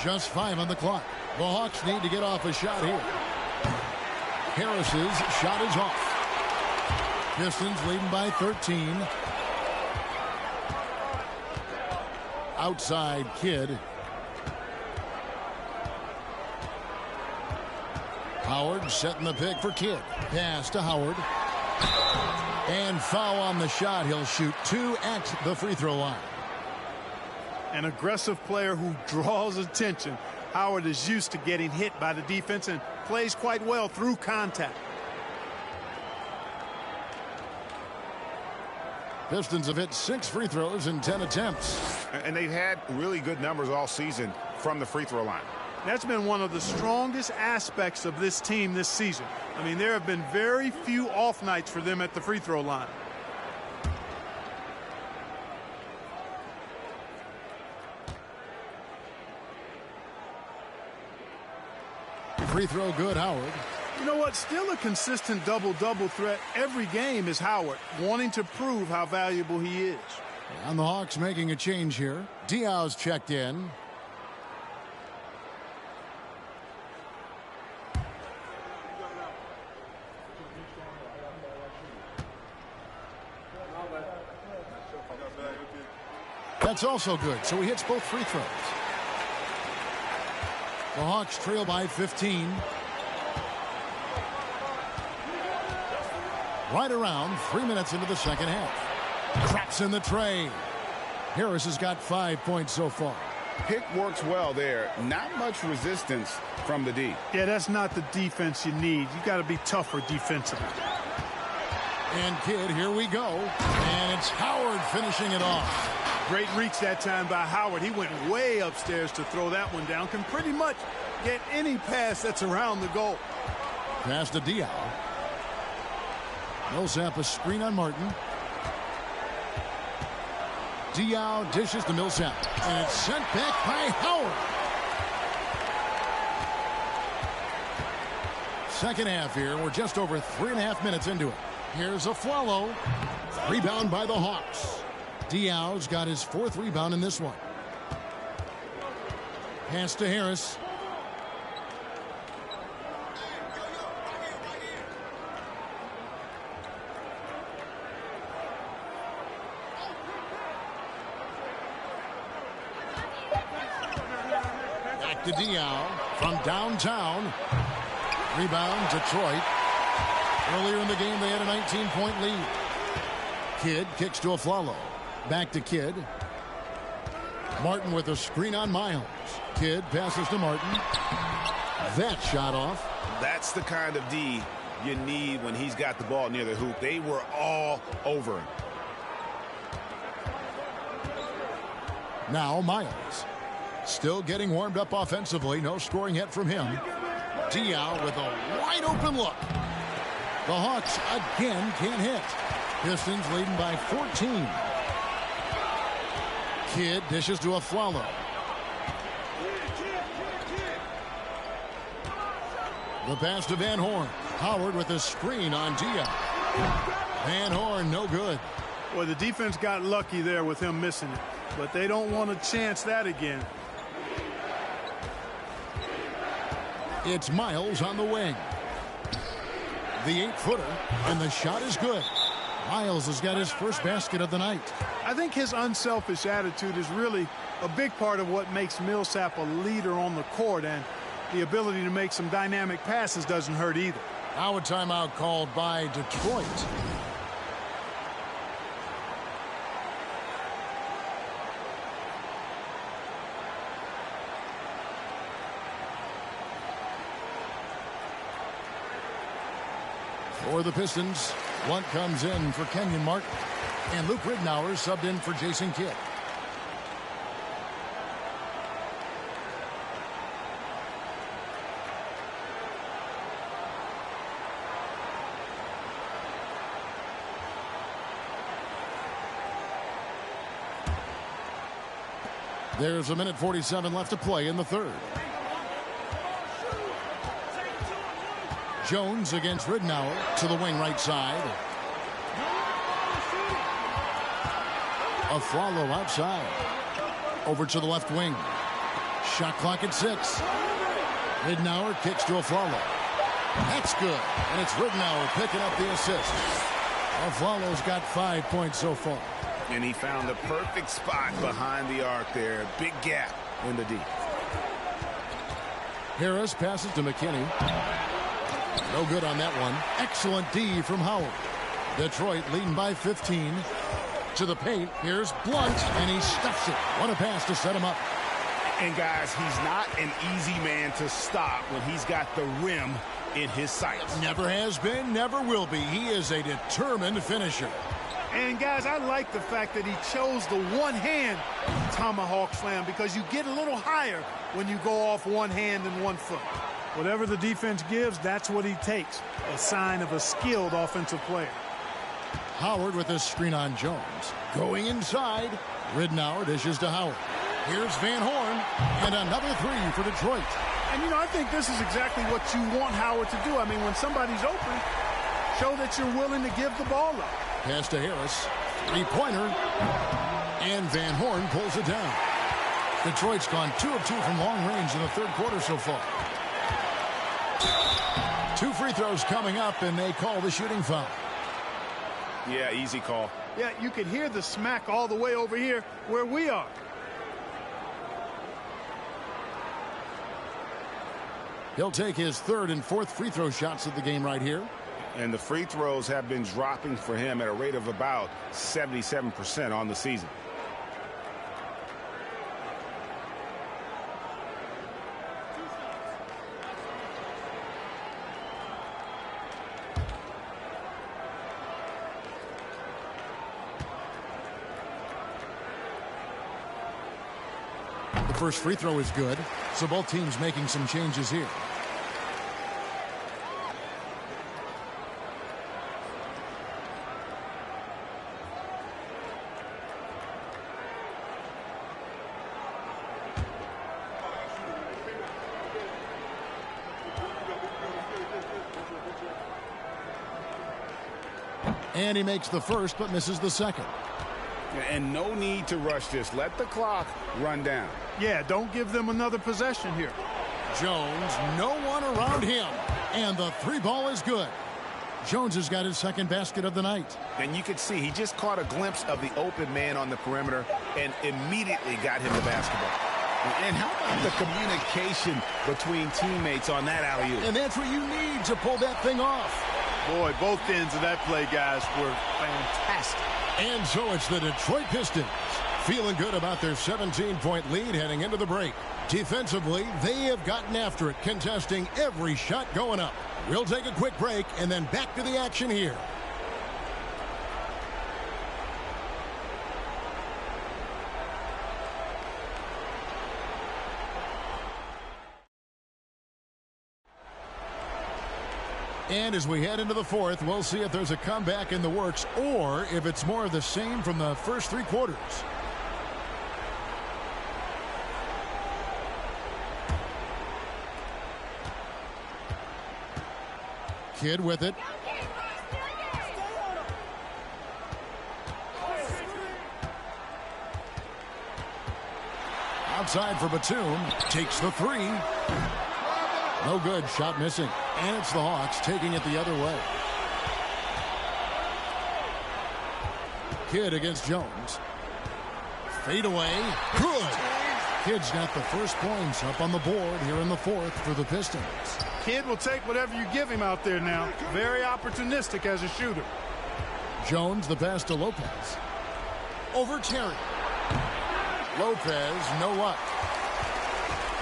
Just 5 on the clock. The Hawks need to get off a shot here. Harris's shot is off. Pistons leading by 13. Outside Kidd. Howard setting the pick for Kidd. Pass to Howard. And foul on the shot. He'll shoot 2 at the free throw line.
An aggressive player who draws attention. Howard is used to getting hit by the defense and plays quite well through contact.
Pistons have hit 6 free throws in 10 attempts.
And they've had really good numbers all season from the free throw line.
That's been one of the strongest aspects of this team this season. I mean, there have been very few off nights for them at the free throw line.
Free throw good, Howard.
You know what? Still a consistent double-double threat every game is Howard, wanting to prove how valuable he is.
And the Hawks making a change here. Diaw's checked in. That's also good, so he hits both free throws. The Hawks trail by 15. Right around 3 minutes into the second half. Traps in the tray. Harris has got 5 points so far.
Pick works well there. Not much resistance from the D.
Yeah, that's not the defense you need. You got to be tougher defensively.
And Kidd, here we go. And it's Howard finishing it off.
Great reach that time by Howard. He went way upstairs to throw that one down. Can pretty much get any pass that's around the goal.
Pass to Diaw. Millsap a screen on Martin. Diaw dishes to Millsap. And it's sent back by Howard. Second half here. We're just over 3.5 minutes into it. Here's a Afflalo. Rebound by the Hawks. Diaw's got his 4th rebound in this one. Pass to Harris. Back to Diaw from downtown. Rebound, Detroit. Earlier in the game, they had a 19-point lead. Kidd kicks to Afflalo. Back to Kidd. Martin with a screen on Miles. Kidd passes to Martin. That shot off.
That's the kind of D you need when he's got the ball near the hoop. They were all over him.
Now Miles. Still getting warmed up offensively. No scoring yet from him. Diaw with a wide open look. The Hawks again can't hit. Pistons leading by 14. Kidd dishes to Afflalo. The pass to Van Horn. Howard with a screen on Diaw. Van Horn no good.
Well, the defense got lucky there with him missing it, but they don't want to chance that again.
It's Miles on the wing. The 8-footer, and the shot is good. Miles has got his first basket of the night.
I think his unselfish attitude is really a big part of what makes Millsap a leader on the court, and the ability to make some dynamic passes doesn't hurt either.
Now a timeout called by Detroit. For the Pistons, Blunt comes in for Kenyon Martin. And Luke Ridnour subbed in for Jason Kidd. There's a minute 47 left to play in the third. Jones against Ridnour to the wing right side. Afflalo outside. Over to the left wing. Shot clock at 6. Ridnour kicks to Afflalo. That's good. And it's Ridnour picking up the assist. Afflalo's got 5 points so far.
And he found the perfect spot behind the arc there. Big gap in the D.
Harris passes to McKinney. No good on that one. Excellent D from Howard. Detroit leading by 15. To the paint. Here's Blunt, and he stuffs it. What a pass to set him up.
And guys, he's not an easy man to stop when he's got the rim in his sights.
Never has been, never will be. He is a determined finisher.
And guys, I like the fact that he chose the one-hand tomahawk slam, because you get a little higher when you go off one hand and 1 foot. Whatever the defense gives, that's what he takes. A sign of a skilled offensive player.
Howard with a screen on Jones. Going inside. Ridnour dishes to Howard. Here's Van Horn. And another 3 for Detroit.
And, you know, I think this is exactly what you want Howard to do. I mean, when somebody's open, show that you're willing to give the ball up.
Pass to Harris. 3-pointer. And Van Horn pulls it down. Detroit's gone 2 of 2 from long range in the third quarter so far. 2 free throws coming up, and they call the shooting foul.
Yeah, easy call.
Yeah, you can hear the smack all the way over here where we are.
He'll take his 3rd and 4th free throw shots of the game right here.
And the free throws have been dropping for him at a rate of about 77% on the season.
The first free throw is good, so both teams making some changes here. And he makes the first but misses the second.
And no need to rush this. Let the clock run down.
Yeah, don't give them another possession here.
Jones, no one around him. And the three ball is good. Jones has got his second basket of the night.
And you could see he just caught a glimpse of the open man on the perimeter and immediately got him the basketball.
And how about the communication between teammates on that alley-oop?
And that's what you need to pull that thing off.
Boy, both ends of that play, guys, were fantastic.
And so it's the Detroit Pistons feeling good about their 17-point lead heading into the break. Defensively, they have gotten after it, contesting every shot going up. We'll take a quick break and then back to the action here. And as we head into the fourth, we'll see if there's a comeback in the works or if it's more of the same from the first three quarters. Kidd with it. Outside for Batum. Takes the three. No good. Shot missing. And it's the Hawks taking it the other way. Kidd against Jones. Fade away. Good. Kidd's got the first points up on the board here in the fourth for the Pistons.
Kidd will take whatever you give him out there now. Very opportunistic as a shooter.
Jones, the pass to Lopez. Over Terry. Lopez, no luck.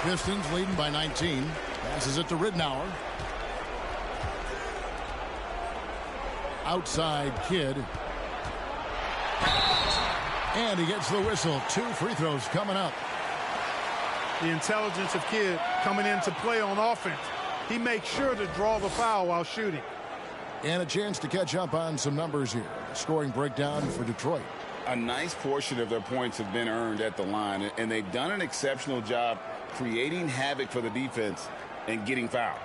Pistons leading by 19. Passes it to Ridnour. Outside Kidd. And he gets the whistle. 2 free throws coming up.
The intelligence of Kidd coming into play on offense. He makes sure to draw the foul while shooting.
And a chance to catch up on some numbers here. Scoring breakdown for Detroit.
A nice portion of their points have been earned at the line, and they've done an exceptional job creating havoc for the defense and getting fouled.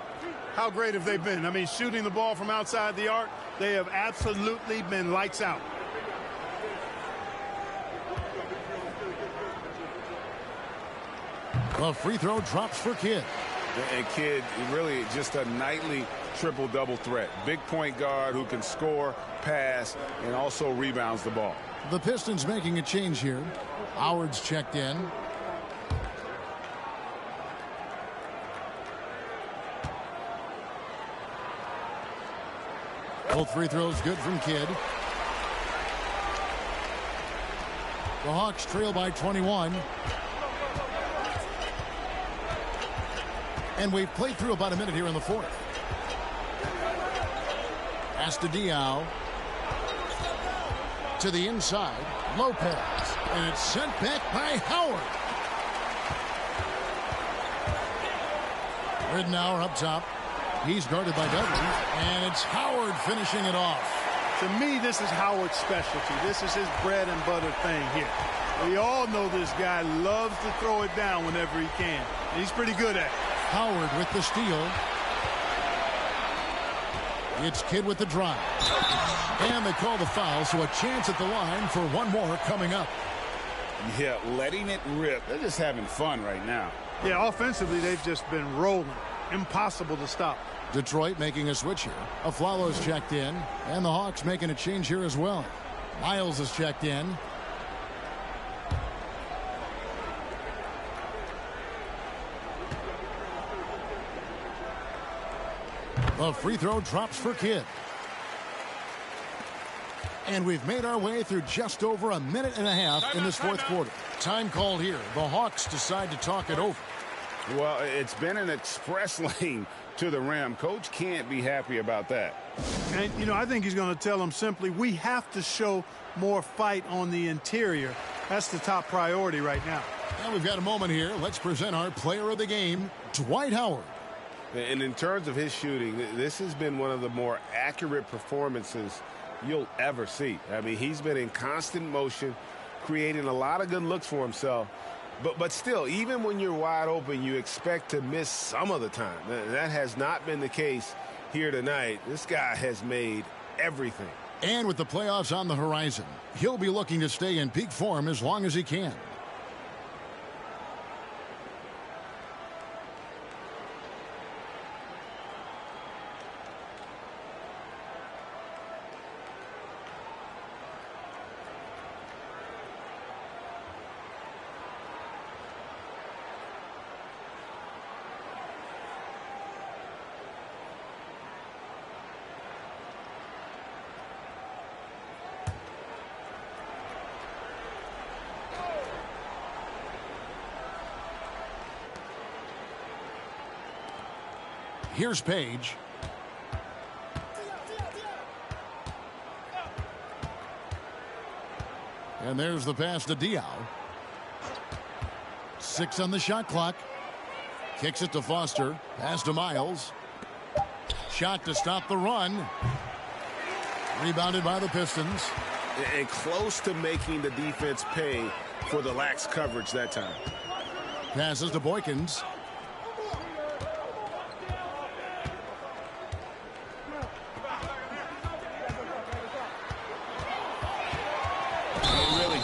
How great have they been? I mean, shooting the ball from outside the arc, they have absolutely been lights out.
The free throw drops for Kidd.
And Kidd, really just a nightly triple-double threat. Big point guard who can score, pass, and also rebounds the ball.
The Pistons making a change here. Howard's checked in. Both free throws good from Kidd. The Hawks trail by 21. And we've played through about a minute here in the fourth. Pass to Diaw. To the inside. Lopez. And it's sent back by Howard. Ridnour up top. He's guarded by Dudley. And it's Howard finishing it off.
To me, this is Howard's specialty. This is his bread and butter thing here. We all know this guy loves to throw it down whenever he can. And he's pretty good at it.
Howard with the steal. It's Kidd with the drive. And they call the foul, so a chance at the line for one more coming up.
Yeah, letting it rip. They're just having fun right now.
Yeah, offensively, they've just been rolling. Impossible to stop.
Detroit making a switch here. Aflalo's checked in, and the Hawks making a change here as well. Miles is checked in. The free throw drops for Kidd. And we've made our way through just over a minute and a half in this fourth quarter. Time called here. The Hawks decide to talk it over.
Well, it's been an express lane to the rim. Coach can't be happy about that.
And, you know, I think he's going to tell them simply, we have to show more fight on the interior. That's the top priority right now.
And we've got a moment here. Let's present our player of the game, Dwight Howard.
And in terms of his shooting, this has been one of the more accurate performances you'll ever see. I mean, he's been in constant motion, creating a lot of good looks for himself. But still, even when you're wide open, you expect to miss some of the time. That has not been the case here tonight. This guy has made everything.
And with the playoffs on the horizon, he'll be looking to stay in peak form as long as he can. Here's Page. And there's the pass to Diao. 6 on the shot clock. Kicks it to Foster. Pass to Miles. Shot to stop the run. Rebounded by the Pistons.
And close to making the defense pay for the lax coverage that time.
Passes to Boykins.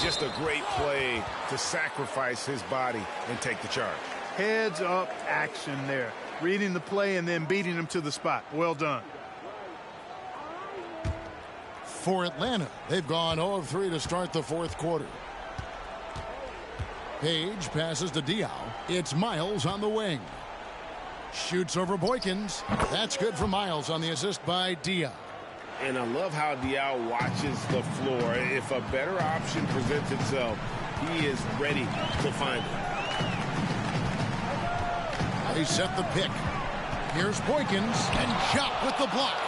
Just a great play to sacrifice his body and take the charge.
Heads up action there. Reading the play and then beating him to the spot. Well done.
For Atlanta, they've gone 0 of 3 to start the fourth quarter. Page passes to Diao. It's Miles on the wing. Shoots over Boykins. That's good for Miles on the assist by Diao.
And I love how Diao watches the floor. If a better option presents itself, he is ready to find it.
They set the pick. Here's Boykins and Jop with the block.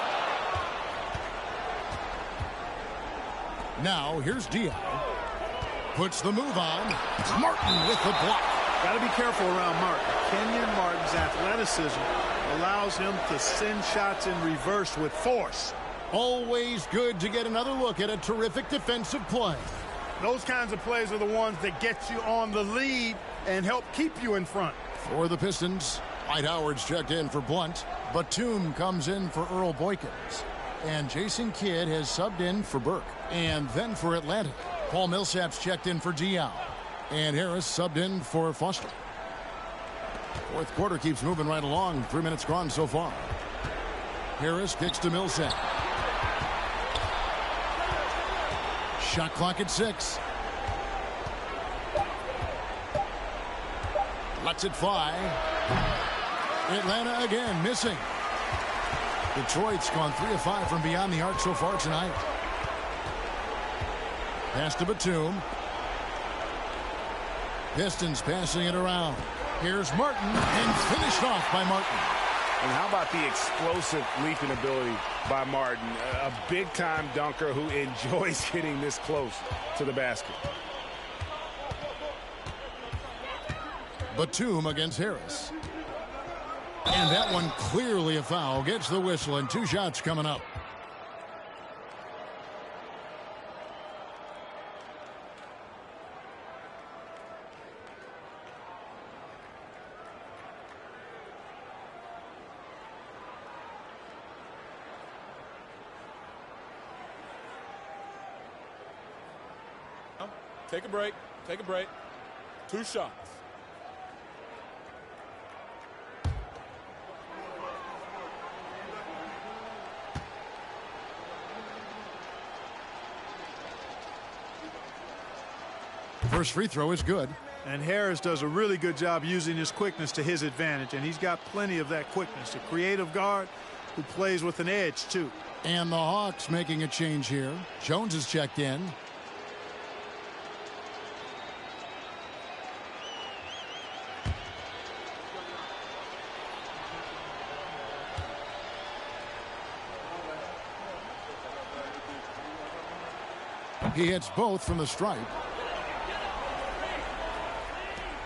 Now here's Diao. Puts the move on. Martin with the block.
Got to be careful around Martin. Kenyon Martin's athleticism allows him to send shots in reverse with force.
Always good to get another look at a terrific defensive play.
Those kinds of plays are the ones that get you on the lead and help keep you in front.
For the Pistons, Dwight Howard's checked in for Blunt. Batum comes in for Earl Boykins. And Jason Kidd has subbed in for Burke. And then for Atlanta, Paul Millsap's checked in for Diao. And Harris subbed in for Foster. Fourth quarter keeps moving right along. 3 minutes gone so far. Harris kicks to Millsap. Shot clock at 6. Lets it fly. Atlanta again missing. Detroit's gone 3 of 5 from beyond the arc so far tonight. Pass to Batum. Pistons passing it around. Here's Martin and finished off by Martin.
And how about the explosive leaping ability by Martin? A big-time dunker who enjoys hitting this close to the basket.
Batum against Harris. And that one clearly a foul. Gets the whistle and 2 shots coming up.
Take a break. Take a break. 2 shots.
First free throw is good.
And Harris does a really good job using his quickness to his advantage. And he's got plenty of that quickness. A creative guard who plays with an edge, too.
And the Hawks making a change here. Jones is checked in. He hits both from the stripe.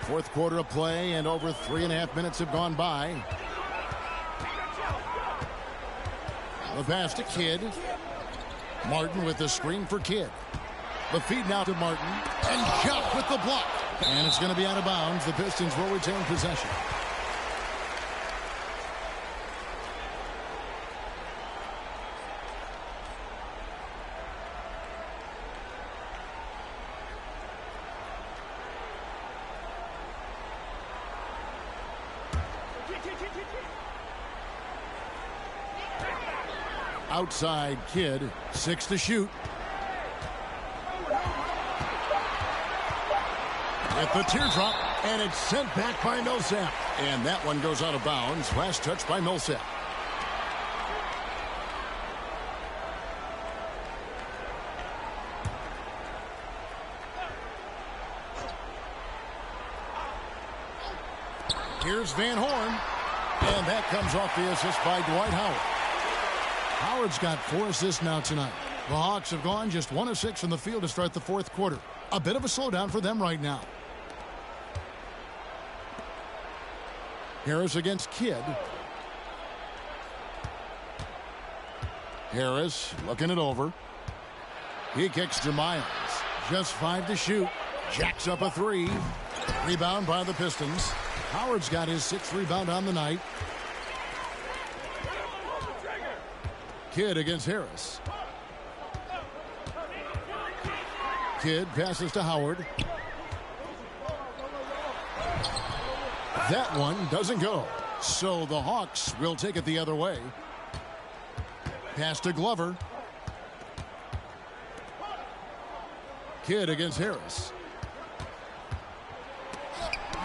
Fourth quarter of play, and over 3.5 minutes have gone by. The pass to Kidd. Martin with the screen for Kidd. The feed now to Martin. And Jop with the block. And it's going to be out of bounds. The Pistons will retain possession. Outside Kidd, 6 to shoot. With the teardrop, and it's sent back by Millsap. And that one goes out of bounds. Last touch by Millsap. Here's Van Horn. And that comes off the assist by Dwight Howard. Howard's got 4 assists now tonight. The Hawks have gone just 1 of 6 from the field to start the fourth quarter. A bit of a slowdown for them right now. Harris against Kidd. Harris looking it over. He kicks to Miles. Just 5 to shoot. Jacks up a 3. Rebound by the Pistons. Howard's got his 6th rebound on the night. Kidd against Harris. Kidd passes to Howard. That one doesn't go. So the Hawks will take it the other way. Pass to Glover. Kidd against Harris.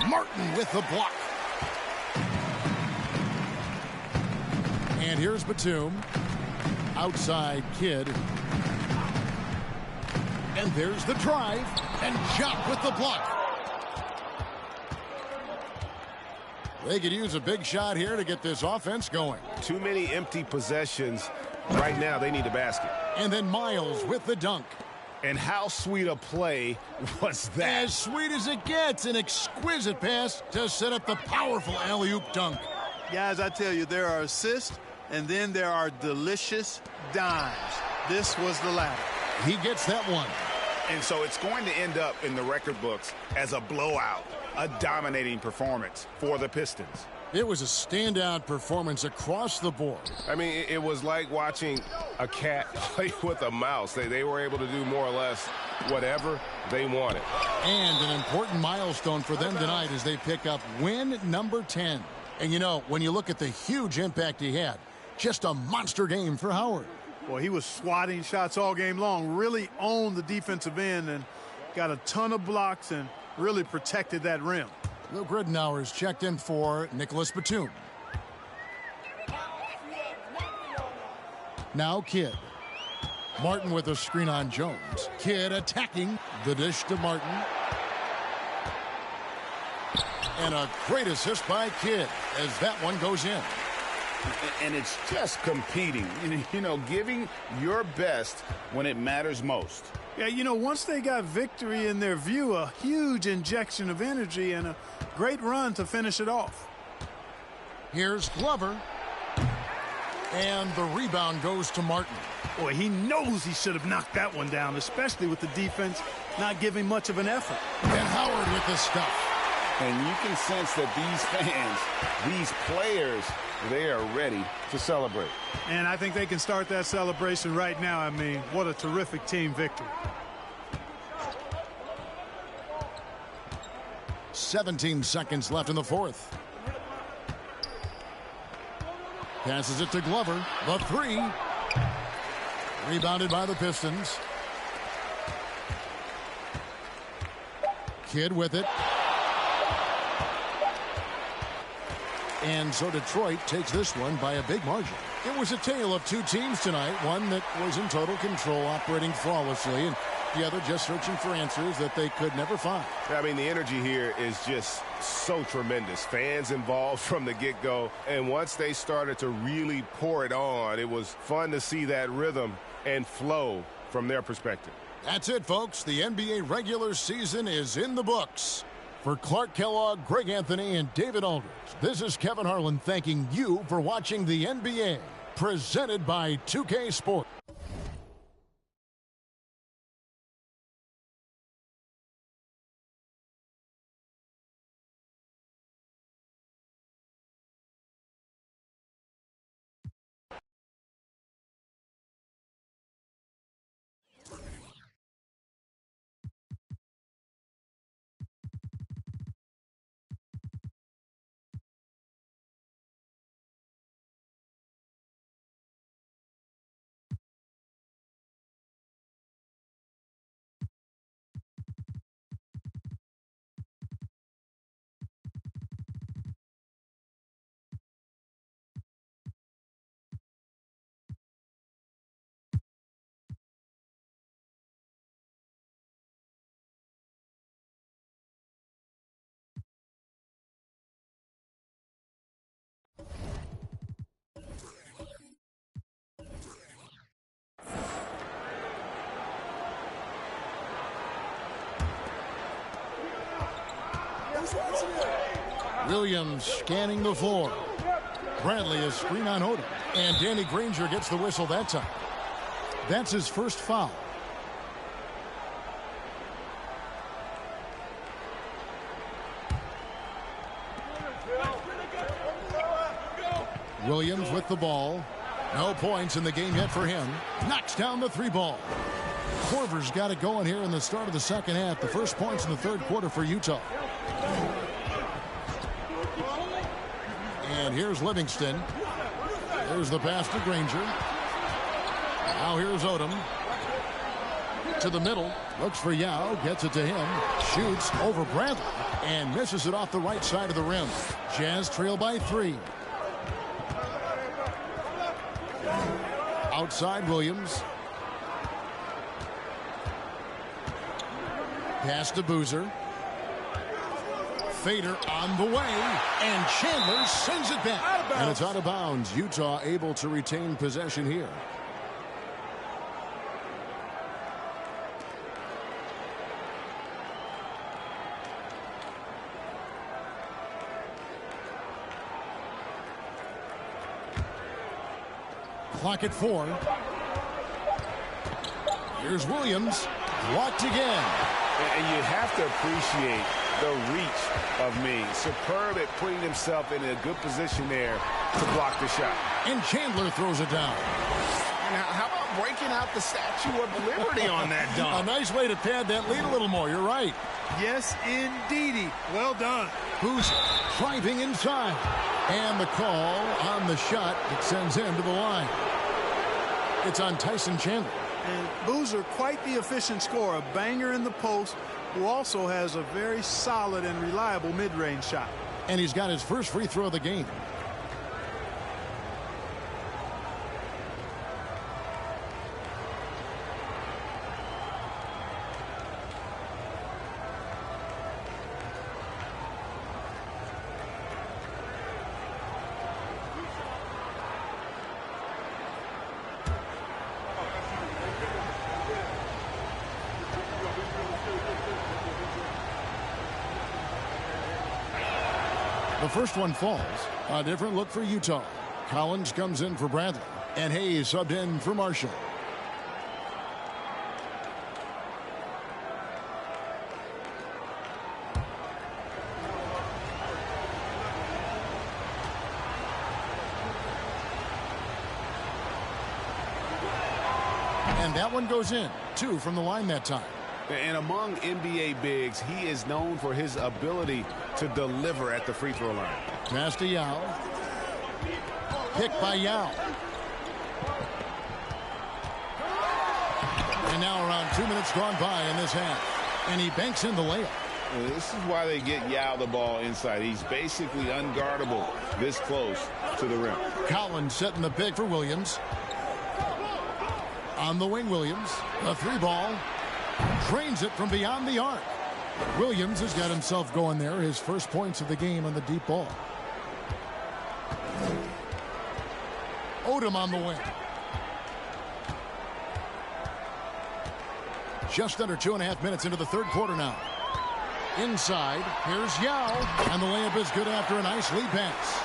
Martin with the block. And here's Batum. Outside Kidd. And there's the drive. And Jock with the block. They could use a big shot here to get this offense going.
Too many empty possessions. Right now, they need a basket.
And then Miles with the dunk.
And how sweet a play was that?
As sweet as it gets. An exquisite pass to set up the powerful alley-oop dunk.
Guys, I tell you, there are assists, and then there are delicious dimes. This was the latter.
He gets that one.
And so it's going to end up in the record books as a blowout, a dominating performance for the Pistons.
It was a standout performance across the board.
I mean, it was like watching a cat play with a mouse. They were able to do more or less whatever they wanted.
And an important milestone for them tonight as they pick up win number 10. And, you know, when you look at the huge impact he had, just a monster game for Howard.
Boy, he was swatting shots all game long, really owned the defensive end and got a ton of blocks and really protected that rim.
Luke Ridenour's checked in for Nicholas Batum. Now Kidd. Martin with a screen on Jones. Kidd attacking. The dish to Martin. And a great assist by Kidd as that one goes in.
And it's just competing, you know, giving your best when it matters most.
Yeah, you know, once they got victory in their view, a huge injection of energy and a great run to finish it off.
Here's Glover. And the rebound goes to Martin.
Boy, he knows he should have knocked that one down, especially with the defense not giving much of an effort.
And Howard with the stuff.
And you can sense that these fans, these players, they are ready to celebrate.
And I think they can start that celebration right now. I mean, what a terrific team victory.
17 seconds left in the fourth. Passes it to Glover. The 3. Rebounded by the Pistons. Kidd with it. And so Detroit takes this one by a big margin. It was a tale of two teams tonight, one that was in total control, operating flawlessly, and the other just searching for answers that they could never find.
I mean, the energy here is just so tremendous. Fans involved from the get-go, and once they started to really pour it on, it was fun to see that rhythm and flow from their perspective.
That's it, folks. The NBA regular season is in the books. For Clark Kellogg, Greg Anthony, and David Aldridge, this is Kevin Harlan thanking you for watching the NBA, presented by 2K Sports. Williams scanning the floor. Bradley is screen on Odom. And Danny Granger gets the whistle that time. That's his first foul. Williams with the ball. No points in the game yet for him. Knocks down the three ball. Korver's got it going here in the start of the second half. The first points in the third quarter for Utah. And here's Livingston. Here's the pass to Granger. Now here's Odom. To the middle. Looks for Yao. Gets it to him. Shoots over Bradley. And misses it off the right side of the rim. Jazz trail by 3. Outside Williams. Pass to Boozer. Fader on the way. And Chandler sends it back. And it's out of bounds. Utah able to retain possession here. Clock at 4. Here's Williams. Blocked again.
And you have to appreciate the reach of Ming. Superb at putting himself in a good position there to block the shot.
And Chandler throws it down.
Now, how about breaking out the Statue of Liberty on that dunk?
A nice way to pad that lead a little more. You're right.
Yes, indeedy. Well done.
Who's driving inside. And the call on the shot that sends him to the line. It's on Tyson Chandler.
And Boozer, quite the efficient scorer. A banger in the post, who also has a very solid and reliable mid-range shot.
And he's got his first free throw of the game. The first one falls. A different look for Utah. Collins comes in for Bradley. And Hayes subbed in for Marshall. And that one goes in. 2 from the line that time.
And among NBA bigs, he is known for his ability to deliver at the free throw line.
Pass to Yao. Picked by Yao. And now around 2 minutes gone by in this half. And he banks in the layup.
Well, this is why they get Yao the ball inside. He's basically unguardable this close to the rim.
Collins setting the pick for Williams. On the wing, Williams. A 3-ball. Drains it from beyond the arc. Williams has got himself going there. His first points of the game on the deep ball. Odom on the wing. Just under 2.5 minutes into the third quarter now. Inside, here's Yao. And the layup is good after a nice lead pass.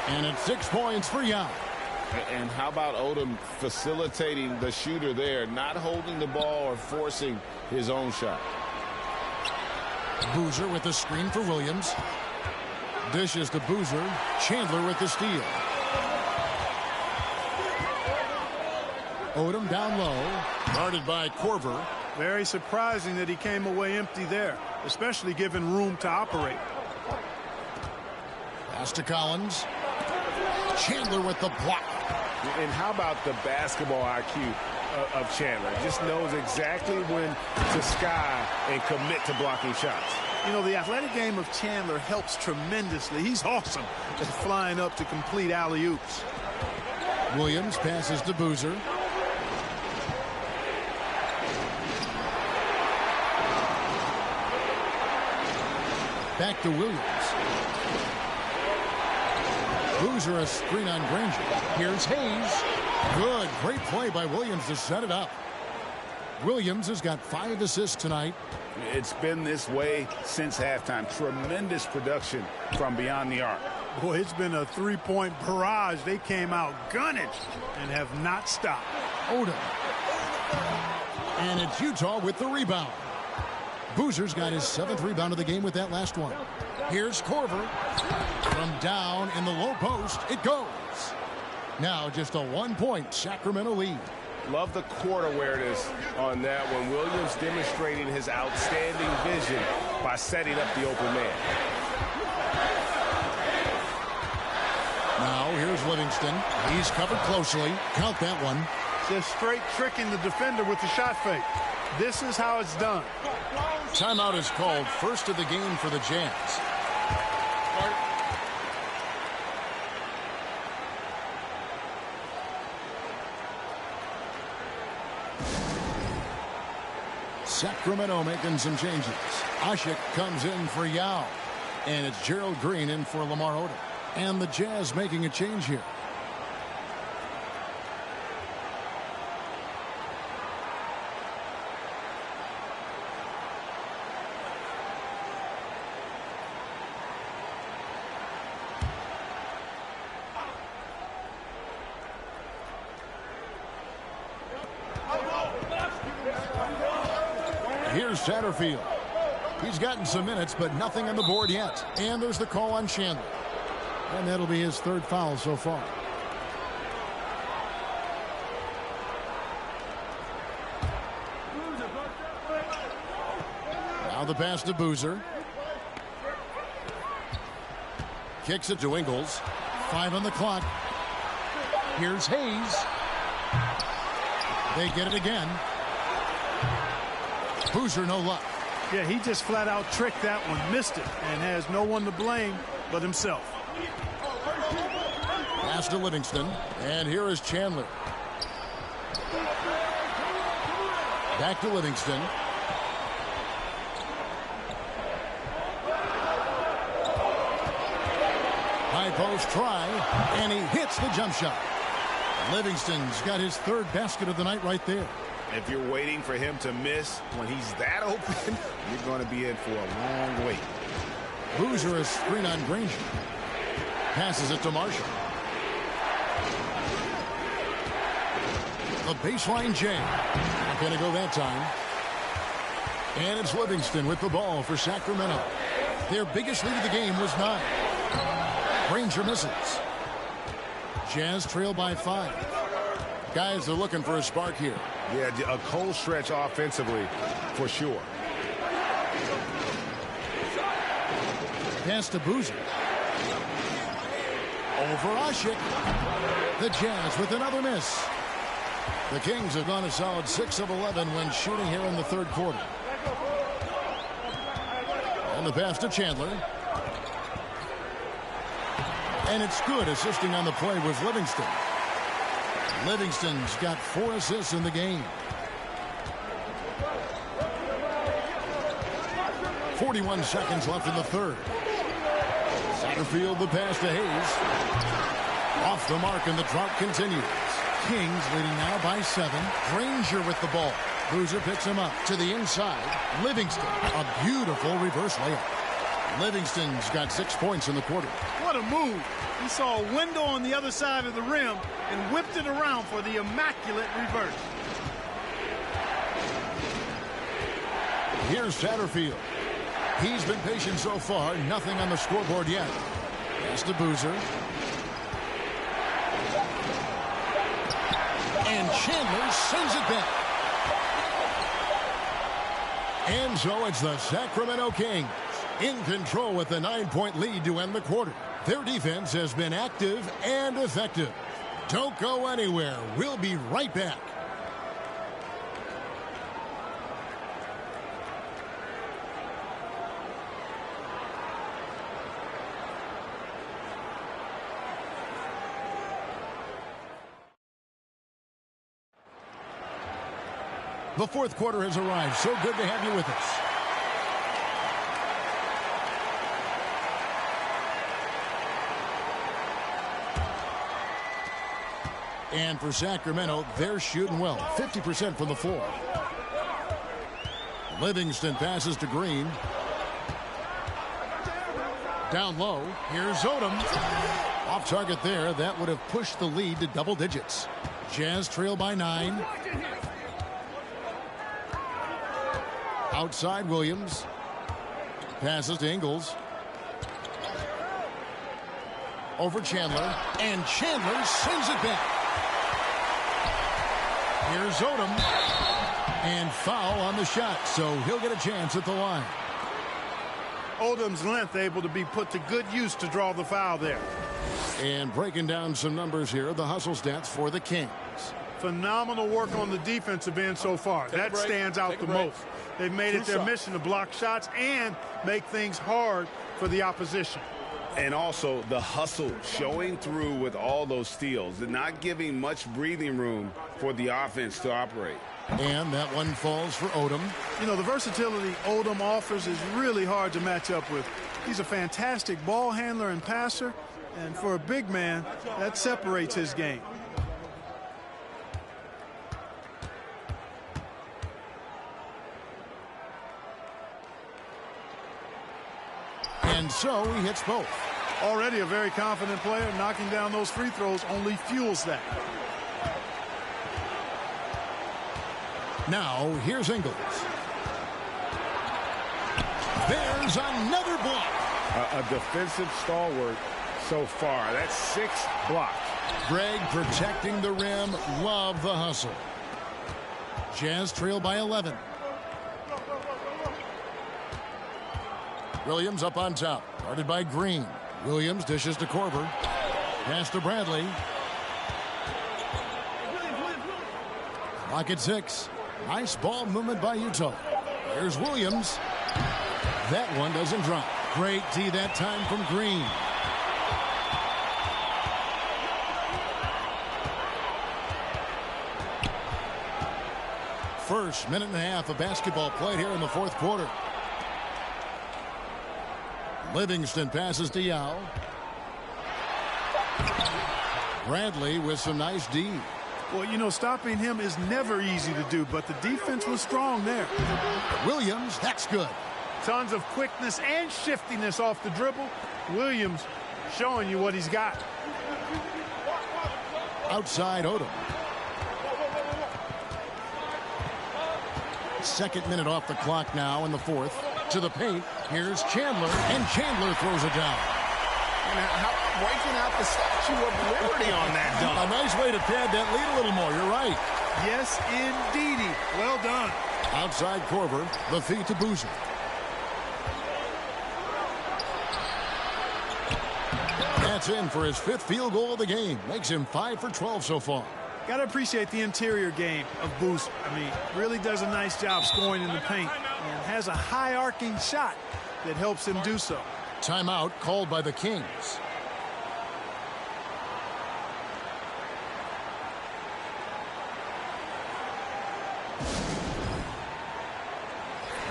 And it's 6 points for Yao.
And how about Odom facilitating the shooter there, not holding the ball or forcing his own shot.
Boozer with the screen for Williams. Dishes to Boozer. Chandler with the steal. Odom down low. Guarded by Korver.
Very surprising that he came away empty there, especially given room to operate.
Pass to Collins. Chandler with the block.
And how about the basketball IQ of Chandler? Just knows exactly when to sky and commit to blocking shots.
You know, the athletic game of Chandler helps tremendously. He's awesome at flying up to complete alley-oops.
Williams passes to Boozer. Back to Williams. Boozer a screen on Granger. Here's Hayes. Good. Great play by Williams to set it up. Williams has got 5 assists tonight.
It's been this way since halftime. Tremendous production from beyond the arc.
Boy, it's been a three-point barrage. They came out gunning and have not stopped.
Odom. And it's Utah with the rebound. Boozer's got his 7th rebound of the game with that last one. Here's Korver. From down in the low post, it goes. Now just a 1-point Sacramento lead.
Love the court awareness on that one. Williams demonstrating his outstanding vision by setting up the open man.
Now here's Livingston. He's covered closely. Count that one.
Just straight tricking the defender with the shot fake. This is how it's done.
Timeout is called. First of the game for the Jazz. Sacramento making some changes. Ashik comes in for Yao. And it's Gerald Green in for Lamar Odom. And the Jazz making a change here. Here's Satterfield. He's gotten some minutes, but nothing on the board yet. And there's the call on Chandler. And that'll be his 3rd foul so far. Now the pass to Boozer. Kicks it to Ingles. 5 on the clock. Here's Hayes. They get it again. Boozer, no luck.
Yeah, he just flat out tricked that one, missed it, and has no one to blame but himself.
Pass to Livingston, and here is Chandler. Back to Livingston. High post try, and he hits the jump shot. Livingston's got his 3rd basket of the night right there.
If you're waiting for him to miss when he's that open, you're going to be in for a long wait.
Boozer is screen on Granger. Passes it to Marshall. The baseline jam. Not going to go that time. And it's Livingston with the ball for Sacramento. Their biggest lead of the game was 9. Granger misses. Jazz trail by 5. Guys are looking for a spark here.
Yeah, a cold stretch offensively for sure.
Pass to Boozer. Over Ashik. The Jazz with another miss. The Kings have gone a solid 6 of 11 when shooting here in the 3rd quarter. And the pass to Chandler. And it's good. Assisting on the play was Livingston. Livingston's got 4 assists in the game. 41 seconds left in the 3rd. Satterfield the pass to Hayes. Off the mark, and the drought continues. Kings leading now by 7. Granger with the ball. Boozer picks him up to the inside. Livingston, a beautiful reverse layup. Livingston's got 6 points in the quarter.
What a move. He saw a window on the other side of the rim and whipped it around for the immaculate reverse.
Here's Satterfield. He's been patient so far. Nothing on the scoreboard yet. Pass to Boozer. And Chandler sends it back. And so it's the Sacramento Kings in control with a 9-point lead to end the quarter. Their defense has been active and effective. Don't go anywhere. We'll be right back. The 4th quarter has arrived. So good to have you with us. And for Sacramento, they're shooting well. 50% from the floor. Livingston passes to Green. Down low. Here's Odom. Off target there. That would have pushed the lead to double digits. Jazz trail by 9. Outside Williams. Passes to Ingles. Over Chandler. And Chandler sends it back. Here's Odom. And foul on the shot, so he'll get a chance at the line.
Odom's length able to be put to good use to draw the foul there.
And breaking down some numbers here, the hustle stats for the Kings.
Phenomenal work on the defensive end so far. That stands out the most. They've made it their mission to block shots and make things hard for the opposition.
And also the hustle showing through with all those steals, not giving much breathing room for the offense to operate.
And that one falls for Odom.
You know, the versatility Odom offers is really hard to match up with. He's a fantastic ball handler and passer, and for a big man, that separates his game.
And so he hits both.
Already a very confident player. Knocking down those free throws only fuels that.
Now, here's Ingles. There's another block.
A defensive stalwart so far. That's 6 blocks.
Greg protecting the rim. Love the hustle. Jazz trail by 11. Williams up on top. Guarded by Green. Williams dishes to Korver. Pass to Bradley. Clock at 6. Nice ball movement by Utah. Here's Williams. That one doesn't drop. Great D that time from Green. First minute and a half of basketball played here in the fourth quarter. Livingston passes to Yao. Bradley with some nice D.
Well, you know, stopping him is never easy to do, but the defense was strong there.
Williams, that's good.
Tons of quickness and shiftiness off the dribble. Williams showing you what he's got.
Outside Odom. Second minute off the clock now in the fourth. To the paint. Here's Chandler, and Chandler throws it down.
And how about breaking out the Statue of Liberty on that dunk?
A nice way to pad that lead a little more. You're right.
Yes, indeedy. Well done.
Outside Korver, the feed to Boozer. That's in for his 5th field goal of the game. Makes him 5 for 12 so far.
Got to appreciate the interior game of Boozer. I mean, really does a nice job scoring in the paint and has a high arcing shot that helps him do so.
Timeout called by the Kings.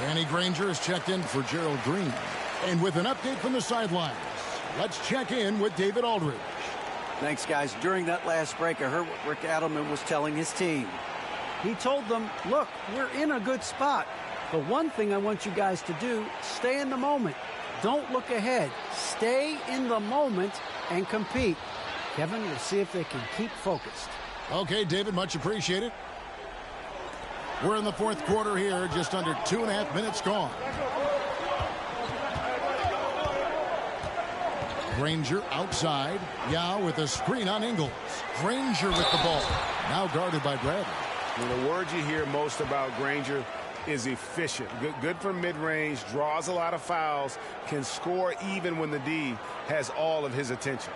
Danny Granger is checked in for Gerald Green. And with an update from the sidelines, let's check in with David Aldridge.
Thanks, guys. During that last break, I heard what Rick Adelman was telling his team. He told them, look, we're in a good spot. The one thing I want you guys to do, stay in the moment. Don't look ahead. Stay in the moment and compete. Kevin, we'll see if they can keep focused.
Okay, David, much appreciated. We're in the fourth quarter here, just under 2.5 minutes gone. Granger outside. Yao with a screen on Ingles. Granger with the ball. Now guarded by Bradley.
And the word you hear most about Granger is efficient. Good from mid-range, draws a lot of fouls, can score even when the D has all of his attention.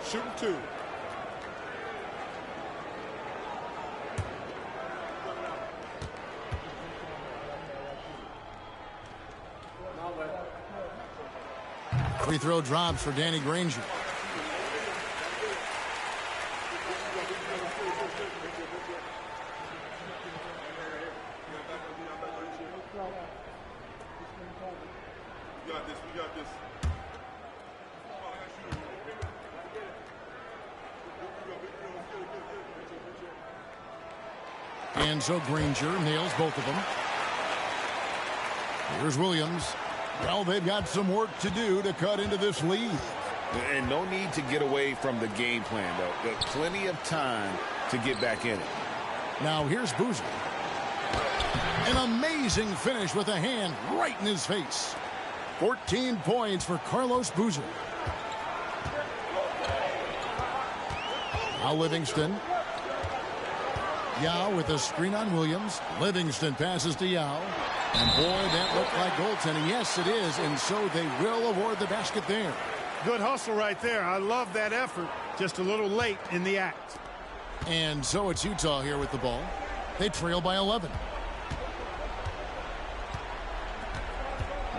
Shooting 2.
Free throw drops for Danny Granger.
We got this.
And so Granger nails both of them. Here's Williams. Well, they've got some work to do to cut into this lead.
And no need to get away from the game plan, though. There's plenty of time to get back in it.
Now here's Boozer. An amazing finish with a hand right in his face. 14 points for Carlos Boozer. Now Livingston. Yao with a screen on Williams. Livingston passes to Yao. And boy, that looked like goaltending. Yes, it is. And so they will award the basket there.
Good hustle right there. I love that effort. Just a little late in the act.
And so it's Utah here with the ball. They trail by 11.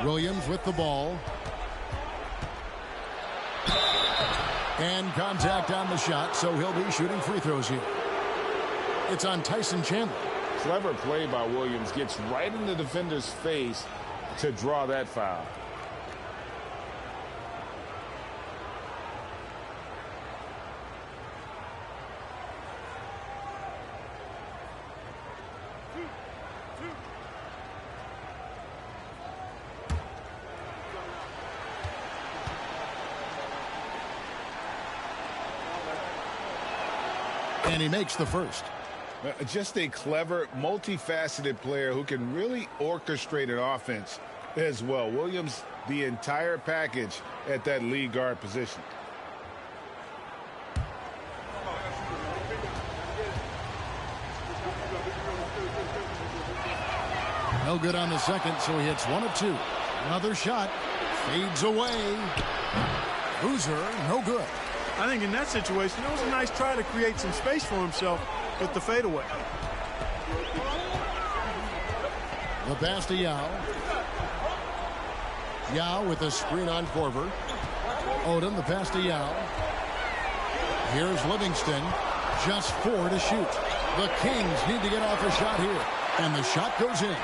Williams with the ball. And contact on the shot, so he'll be shooting free throws here. It's on Tyson Chandler.
Clever play by Williams. Gets right in the defender's face to draw that foul.
And he makes the first.
Just a clever, multifaceted player who can really orchestrate an offense as well. Williams, the entire package at that lead guard position.
No good on the second, so he hits 1 of 2. Another shot. Fades away. Boozer, no good.
I think in that situation, it was a nice try to create some space for himself with the fadeaway.
The pass to Yao. Yao with a screen on Korver. Odom, the pass to Yao. Here's Livingston. Just 4 to shoot. The Kings need to get off a shot here. And the shot goes in.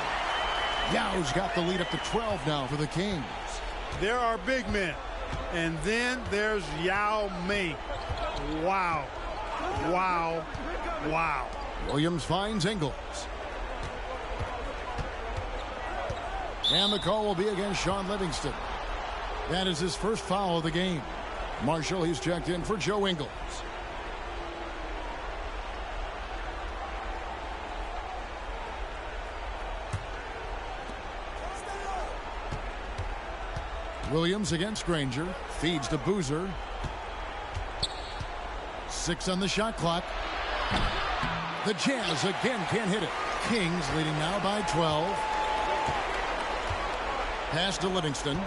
Yao's got the lead up to 12 now for the Kings.
There are big men. And then there's Yao Ming. Wow. Wow. Wow.
Williams finds Ingles. And the call will be against Sean Livingston. That is his first foul of the game. Marshall, he's checked in for Joe Ingles. Williams against Granger. Feeds to Boozer. 6 on the shot clock. The Jazz again can't hit it. Kings leading now by 12. Pass to Livingston.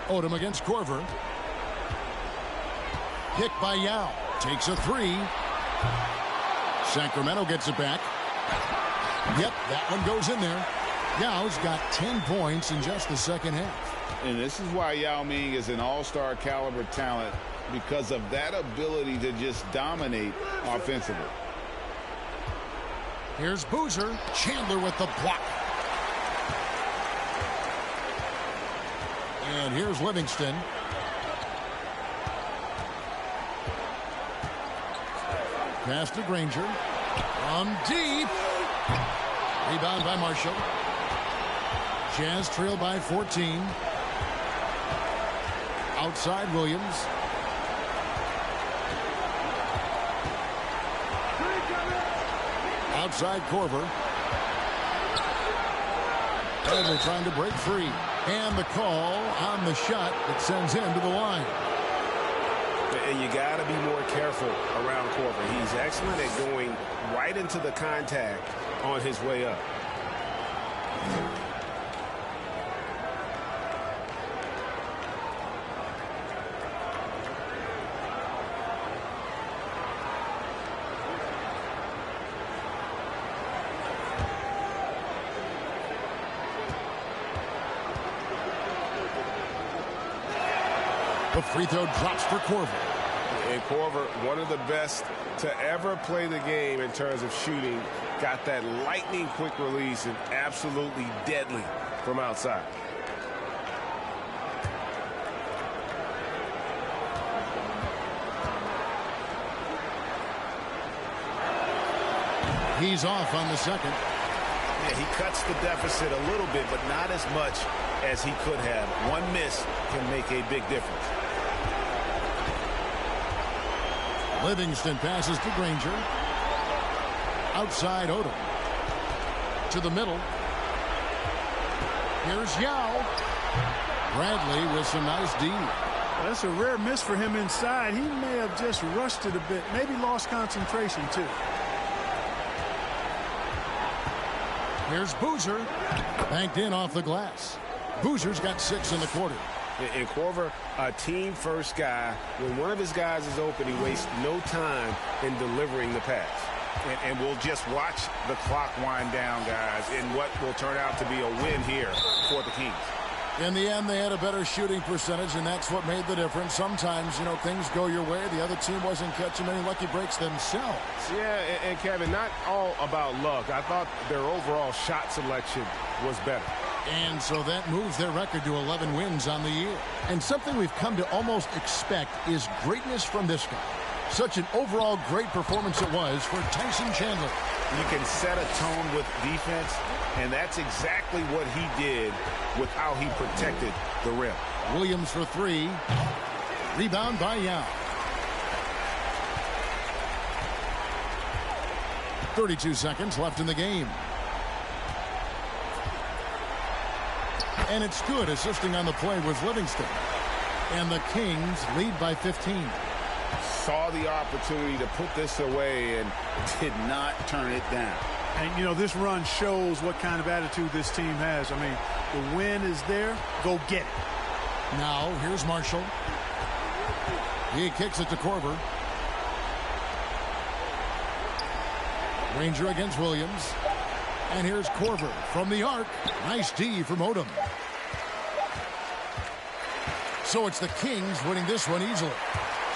Odom against Korver. Pick by Yao. Takes a 3. Sacramento gets it back. Yep, that one goes in there. Yao's got 10 points in just the second half.
And this is why Yao Ming is an all-star caliber talent, because of that ability to just dominate offensively.
Here's Boozer. Chandler with the block. And here's Livingston. Pass to Granger. From deep. Rebound by Marshall. Jazz trail by 14. Outside Williams. Outside Korver. And they're trying to break free. And the call on the shot that sends him to the line.
And you got to be more careful around Korver. He's excellent at going right into the contact on his way up.
The free throw drops for Korver.
And Korver, one of the best to ever play the game in terms of shooting, got that lightning quick release and absolutely deadly from outside.
He's off on the second.
Yeah, he cuts the deficit a little bit, but not as much as he could have. One miss can make a big difference.
Livingston passes to Granger. Outside Odom. To the middle. Here's Yao. Bradley with some nice D.
That's a rare miss for him inside. He may have just rushed it a bit. Maybe lost concentration, too.
Here's Boozer. Banked in off the glass. Boozer's got 6 in the quarter.
And Corver, a team-first guy. When one of his guys is open, he wastes no time in delivering the pass.
And we'll just watch the clock wind down, guys, in what will turn out to be a win here for the Kings.
In the end, they had a better shooting percentage, and that's what made the difference. Sometimes, you know, things go your way. The other team wasn't catching many lucky breaks themselves.
Yeah, and Kevin, not all about luck. I thought their overall shot selection was better.
And so that moves their record to 11 wins on the year. And something we've come to almost expect is greatness from this guy. Such an overall great performance it was for Tyson Chandler.
You can set a tone with defense, and that's exactly what he did with how he protected the rim.
Williams for 3. Rebound by Yao. 32 seconds left in the game. And it's good. Assisting on the play was Livingston. And the Kings lead by 15.
Saw the opportunity to put this away and did not turn it down.
And, you know, this run shows what kind of attitude this team has. I mean, the win is there. Go get it.
Now, here's Marshall. He kicks it to Corver. Ranger against Williams. And here's Corver from the arc. Nice D from Odom. So it's the Kings winning this one easily.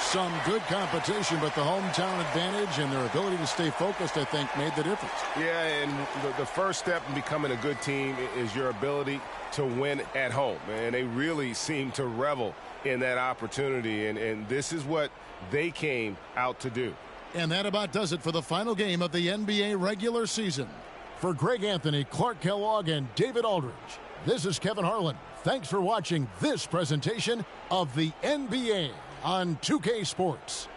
Some good competition, but the hometown advantage and their ability to stay focused, I think, made the difference.
Yeah, and the first step in becoming a good team is your ability to win at home. And they really seem to revel in that opportunity, and this is what they came out to do.
And that about does it for the final game of the NBA regular season. For Greg Anthony, Clark Kellogg, and David Aldridge, this is Kevin Harlan. Thanks for watching this presentation of the NBA on 2K Sports.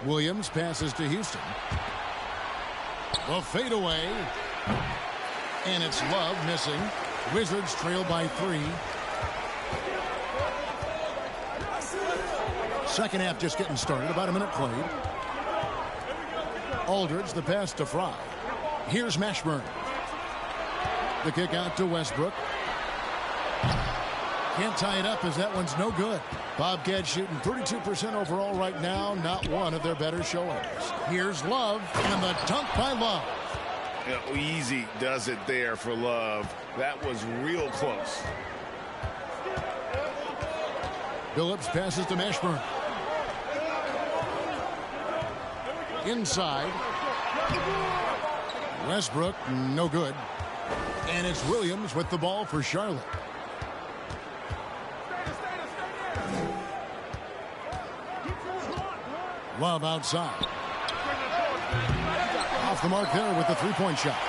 Williams passes to Houston. The fadeaway. And it's Love missing. Wizards trail by 3. Second half just getting started. About a minute played. Aldridge, the pass to Fry. Here's Mashburn. The kick out to Westbrook. Can't tie it up as that one's no good. Bobcats shooting 32% overall right now. Not one of their better showings. Here's Love and the dunk by Love.
You know, easy does it there for Love. That was real close.
Phillips passes to Mashburn. Inside. Westbrook, no good. And it's Williams with the ball for Charlotte. Love outside. Off the mark there with the three-point shot.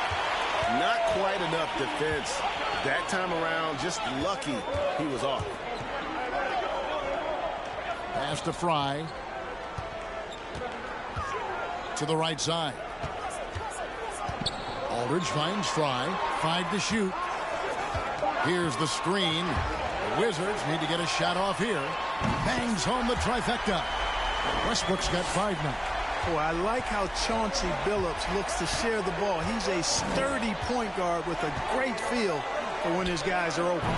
Not quite enough defense. That time around, just lucky he was off.
Pass to Fry. To the right side. Aldridge finds Fry. 5 to shoot. Here's the screen. The Wizards need to get a shot off here. Bangs home the trifecta. Westbrook's got 5 now.
Boy, I like how Chauncey Billups looks to share the ball. He's a sturdy point guard with a great feel for when his guys are open.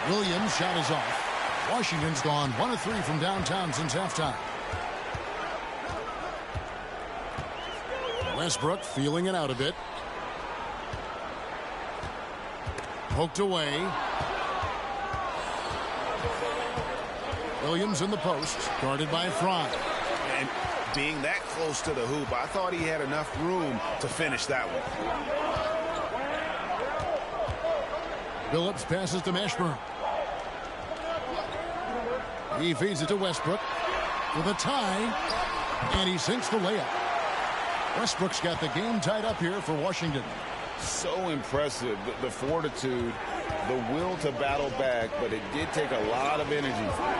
Williams' shot is off. Washington's gone 1 of 3 from downtown since halftime. Westbrook feeling it out a bit. Poked away. Williams in the post, guarded by Fry.
And being that close to the hoop, I thought he had enough room to finish that one.
Billups passes to Mashburn. He feeds it to Westbrook for the tie, and he sinks the layup. Westbrook's got the game tied up here for Washington.
So impressive, the fortitude, the will to battle back, but it did take a lot of energy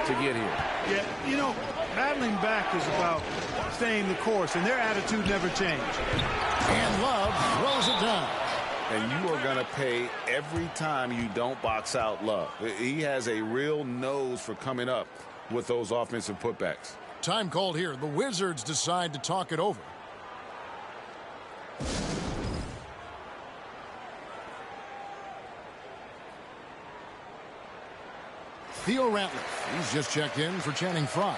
to get here.
Yeah, you know, battling back is about staying the course, and their attitude never changed.
And Love throws it down.
And you are going to pay every time you don't box out Love. He has a real nose for coming up with those offensive putbacks.
Time called here. The Wizards decide to talk it over. Theo Ratliff, he's just checked in for Channing Frye.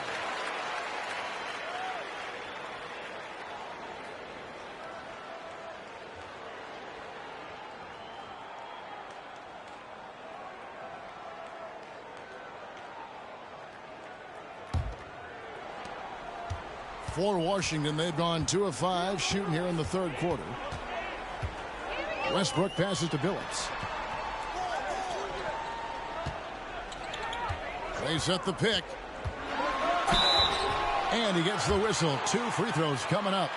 For Washington, they've gone 2 of 5 shooting here in the third quarter. Westbrook passes to Billups. They set the pick. And he gets the whistle. 2 free throws coming up.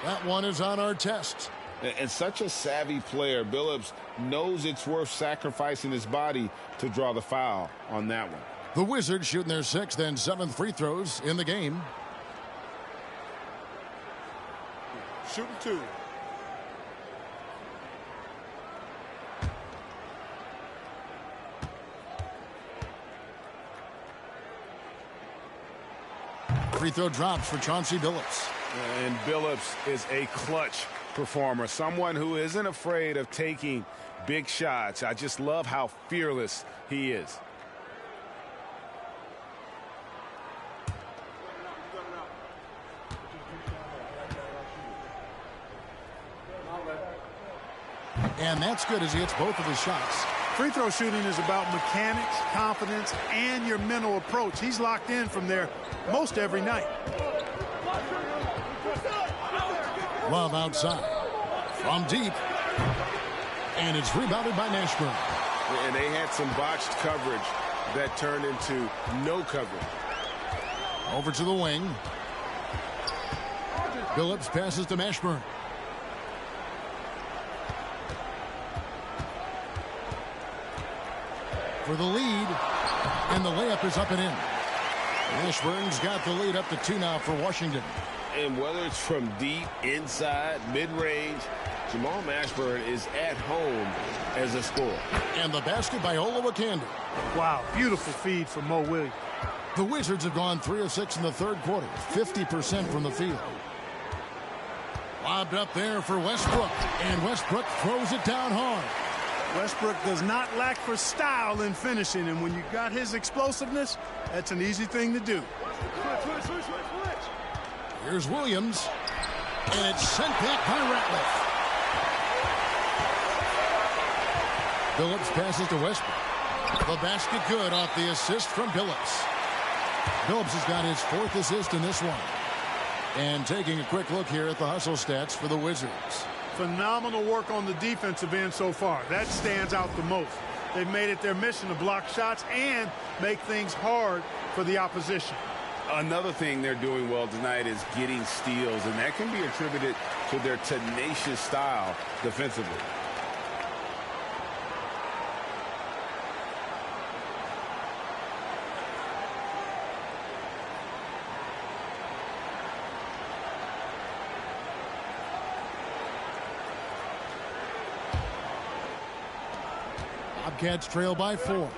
That one is on our test.
And such a savvy player. Billups knows it's worth sacrificing his body to draw the foul on that one.
The Wizards shooting their 6th and 7th free throws in the game.
Shooting 2.
Free throw drops for Chauncey Billups.
And Billups is a clutch performer, someone who isn't afraid of taking big shots. I just love how fearless he is.
And that's good as he hits both of his shots.
Free throw shooting is about mechanics, confidence, and your mental approach. He's locked in from there most every night.
Love outside. From deep. And it's rebounded by Mashburn.
And they had some botched coverage that turned into no coverage.
Over to the wing. Billups passes to Mashburn. For the lead, and the layup is up and in. Mashburn's got the lead up to 2 now for Washington.
And whether it's from deep, inside, mid-range, Jamal Mashburn is at home as a scorer.
And the basket by Olowokandi.
Wow, beautiful feed from Mo Williams.
The Wizards have gone 3 of 6 in the third quarter, 50% from the field. Lobbed up there for Westbrook, and Westbrook throws it down hard.
Westbrook does not lack for style in finishing, and when you got his explosiveness, that's an easy thing to do.
Here's Williams, and it's sent back by Ratliff. Billups passes to Westbrook. The basket good off the assist from Billups. Billups has got his 4th assist in this one. And taking a quick look here at the hustle stats for the Wizards.
Phenomenal work on the defensive end so far. That stands out the most. They've made it their mission to block shots and make things hard for the opposition.
Another thing they're doing well tonight is getting steals, and that can be attributed to their tenacious style defensively.
Bobcats trail by 4.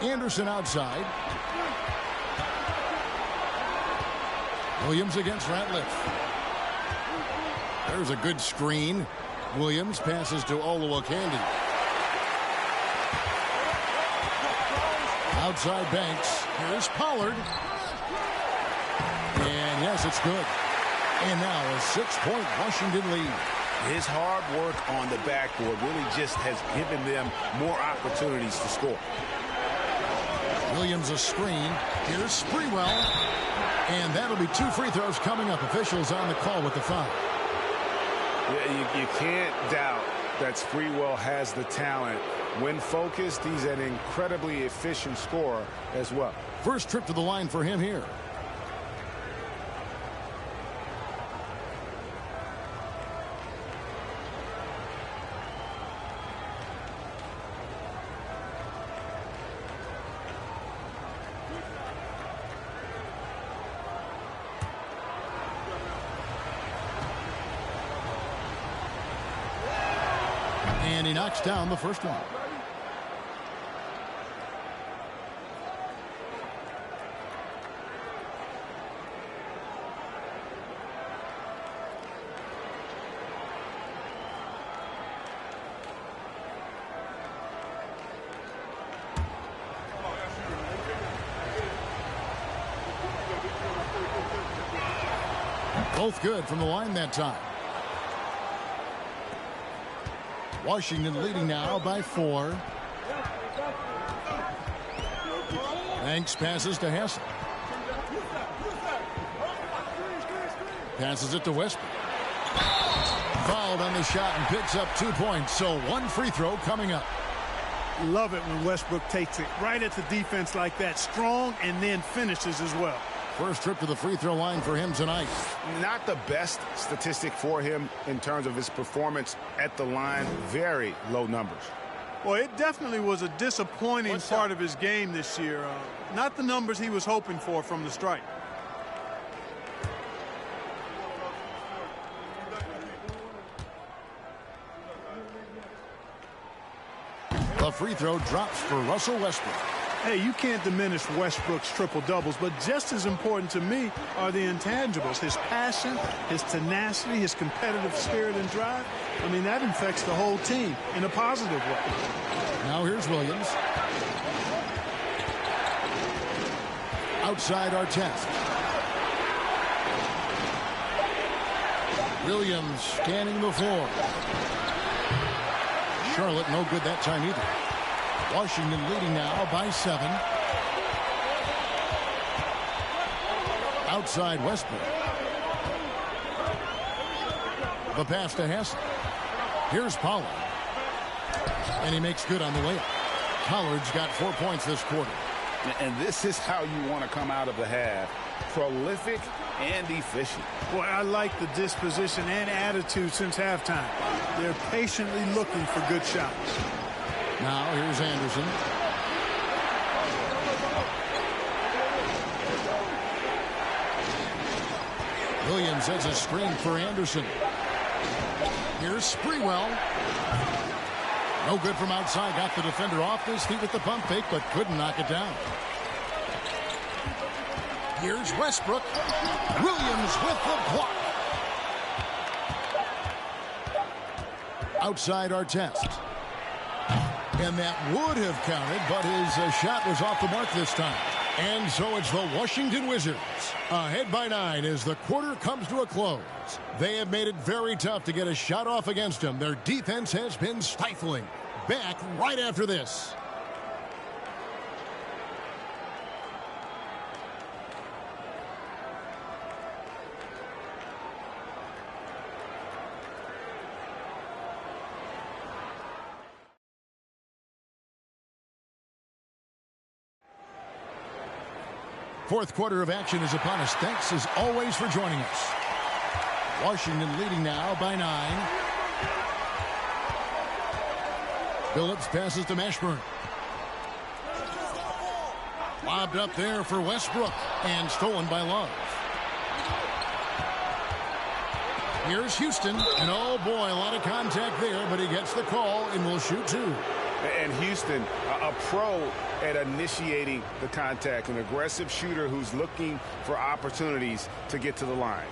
Anderson outside. Williams against Ratliff. There's a good screen. Williams passes to Oluwakandi. Outside Banks. Here's Pollard. And yes, it's good. And now a 6-point Washington lead.
His hard work on the backboard really just has given them more opportunities to score.
Williams a screen. Here's Sprewell. And that'll be 2 free throws coming up. Officials on the call with the foul.
Yeah, you can't doubt that Sprewell has the talent. When focused, he's an incredibly efficient scorer as well.
First trip to the line for him here. And he knocks down the first one. Both good from the line that time. Washington leading now by 4. Banks passes to Hassel. Passes it to Westbrook. Fouled on the shot and picks up 2 points. So 1 free throw coming up.
Love it when Westbrook takes it right at the defense like that. Strong and then finishes as well.
First trip to the free throw line for him tonight.
Not the best statistic for him in terms of his performance at the line. Very low numbers.
Well, it definitely was a disappointing part of his game this year. Not the numbers he was hoping for from the strike.
The free throw drops for Russell Westbrook.
Hey, you can't diminish Westbrook's triple-doubles, but just as important to me are the intangibles. His passion, his tenacity, his competitive spirit and drive. I mean, that infects the whole team in a positive way.
Now here's Williams. Outside Artest. Williams scanning the floor. Charlotte no good that time either. Washington leading now by 7. Outside Westbrook. The pass to Hassel. Here's Pollard. And he makes good on the layup. Pollard's got 4 points this quarter.
And this is how you want to come out of the half. Prolific and efficient.
Boy, I like the disposition and attitude since halftime. They're patiently looking for good shots.
Now here's Anderson. Williams has a screen for Anderson. Here's Sprewell. No good from outside. Got the defender off his feet with the pump fake, but couldn't knock it down. Here's Westbrook. Williams with the block. Outside Artest. And that would have counted, but his shot was off the mark this time. And so it's the Washington Wizards ahead by 9 as the quarter comes to a close. They have made it very tough to get a shot off against them. Their defense has been stifling. Back right after this. Fourth quarter of action is upon us. Thanks as always for joining us. Washington leading now by 9. Phillips passes to Mashburn. Lobbed up there for Westbrook and stolen by Love. Here's Houston, and oh boy, a lot of contact there, but he gets the call and will shoot 2.
And Houston, a pro at initiating the contact, an aggressive shooter who's looking for opportunities to get to the line.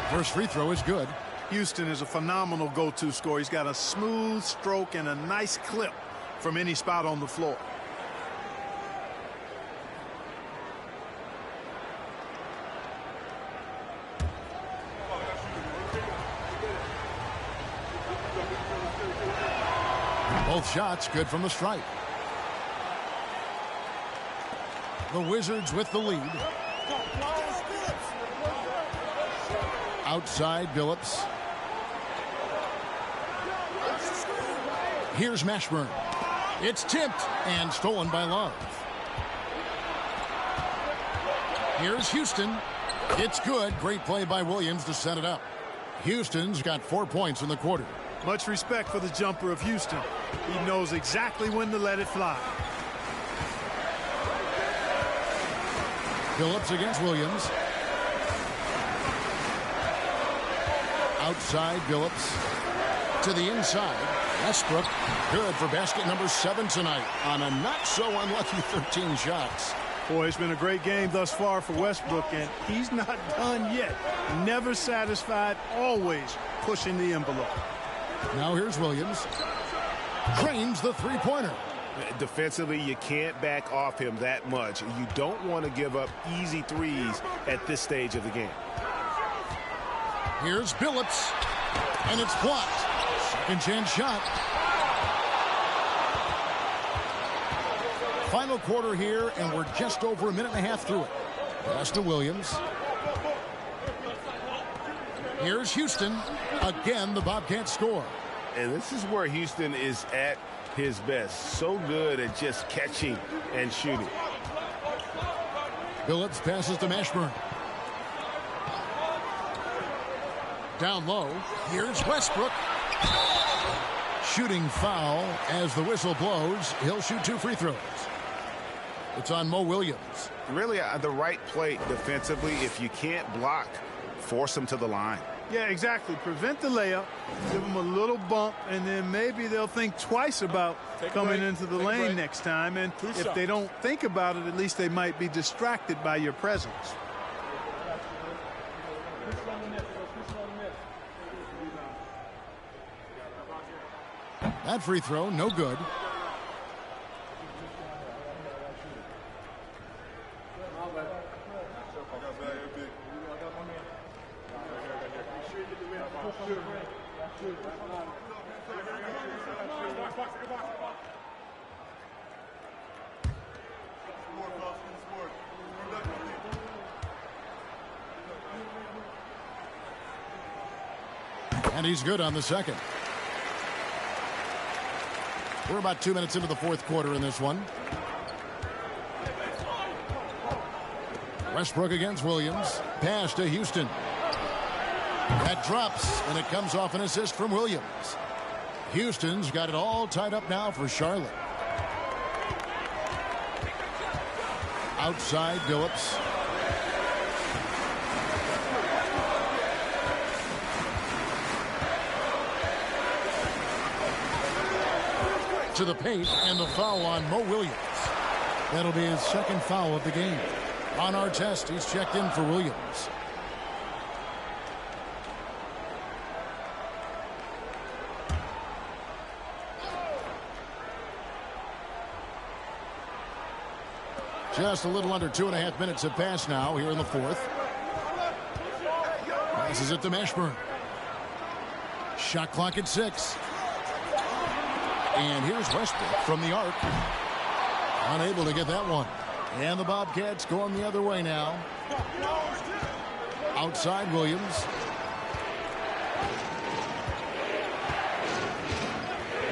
First free throw is good.
Houston is a phenomenal go-to scorer. He's got a smooth stroke and a nice clip from any spot on the floor.
Both shots good from the stripe. The Wizards with the lead. Outside Billups. Here's Mashburn. It's tipped and stolen by Love. Here's Houston. It's good. Great play by Williams to set it up. Houston's got 4 points in the quarter.
Much respect for the jumper of Houston. He knows exactly when to let it fly.
Billups against Williams. Outside Billups to the inside. Westbrook good for basket number 7 tonight on a not so unlucky 13 shots.
Boy, it's been a great game thus far for Westbrook, and he's not done yet. Never satisfied, always pushing the envelope.
Now here's Williams. Drains the three-pointer.
Defensively, you can't back off him that much. You don't want to give up easy threes at this stage of the game.
Here's Billups, and it's blocked. Second chance shot. Final quarter here, and we're just over a minute and a half through it. Pass to Williams. Here's Houston. Again, the Bobcats score.
And this is where Houston is at his best. So good at just catching and shooting.
Billups passes to Mashburn. Down low. Here's Westbrook. Shooting foul as the whistle blows. He'll shoot 2 free throws. It's on Mo Williams.
Really the right play defensively. If you can't block, force him to the line.
Yeah, exactly. Prevent the layup, give them a little bump, and then maybe they'll think twice about coming into the lane next time. And if they don't think about it, at least they might be distracted by your presence.
That free throw, no good. And he's good on the second. We're about 2 minutes into the fourth quarter in this one. Westbrook against Williams. Pass to Houston. That drops, and it comes off an assist from Williams. Houston's got it all tied up now for Charlotte. Outside Billups. To the paint, and the foul on Mo Williams. That'll be his second foul of the game. On our test, he's checked in for Williams. Just a little under 2.5 minutes have passed now here in the fourth. Passes it to Mashburn. Shot clock at 6. And here's Westbrook from the arc. Unable to get that one. And the Bobcats going the other way now. Outside Williams.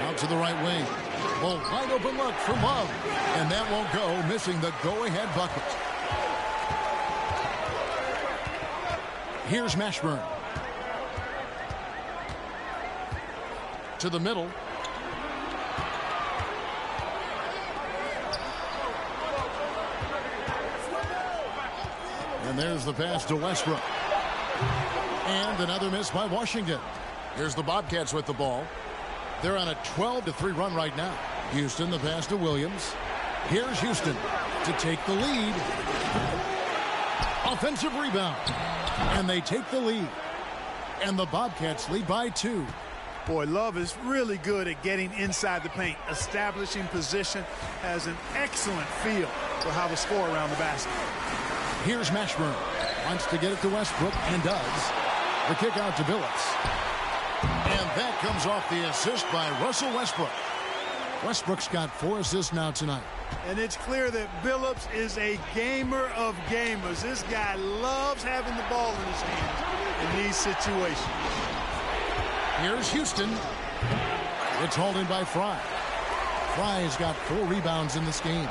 Out to the right wing. Well, wide open look for Love. And that won't go, missing the go-ahead bucket. Here's Mashburn. To the middle. And there's the pass to Westbrook. And another miss by Washington. Here's the Bobcats with the ball. They're on a 12-3 run right now. Houston, the pass to Williams. Here's Houston to take the lead. Offensive rebound. And they take the lead. And the Bobcats lead by 2.
Boy, Love is really good at getting inside the paint, establishing position, has an excellent feel for how to score around the basket.
Here's Mashburn. Wants to get it to Westbrook and does. The kick out to Billups. And that comes off the assist by Russell Westbrook. Westbrook's got 4 assists now tonight.
And it's clear that Billups is a gamer of gamers. This guy loves having the ball in his hands in these situations.
Here's Houston. It's hauled in by Fry. Fry has got 4 rebounds in this game.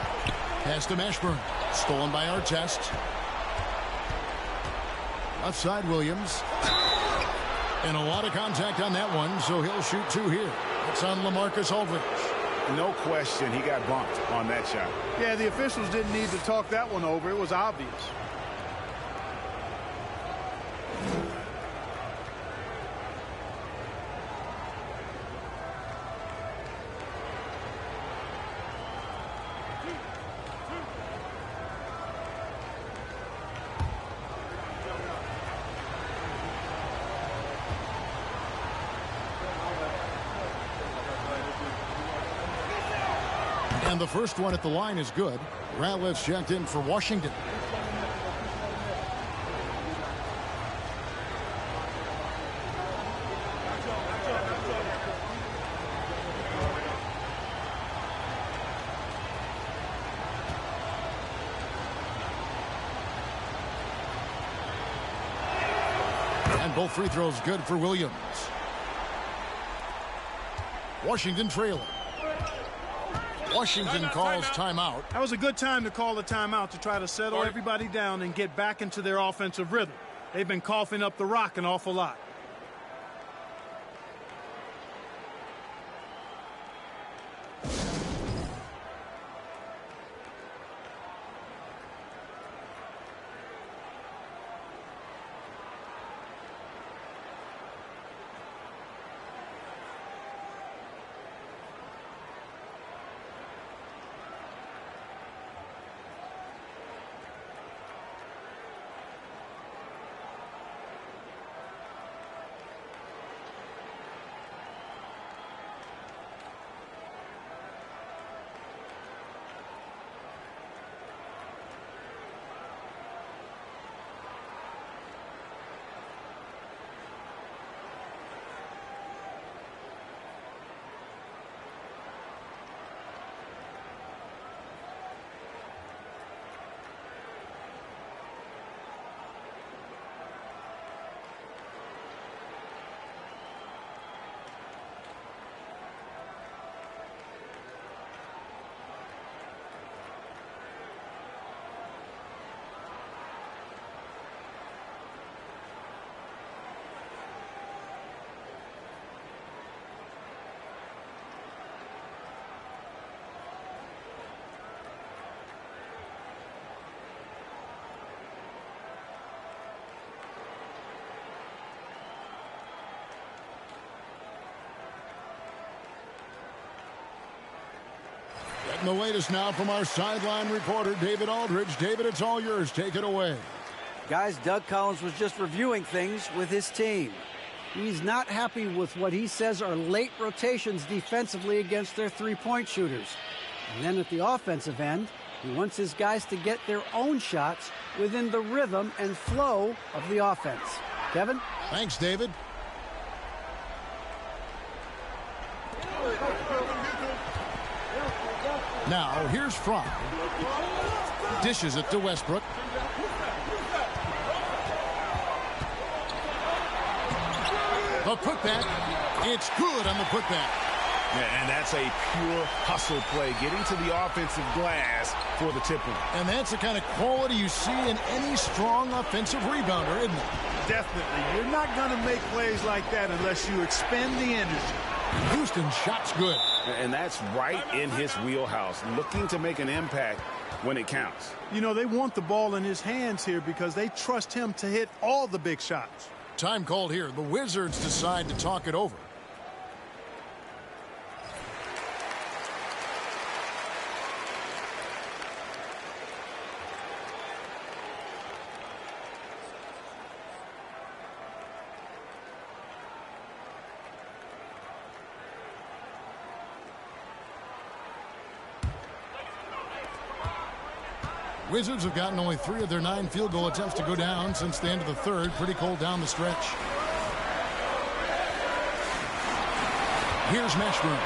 Pass to Mashburn. Stolen by Artest. Left side, Williams. And a lot of contact on that one, so he'll shoot 2 here. It's on LaMarcus Aldridge.
No question he got bumped on that shot.
Yeah, the officials didn't need to talk that one over. It was obvious.
And the first one at the line is good. Ratliff's checked in for Washington. And both free throws good for Williams. Washington trailing. Washington calls timeout.
That was a good time to call a timeout to try to settle everybody down and get back into their offensive rhythm. They've been coughing up the rock an awful lot.
Getting the latest now from our sideline reporter, David Aldridge. David, it's all yours. Take it away.
Guys, Doug Collins was just reviewing things with his team. He's not happy with what he says are late rotations defensively against their three-point shooters. And then at the offensive end, he wants his guys to get their own shots within the rhythm and flow of the offense. Kevin?
Thanks, David. Now, here's Fry. Dishes it to Westbrook. The putback. It's good on the putback.
Yeah, and that's a pure hustle play, getting to the offensive glass for the tip-in.
And that's the kind of quality you see in any strong offensive rebounder, isn't it?
Definitely. You're not going to make plays like that unless you expend the energy.
Houston's shot's good.
And that's right in his wheelhouse, looking to make an impact when it counts.
You know, they want the ball in his hands here because they trust him to hit all the big shots.
Time called here. The Wizards decide to talk it over. Wizards have gotten only 3 of their 9 field goal attempts to go down since the end of the third. Pretty cold down the stretch. Here's Mashburn.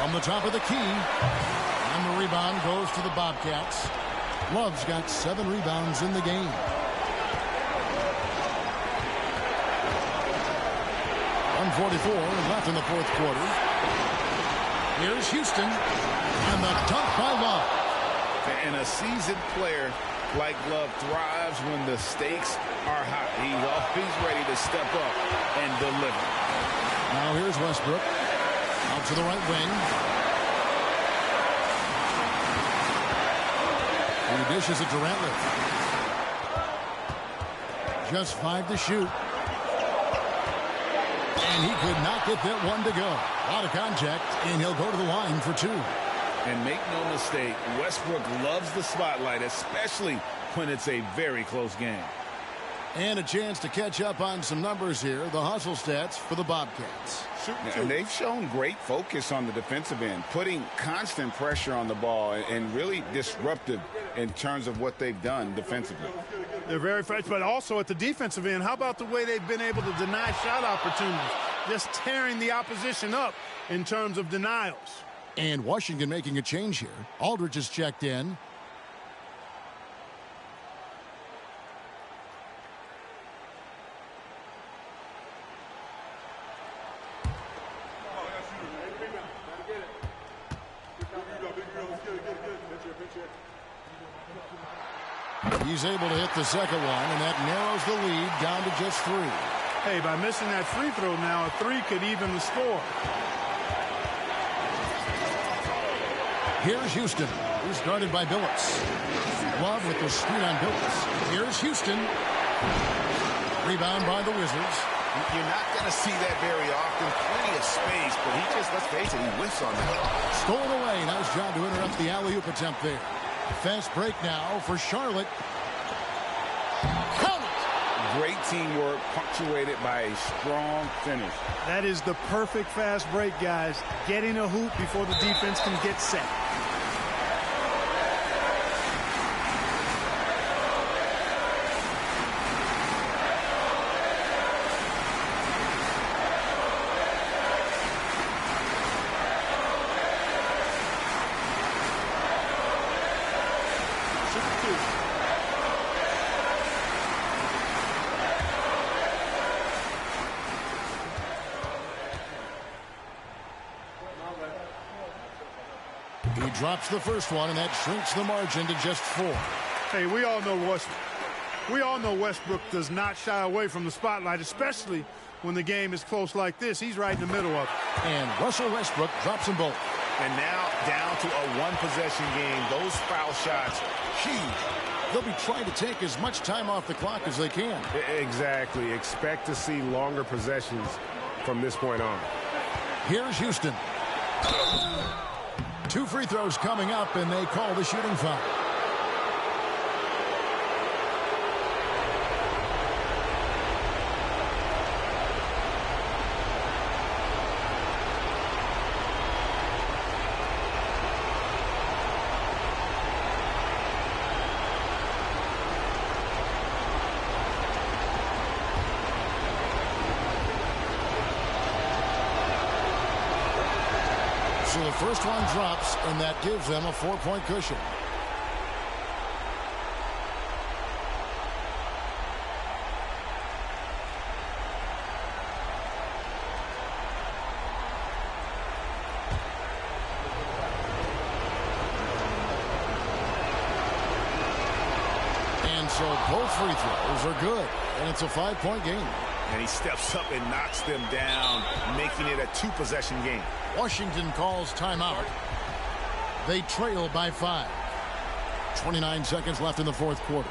From the top of the key. And the rebound goes to the Bobcats. Love's got 7 rebounds in the game. .144 left in the fourth quarter. Here's Houston. And the dunk by Love.
And a seasoned player like Love thrives when the stakes are high. He's always ready to step up and deliver.
Now here's Westbrook. Out to the right wing. He dishes it to Ratliff. Just 5 to shoot. And he could not get that one to go. A lot of contact, and he'll go to the line for 2.
And make no mistake, Westbrook loves the spotlight, especially when it's a very close game.
And a chance to catch up on some numbers here. The hustle stats for the Bobcats.
And they've shown great focus on the defensive end, putting constant pressure on the ball and really disruptive in terms of what they've done defensively.
They're very fresh, but also at the defensive end, how about the way they've been able to deny shot opportunities? Just tearing the opposition up in terms of denials.
And Washington making a change here. Aldridge is checked in. He's able to hit the second one, and that narrows the lead down to just 3.
Hey, by missing that free throw now, a 3 could even the score.
Here's Houston, who's guarded by Billups. Love with the screen on Billups. Here's Houston. Rebound by the Wizards.
You're not going to see that very often. Plenty of space, but he just, let's face it, he whiffs on that.
Stolen away. Nice job to interrupt the alley-oop attempt there. Fast break now for Charlotte. Count it!
Great teamwork punctuated by a strong finish.
That is the perfect fast break, guys. Getting a hoop before the defense can get set.
He drops the first one, and that shrinks the margin to just 4.
Hey, we all know Westbrook does not shy away from the spotlight, especially when the game is close like this. He's right in the middle of it.
And Russell Westbrook drops them both.
And now down to a one-possession game. Those foul shots, huge.
They'll be trying to take as much time off the clock as they can.
Exactly. Expect to see longer possessions from this point on.
Here's Houston. 2 free throws coming up, and they call the shooting foul. So the first one drops, and that gives them a 4-point cushion. And so both free throws are good, and it's a 5-point game.
And he steps up and knocks them down, making it a 2-possession game.
Washington calls timeout. They trail by 5. 29 seconds left in the fourth quarter.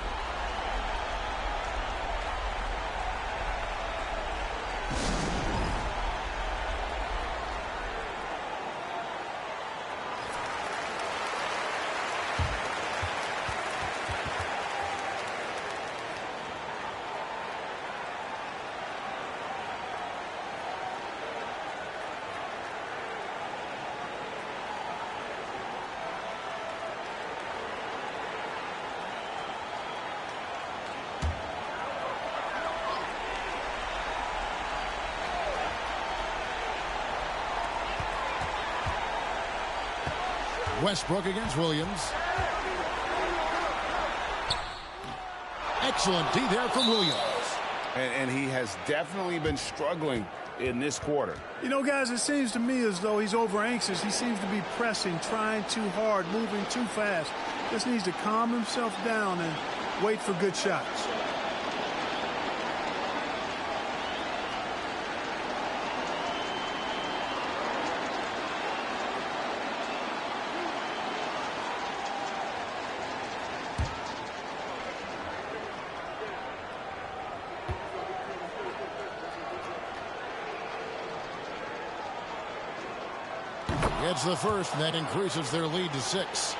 Westbrook against Williams. Excellent D there from Williams.
And he has definitely been struggling in this quarter.
You know, guys, it seems to me as though he's over anxious. He seems to be pressing, trying too hard, moving too fast. Just needs to calm himself down and wait for good shots.
Gets the first, and that increases their lead to 6.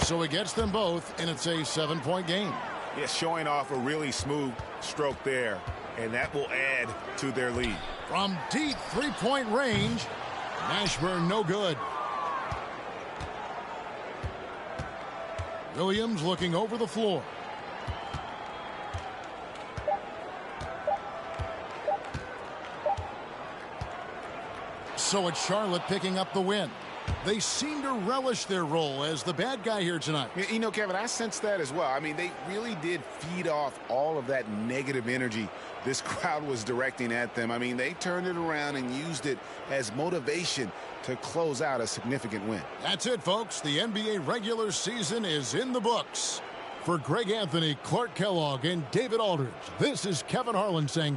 So he gets them both, and it's a 7-point game.
Yeah, showing off a really smooth stroke there, and that will add to their lead.
From deep 3-point range, Mashburn no good. Williams looking over the floor. So it's Charlotte picking up the win. They seem to relish their role as the bad guy here tonight.
You know, Kevin, I sense that as well. I mean, they really did feed off all of that negative energy this crowd was directing at them. I mean, they turned it around and used it as motivation to close out a significant win.
That's it, folks. The NBA regular season is in the books. For Greg Anthony, Clark Kellogg, and David Aldridge, this is Kevin Harlan saying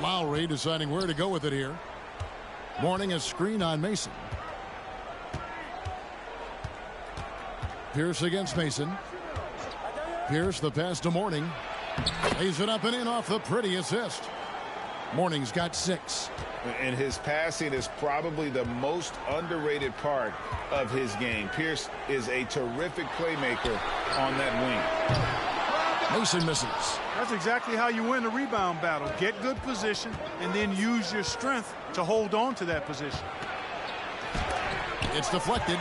Lowry deciding where to go with it here. Mourning a screen on Mason. Pierce against Mason. Pierce the pass to Mourning. Lays it up and in off the pretty assist. Mourning's got 6.
And his passing is probably the most underrated part of his game. Pierce is a terrific playmaker on that
wing. Mason misses.
That's exactly how you win the rebound battle. Get good position and then use your strength to hold on to that position.
It's deflected.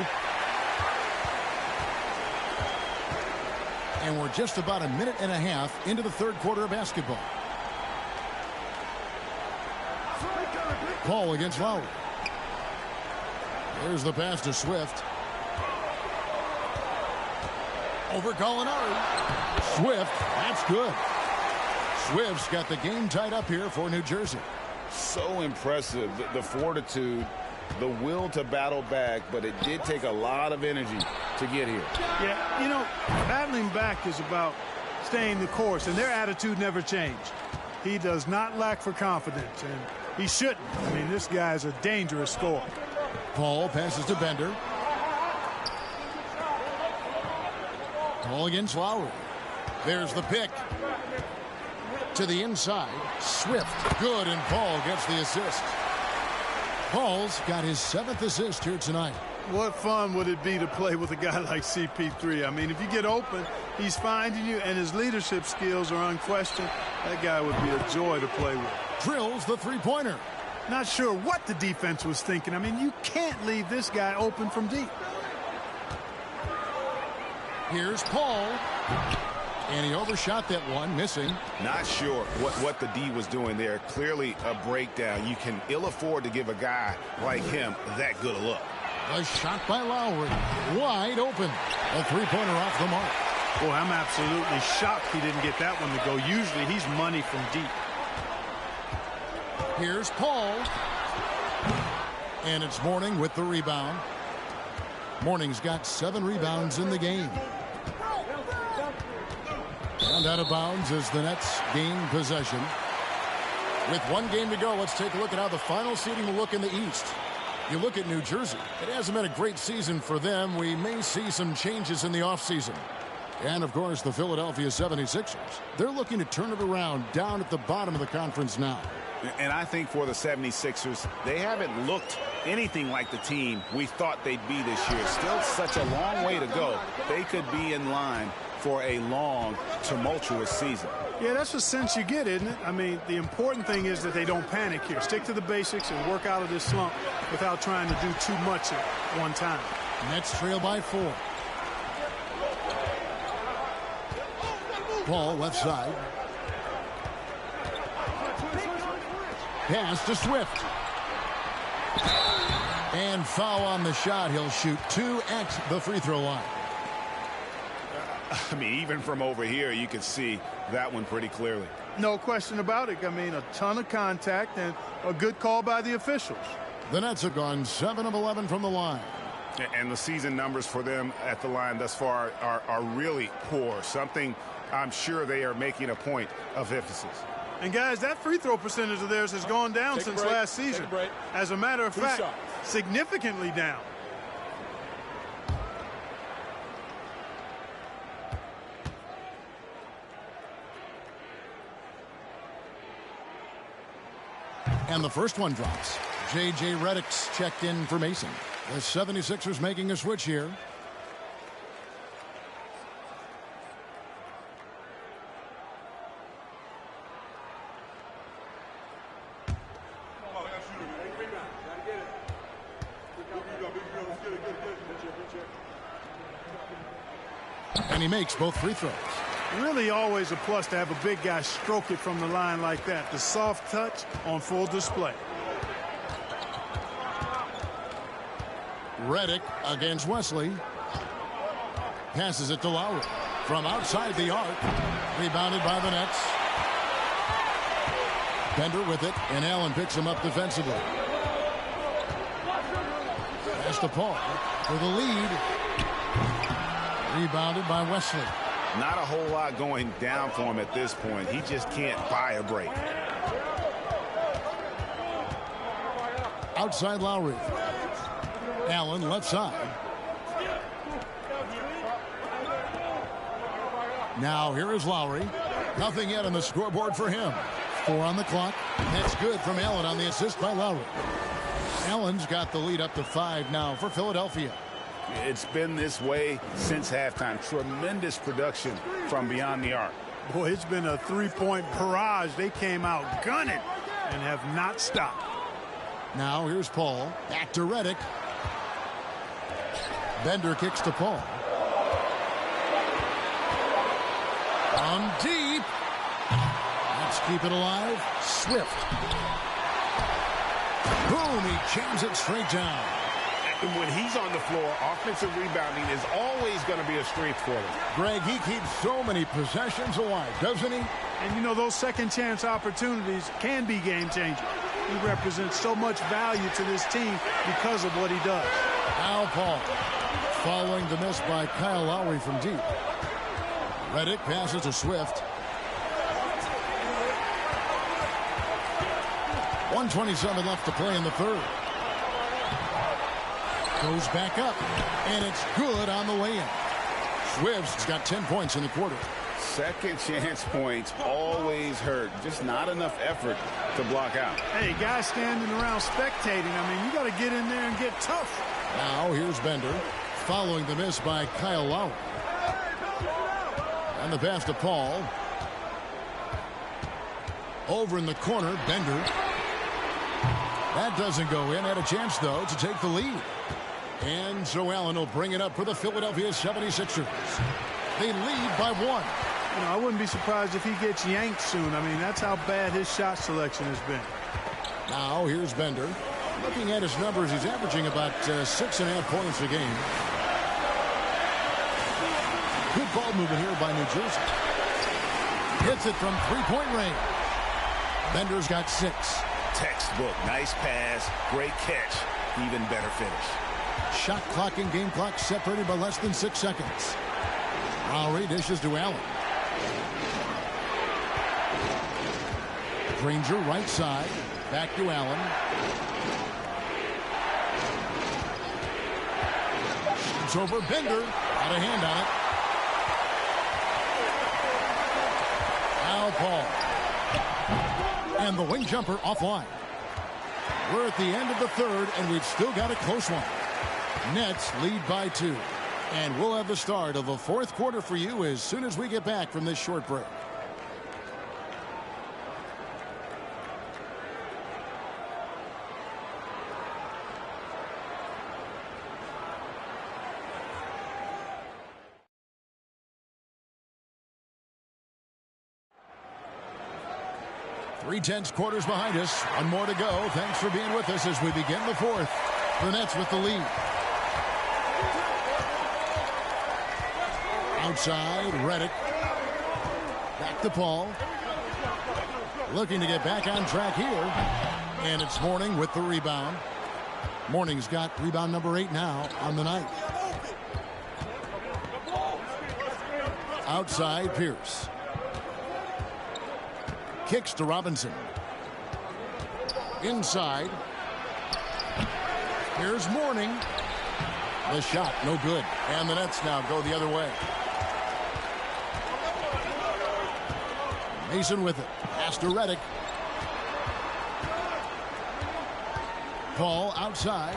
And we're just about a minute and a half into the third quarter of basketball. Paul against Lowry. There's the pass to Swift. Over Gallinari. Swift, that's good. Swift's got the game tied up here for New Jersey.
So impressive, the fortitude, the will to battle back, but it did take a lot of energy to get here.
Yeah, you know, battling back is about staying the course, and their attitude never changed. He does not lack for confidence, and he shouldn't. I mean, this guy's a dangerous scorer.
Paul passes to Bender. Paul against Lowry. There's the pick. To the inside. Swift. Good, and Paul gets the assist. Paul's got his 7th assist here tonight.
What fun would it be to play with a guy like CP3? I mean, if you get open, he's finding you, and his leadership skills are unquestioned. That guy would be a joy to play with.
Drills the three-pointer.
Not sure what the defense was thinking. I mean, you can't leave this guy open from deep.
Here's Paul. And he overshot that one, missing.
Not sure what the D was doing there. Clearly a breakdown. You can ill afford to give a guy like him that good a look.
A shot by Lowry. Wide open. A three-pointer off the mark.
Boy, I'm absolutely shocked he didn't get that one to go. Usually he's money from deep.
Here's Paul. And it's Mourning with the rebound. Mourning's got 7 rebounds in the game. And out of bounds as the Nets gain possession. With 1 game to go, let's take a look at how the final seeding will look in the East. You look at New Jersey. It hasn't been a great season for them. We may see some changes in the offseason. And, of course, the Philadelphia 76ers. They're looking to turn it around down at the bottom of the conference now.
And I think for the 76ers, they haven't looked anything like the team we thought they'd be this year. Still such a long way to go. They could be in line for a long, tumultuous season.
Yeah, that's the sense you get, isn't it? I mean, the important thing is that they don't panic here. Stick to the basics and work out of this slump without trying to do too much at one time.
Nets trail by 4. Paul left side. Pass to Swift. And foul on the shot. He'll shoot 2 at the free throw line.
I mean, even from over here, you can see that one pretty clearly.
No question about it. I mean, a ton of contact and a good call by the officials.
The Nets have gone 7 of 11 from the line.
And the season numbers for them at the line thus far are really poor. Something I'm sure they are making a point of emphasis.
And, guys, that free throw percentage of theirs has gone down since last season. As a matter of fact, significantly down.
And the first one drops. J.J. Redick's checked in for Mason. The 76ers making a switch here. And he makes both free throws.
Really always a plus to have a big guy stroke it from the line like that. The soft touch on full display.
Redick against Wesley. Passes it to Lowry. From outside the arc. Rebounded by the Nets. Bender with it, and Allen picks him up defensively. Pass to Paul for the lead. Rebounded by Wesley.
Not a whole lot going down for him at this point. He just can't buy a break.
Outside Lowry. Allen left side. Now here is Lowry. Nothing yet on the scoreboard for him. 4 on the clock. That's good from Allen on the assist by Lowry. Allen's got the lead up to 5 now for Philadelphia.
It's been this way since halftime. Tremendous production from beyond the arc.
Boy, it's been a three-point barrage. They came out gunning and have not stopped.
Now here's Paul. Back to Redick. Bender kicks to Paul. On deep. Let's keep it alive. Swift. Boom, he jams it straight down.
And when he's on the floor, offensive rebounding is always going to be a strength for him.
Greg, he keeps so many possessions alive, doesn't he?
And, you know, those second-chance opportunities can be game-changing. He represents so much value to this team because of what he does.
Now Paul, following the miss by Kyle Lowry from deep. Redick passes to Swift. 1:27 left to play in the third. Goes back up, and it's good on the way in. Swift's got 10 points in the quarter.
Second chance points always hurt. Just not enough effort to block out.
Hey, guys standing around spectating. I mean, you got to get in there and get tough.
Now here's Bender following the miss by Kyle Lowry. And the pass to Paul. Over in the corner, Bender. That doesn't go in. Had a chance, though, to take the lead. And Joe Allen will bring it up for the Philadelphia 76ers. They lead by 1.
You know, I wouldn't be surprised if he gets yanked soon. I mean, that's how bad his shot selection has been.
Now here's Bender. Looking at his numbers, he's averaging about 6.5 points a game. Good ball movement here by New Jersey. Hits it from three-point range. Bender's got 6.
Textbook. Nice pass. Great catch. Even better finish.
Shot clock and game clock separated by less than 6 seconds. Lowry dishes to Allen. Granger right side. Back to Allen. Shoots over Bender. Got a hand on it. Now Paul. And the wing jumper offline. We're at the end of the third, and we've still got a close one. Nets lead by 2. And we'll have the start of the fourth quarter for you as soon as we get back from this short break. Three-tenths quarters behind us. One more to go. Thanks for being with us as we begin the fourth. The Nets with the lead. Outside, Redick. Back to Paul. Looking to get back on track here. And it's Mourning with the rebound. Mourning's got rebound number 8 now on the night. Outside, Pierce. Kicks to Robinson. Inside. Here's Mourning. The shot, no good. And the Nets now go the other way. Mason with it. Pass to Redick. Paul outside.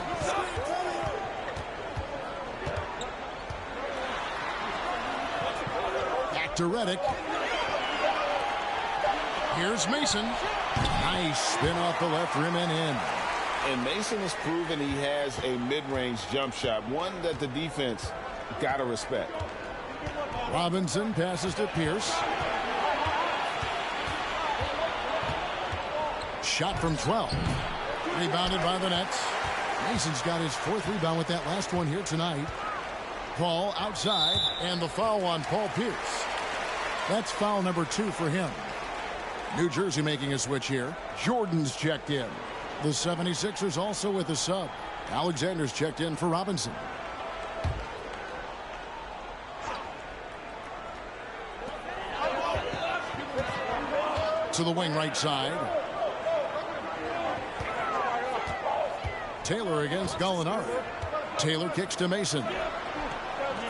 Back to Redick. Here's Mason. Nice spin off the left rim and in.
And Mason has proven he has a mid-range jump shot, one that the defense got to respect.
Robinson passes to Pierce. Shot from 12. Rebounded by the Nets. Mason's got his 4th rebound with that last one here tonight. Paul outside, and the foul on Paul Pierce. That's foul number 2 for him. New Jersey making a switch here. Jordan's checked in. The 76ers also with a sub. Alexander's checked in for Robinson. To the wing right side. Taylor against Gallinari. Taylor kicks to Mason.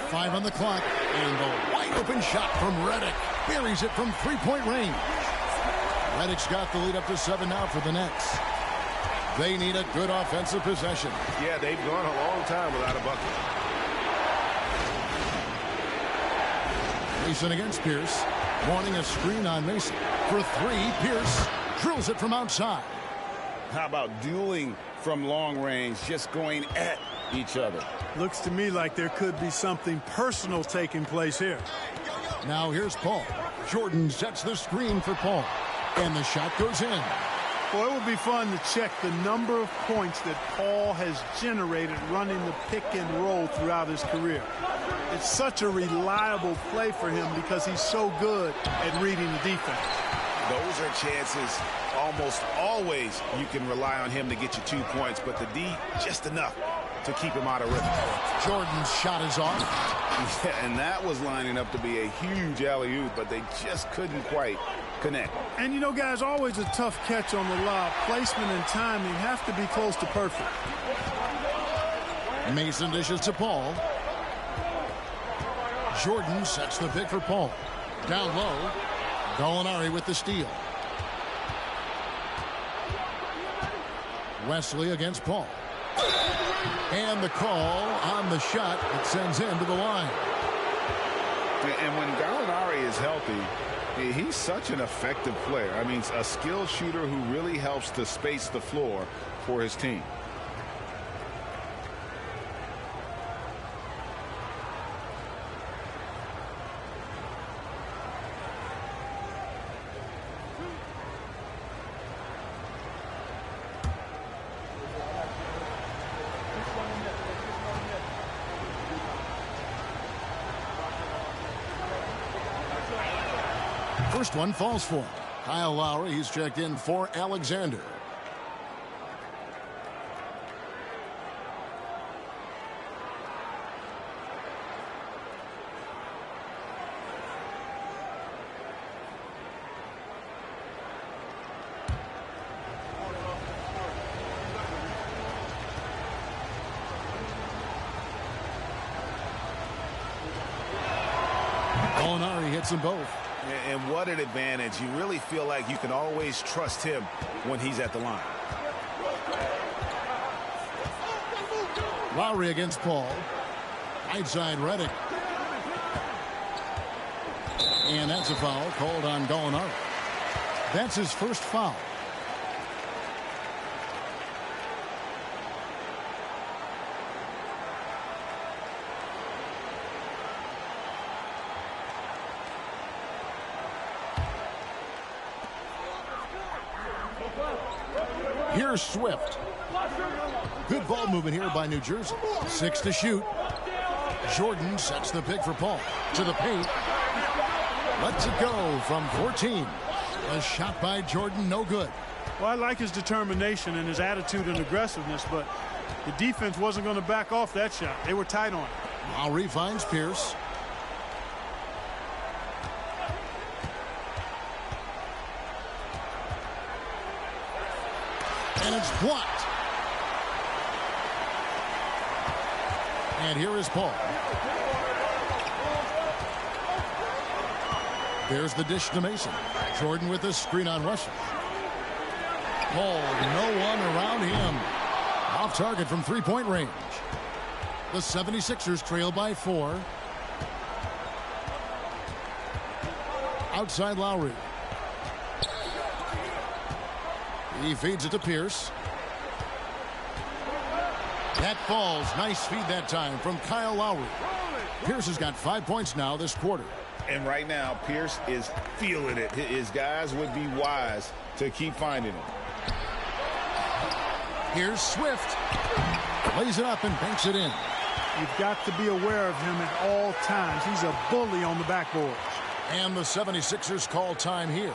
5 on the clock. And the wide open shot from Redick. Buries it from three-point range. Redick's got the lead up to 7 now for the Nets. They need a good offensive possession.
Yeah, they've gone a long time without a bucket.
Mason against Pierce. Mourning a screen on Mason. For 3, Pierce drills it from outside.
How about dueling from long range, just going at each other?
Looks to me like there could be something personal taking place here.
Now here's Paul. Jordan sets the screen for Paul. And the shot goes in.
Well, it would be fun to check the number of points that Paul has generated running the pick and roll throughout his career. It's such a reliable play for him because he's so good at reading the defense.
Those are chances almost always you can rely on him to get you 2 points, but the D, just enough to keep him out of rhythm.
Jordan's shot is off.
Yeah, and that was lining up to be a huge alley-oop, but they just couldn't quite connect.
And, you know, guys, always a tough catch on the lob. Placement and timing have to be close to perfect.
Mason dishes to Paul. Jordan sets the pick for Paul. Down low. Gallinari with the steal. Wesley against Paul. And the call on the shot that sends him to the line.
And when Gallinari is healthy, he's such an effective player. I mean, a skilled shooter who really helps to space the floor for his team.
First one falls for him. Kyle Lowry, he's checked in for Alexander. Gallinari hits them both.
And what an advantage. You really feel like you can always trust him when he's at the line.
Lowry against Paul. Right side Redick. And that's a foul called on Gallinari. That's his first foul. Here's Swift. Good ball movement here by New Jersey. 6 to shoot. Jordan sets the pick for Paul. To the paint. Lets it go from 14. A shot by Jordan, no good.
Well, I like his determination and his attitude and aggressiveness, but the defense wasn't going to back off that shot. They were tight on it.
Lowry finds Pierce. And it's blocked. And here is Paul. There's the dish to Mason. Jordan with the screen on Russell. Paul, no one around him. Off target from three-point range. The 76ers trail by 4. Outside Lowry. He feeds it to Pierce. That falls. Nice feed that time from Kyle Lowry. Pierce has got 5 points now this quarter.
And right now, Pierce is feeling it. His guys would be wise to keep finding him.
Here's Swift. Lays it up and banks it in.
You've got to be aware of him at all times. He's a bully on the backboard.
And the 76ers call time here.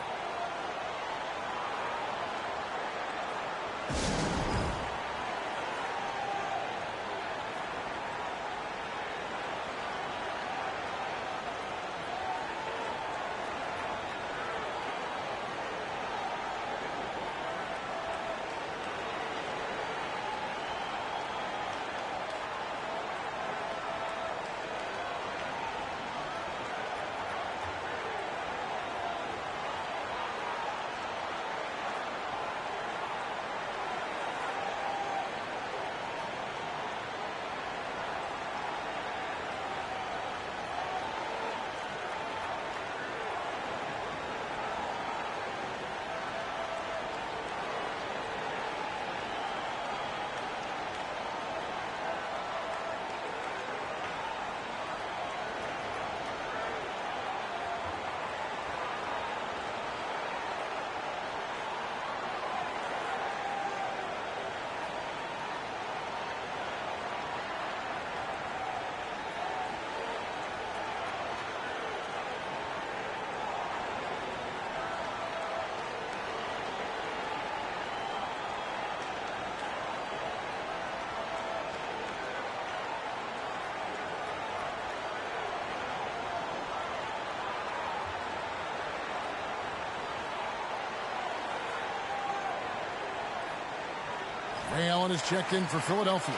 Ray Allen is checked in for Philadelphia.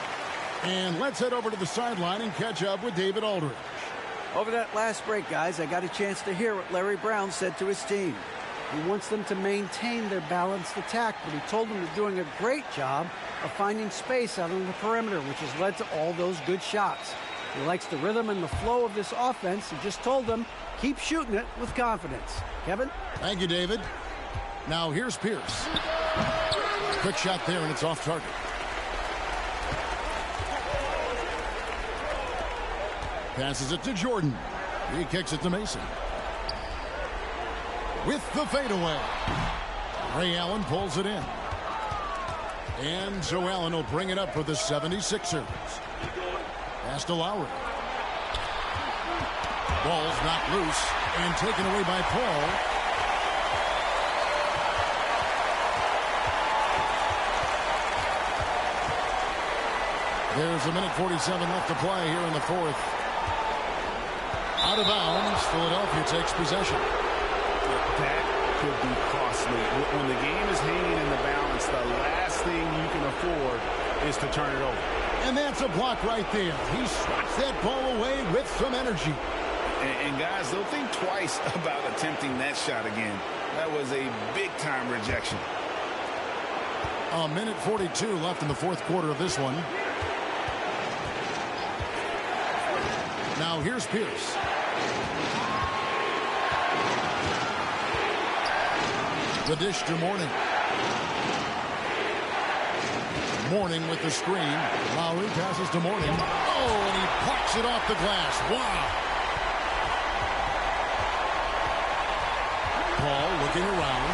And let's head over to the sideline and catch up with David Aldridge.
Over that last break, guys, I got a chance to hear what Larry Brown said to his team. He wants them to maintain their balanced attack, but he told them they're doing a great job of finding space out on the perimeter, which has led to all those good shots. He likes the rhythm and the flow of this offense. He just told them, keep shooting it with confidence. Kevin?
Thank you, David. Now here's Pierce. Quick shot there, and it's off target. Passes it to Jordan. He kicks it to Mason. With the fadeaway. Ray Allen pulls it in. And Joe Allen will bring it up for the 76ers. Pass to Lowry. Ball's knocked loose and taken away by Paul. There's a minute 47 left to play here in the fourth. Out of bounds, Philadelphia takes possession.
That could be costly. When the game is hanging in the balance, the last thing you can afford is to turn it over.
And that's a block right there. He swats that ball away with some energy.
And guys, they'll think twice about attempting that shot again. That was a big-time rejection.
A minute 42 left in the fourth quarter of this one. Now here's Pierce. The dish to Mourning. Mourning with the screen. Lowry passes to Mourning. Oh, and he plucks it off the glass. Wow. Paul looking around.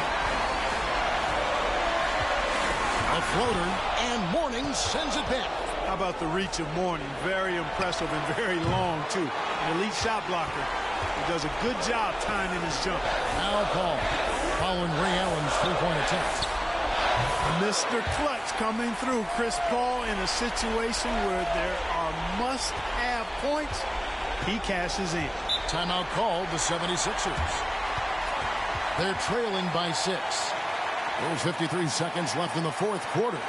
A floater, and Mourning sends it back.
How about the reach of Mourning? Very impressive and very long, too. An elite shot blocker. He does a good job timing his jump.
Now Paul, following Ray Allen's three-point attempt.
Mr. Clutch coming through. Chris Paul in a situation where there are must-have points. He cashes in.
Timeout called the 76ers. They're trailing by 6. There's 53 seconds left in the fourth quarter.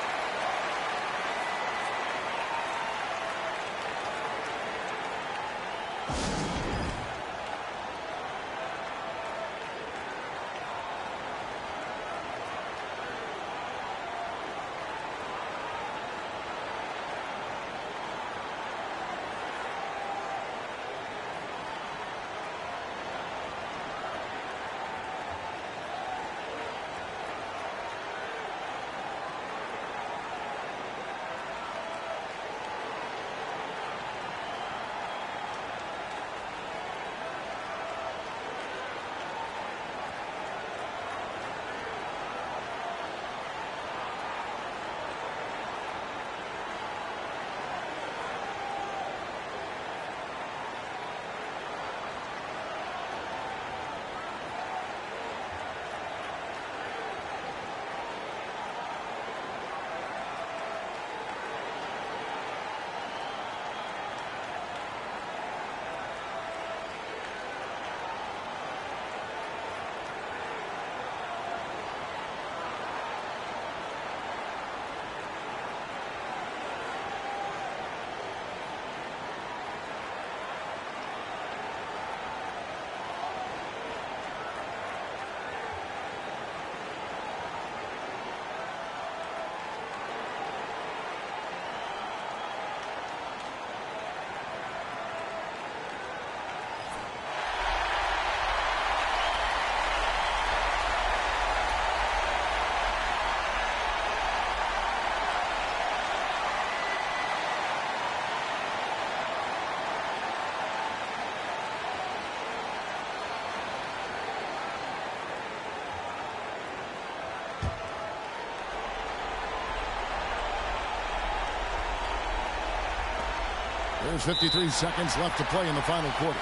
There's 53 seconds left to play in the final quarter.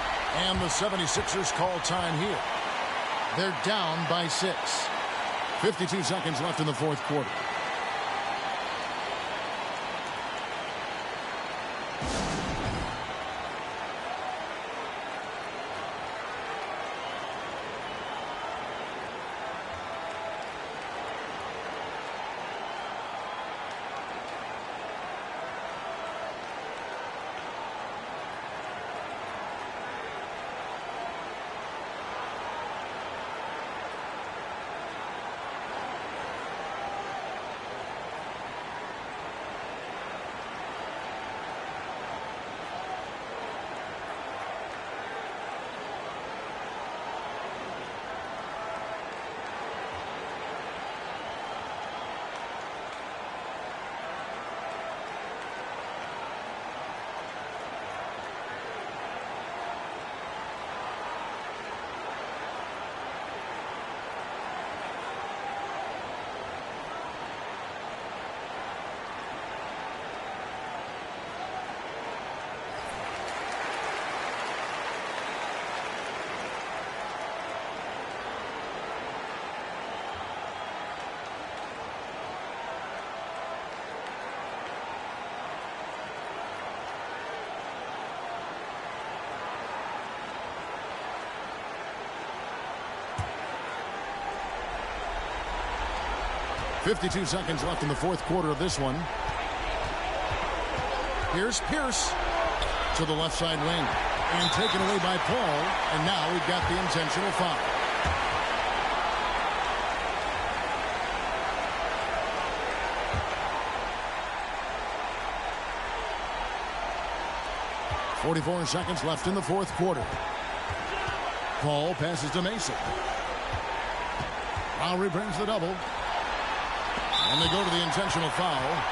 And the 76ers call time here. They're down by 6. 52 seconds left in the fourth quarter. 52 seconds left in the fourth quarter of this one. Here's Pierce to the left side wing. And taken away by Paul. And now we've got the intentional foul. .44 seconds left in the fourth quarter. Paul passes to Mason. Lowry brings the double. And they go to the intentional foul.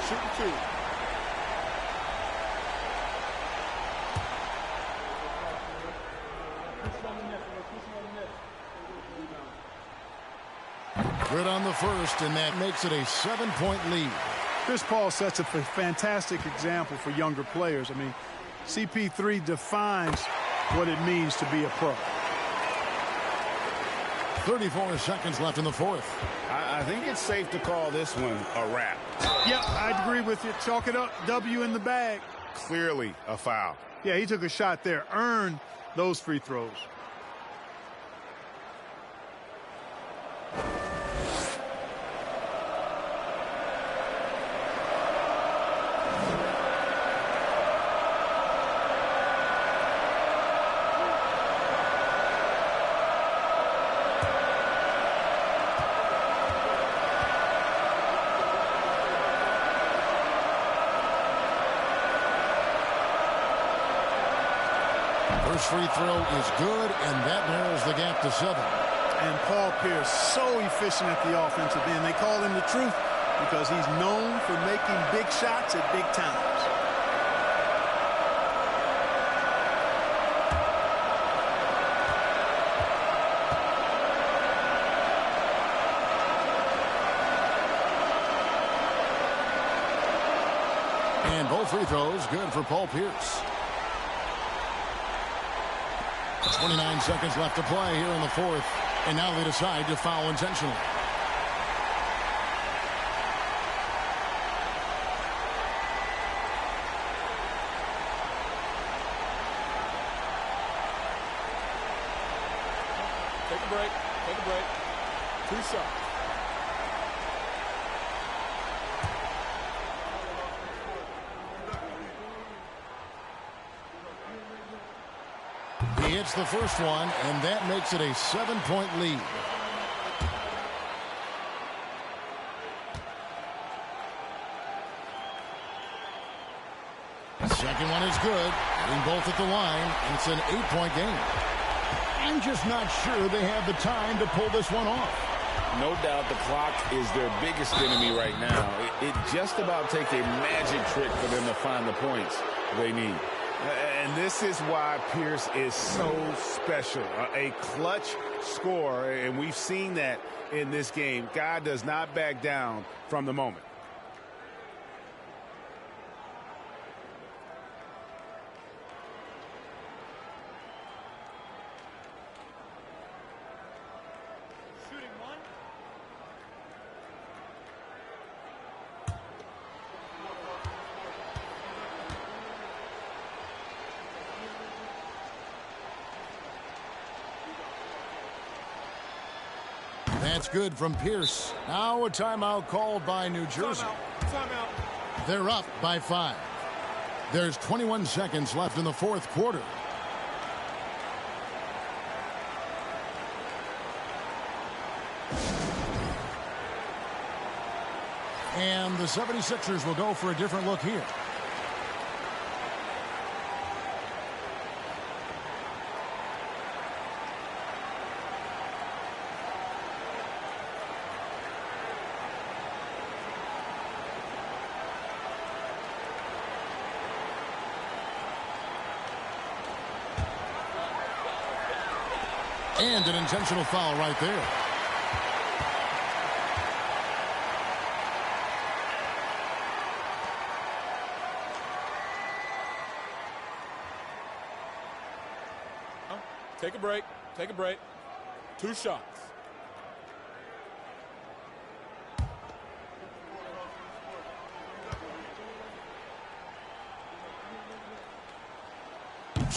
Shooting two.
Good on the first, and that makes it a 7-point lead.
Chris Paul sets a fantastic example for younger players. I mean, CP3 defines what it means to be a pro.
34 seconds left in the fourth.
I think it's safe to call this one a wrap.
Yeah, I'd agree with you. Chalk it up. W in the bag.
Clearly a foul.
Yeah, he took a shot there. Earned those free throws.
First free throw is good, and that narrows the gap to 7.
And Paul Pierce, so efficient at the offensive end. They call him the truth because he's known for making big shots at big times.
And both free throws good for Paul Pierce. 29 seconds left to play here in the fourth. And now they decide to foul intentionally.
Take a break. Take a break. 2 shots.
He hits the first one, and that makes it a 7-point lead. Second one is good. Hitting both at the line, and it's an 8-point game. I'm just not sure they have the time to pull this one off.
No doubt the clock is their biggest enemy right now. It just about takes a magic trick for them to find the points they need.
And this is why Pierce is so special. A clutch scorer, and we've seen that in this game. Guy does not back down from the moment.
That's good from Pierce. Now a timeout called by New Jersey.
Timeout.
They're up by 5. There's 21 seconds left in the fourth quarter. And the 76ers will go for a different look here. And an intentional foul right there.
Take a break. Take a break. 2 shots.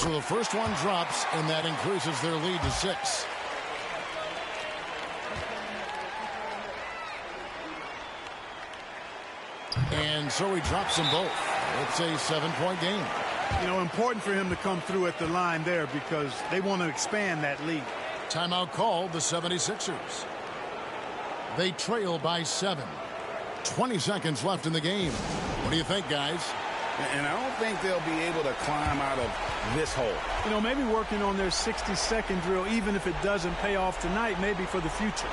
So the first one drops, and that increases their lead to 6. And so he drops them both. It's a 7-point game.
You know, important for him to come through at the line there because they want to expand that lead.
Timeout called the 76ers. They trail by 7. 20 seconds left in the game. What do you think, guys?
And I don't think they'll be able to climb out of this hole.
You know, maybe working on their 60-second drill, even if it doesn't pay off tonight, maybe for the future.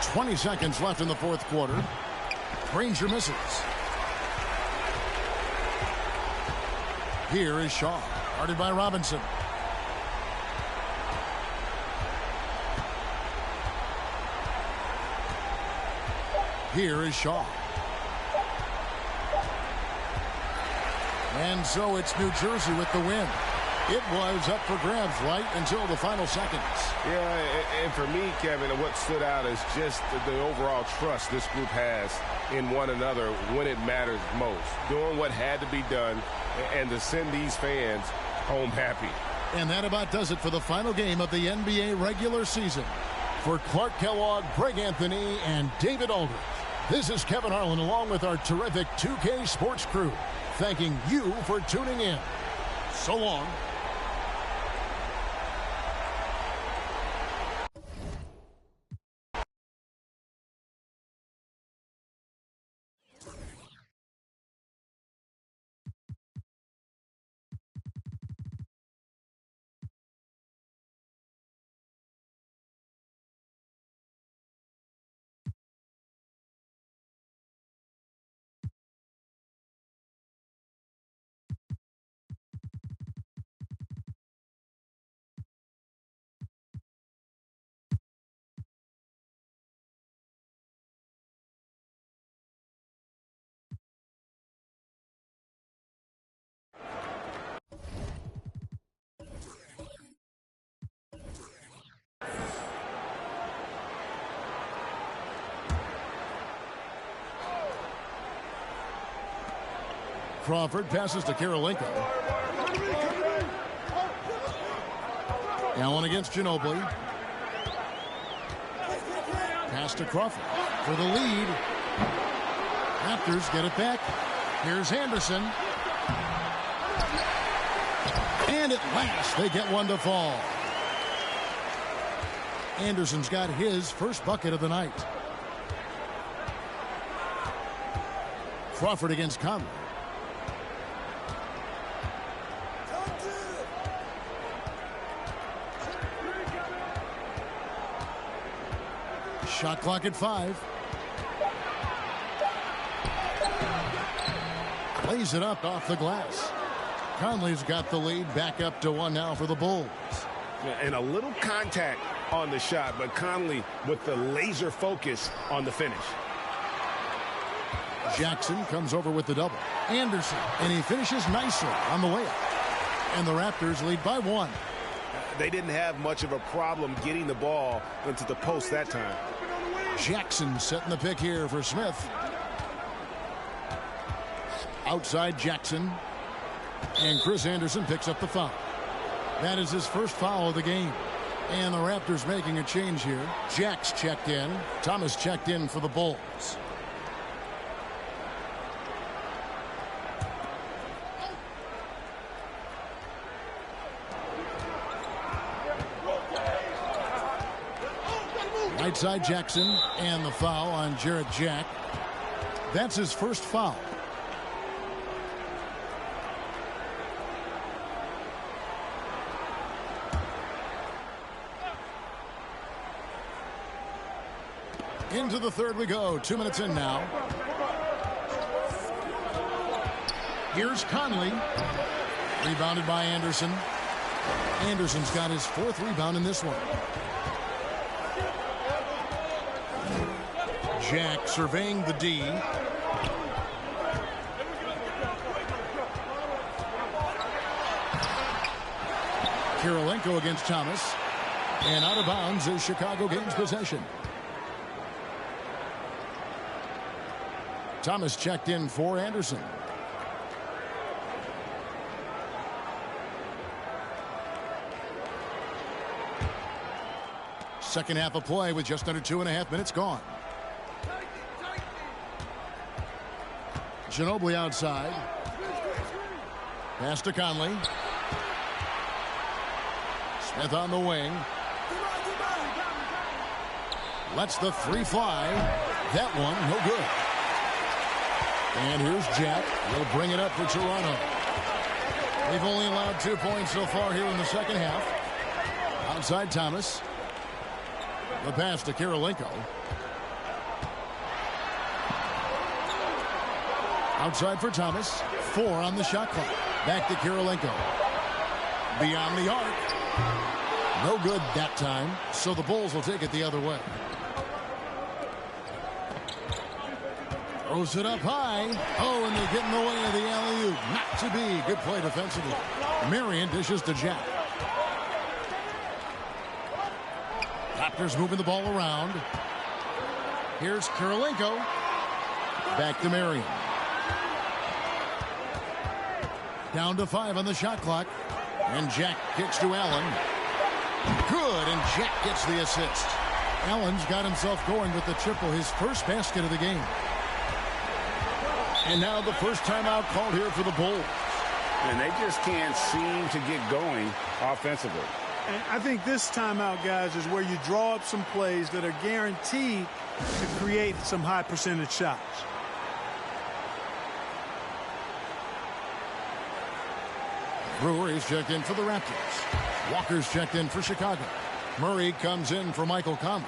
.20 seconds left in the fourth quarter. Granger misses. Here is Shaw, guarded by Robinson. Here is Shaw. And so it's New Jersey with the win. It was up for grabs right until the final seconds.
Yeah, and for me, Kevin, what stood out is just the overall trust this group has in one another when it matters most. Doing what had to be done and to send these fans home happy.
And that about does it for the final game of the NBA regular season. For Clark Kellogg, Greg Anthony, and David Aldridge, this is Kevin Harlan along with our terrific 2K Sports crew, thanking you for tuning in. So long. Crawford passes to Karolinko. Allen against Ginobili. Pass to Crawford for the lead. Raptors get it back. Here's Anderson. And at last they get one to fall. Anderson's got his first bucket of the night. Crawford against Conley. Shot clock at 5. Lays it up off the glass. Conley's got the lead back up to 1 now for the Bulls.
And a little contact on the shot, but Conley with the laser focus on the finish.
Jackson comes over with the double. Anderson, and he finishes nicely on the layup. And the Raptors lead by 1.
They didn't have much of a problem getting the ball into the post that time.
Jackson setting the pick here for Smith. Outside Jackson. And Chris Anderson picks up the foul. That is his first foul of the game. And the Raptors making a change here. Jack's checked in. Thomas checked in for the Bulls. Right side Jackson, and the foul on Jarrett Jack. That's his first foul. Into the third we go. 2 minutes in now. Here's Conley. Rebounded by Anderson. Anderson's got his 4th rebound in this one. Jack surveying the D. Kirilenko against Thomas. And out of bounds is Chicago gains possession. Thomas checked in for Anderson. Second half of play with just under 2.5 minutes gone. Ginobili outside. Pass to Conley. Smith on the wing. Lets the three fly. That one, no good. And here's Jack. He'll bring it up for Toronto. They've only allowed 2 points so far here in the second half. Outside Thomas. The pass to Kirilenko. Outside for Thomas. 4 on the shot clock. Back to Kirilenko. Beyond the arc. No good that time. So the Bulls will take it the other way. Throws it up high. Oh, and they get in the way of the alley-oop. Not to be. Good play defensively. Marion dishes to Jack. Raptors moving the ball around. Here's Kirilenko. Back to Marion. Down to 5 on the shot clock. And Jack kicks to Allen. Good, and Jack gets the assist. Allen's got himself going with the triple, his first basket of the game. And now the first timeout called here for the Bulls.
And they just can't seem to get going offensively.
And I think this timeout, guys, is where you draw up some plays that are guaranteed to create some high percentage shots.
Brewer is checked in for the Raptors. Walker's checked in for Chicago. Murray comes in for Michael Conley.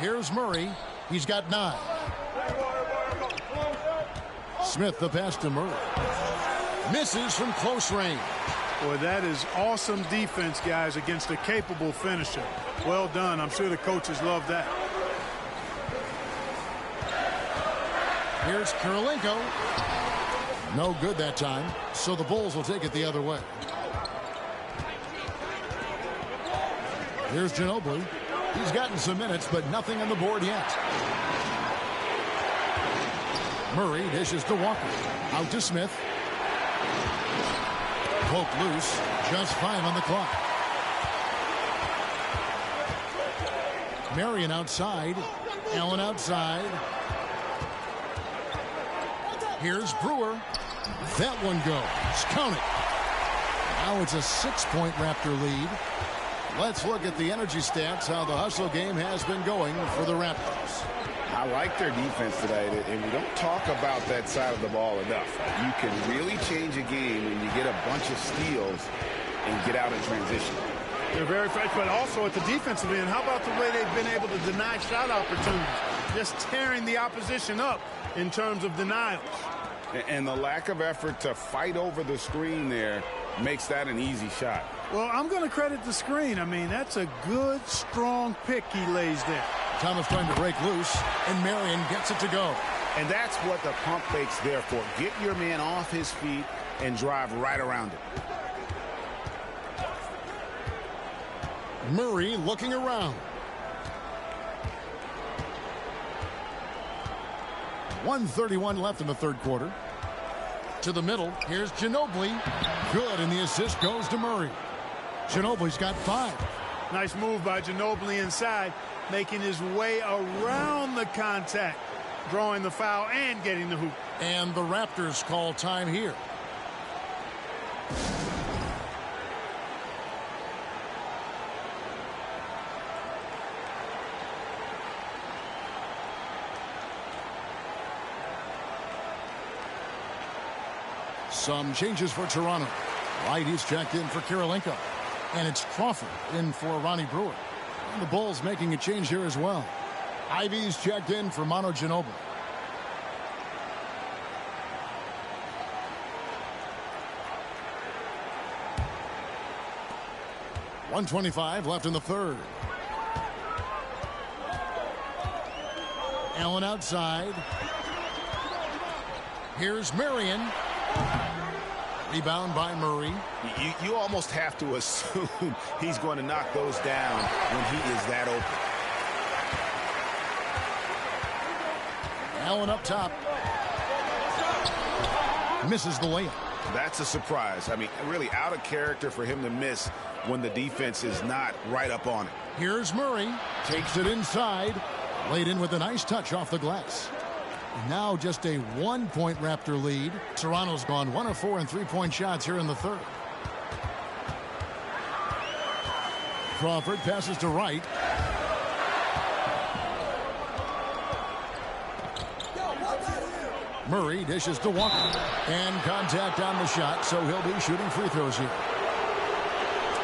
Here's Murray. He's got 9. Smith the pass to Murray. Misses from close range.
Boy, that is awesome defense, guys, against a capable finisher. Well done. I'm sure the coaches love that.
Here's Kirilenko. No good that time, so the Bulls will take it the other way. Here's Ginobili. He's gotten some minutes, but nothing on the board yet. Murray dishes to Walker. Out to Smith. Poke loose. Just 5 on the clock. Marion outside. Allen outside. Here's Brewer. That one goes. Count it. Now it's a 6-point Raptor lead. Let's look at the energy stats, how the hustle game has been going for the Raptors.
I like their defense today, and we don't talk about that side of the ball enough. You can really change a game when you get a bunch of steals and get out in transition.
They're very fresh, but also at the defensive end, how about the way they've been able to deny shot opportunities? Just tearing the opposition up in terms of denials.
And the lack of effort to fight over the screen there makes that an easy shot.
Well, I'm going to credit the screen. I mean, that's a good, strong pick he lays there.
Thomas trying to break loose, and Marion gets it to go.
And that's what the pump fake's there for. Get your man off his feet and drive right around it.
Murray looking around. 1:31 left in the third quarter. To the middle. Here's Ginobili. Good, and the assist goes to Murray. Ginobili's got 5.
Nice move by Ginobili inside, making his way around the contact, drawing the foul and getting the hoop.
And the Raptors call time here. Some changes for Toronto. White is checked in for Kirilenko. And it's Crawford in for Ronnie Brewer. And the Bulls making a change here as well. Ivy's checked in for Manu Ginobili. 1:25 left in the third. Allen outside. Here's Marion. Rebound by Murray.
You almost have to assume he's going to knock those down when he is that open.
Allen up top. Misses the layup.
That's a surprise. I mean, really out of character for him to miss when the defense is not right up on it.
Here's Murray. Takes it inside. Laid in with a nice touch off the glass. Now just a 1-point Raptor lead. Toronto's gone 1 of 4 in three-point shots here in the third. Crawford passes to Wright. Murray dishes to Walker. And contact on the shot, so he'll be shooting free throws here.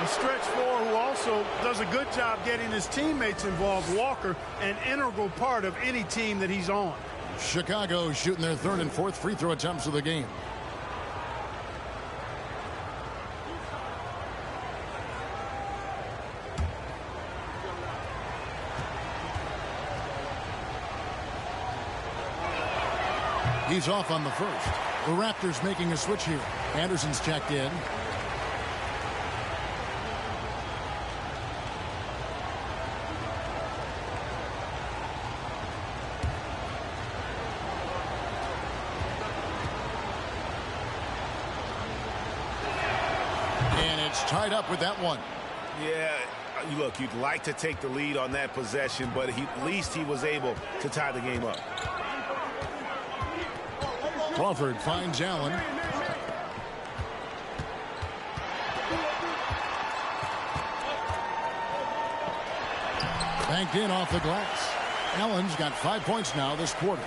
A stretch four who also does a good job getting his teammates involved. Walker, an integral part of any team that he's on.
Chicago shooting their third and fourth free throw attempts of the game. He's off on the first. The Raptors making a switch here. Anderson's checked in. Tied up with that one.
Yeah, look, you'd like to take the lead on that possession, but at least he was able to tie the game up.
Crawford finds Allen. Banked in off the glass. Allen's got 5 points now this quarter.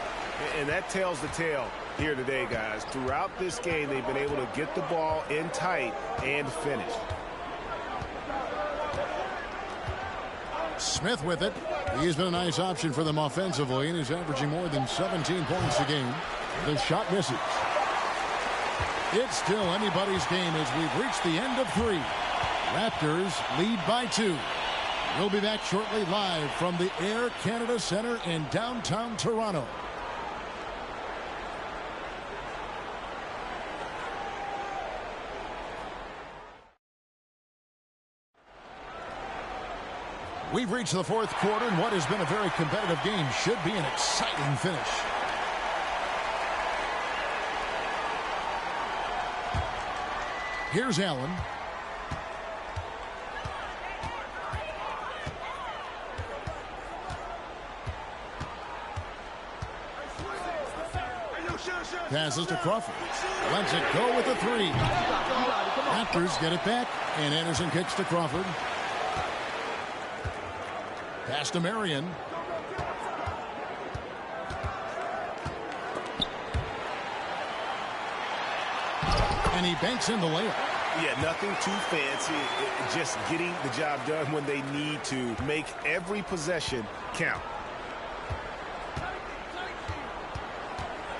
And that tells the tale here today, guys. Throughout this game, they've been able to get the ball in tight and finish.
Smith with it. He's been a nice option for them offensively, and he's averaging more than 17 points a game. The shot misses. It's still anybody's game as we've reached the end of 3. Raptors lead by 2. We'll be back shortly live from the Air Canada Centre in downtown Toronto. We've reached the fourth quarter, and what has been a very competitive game should be an exciting finish. Here's Allen. Passes to Crawford. Lets it go with the 3. Raptors get it back, and Anderson kicks to Crawford. Pass to Marion. And he banks in the layup.
Yeah, nothing too fancy. Just getting the job done when they need to. Make every possession count.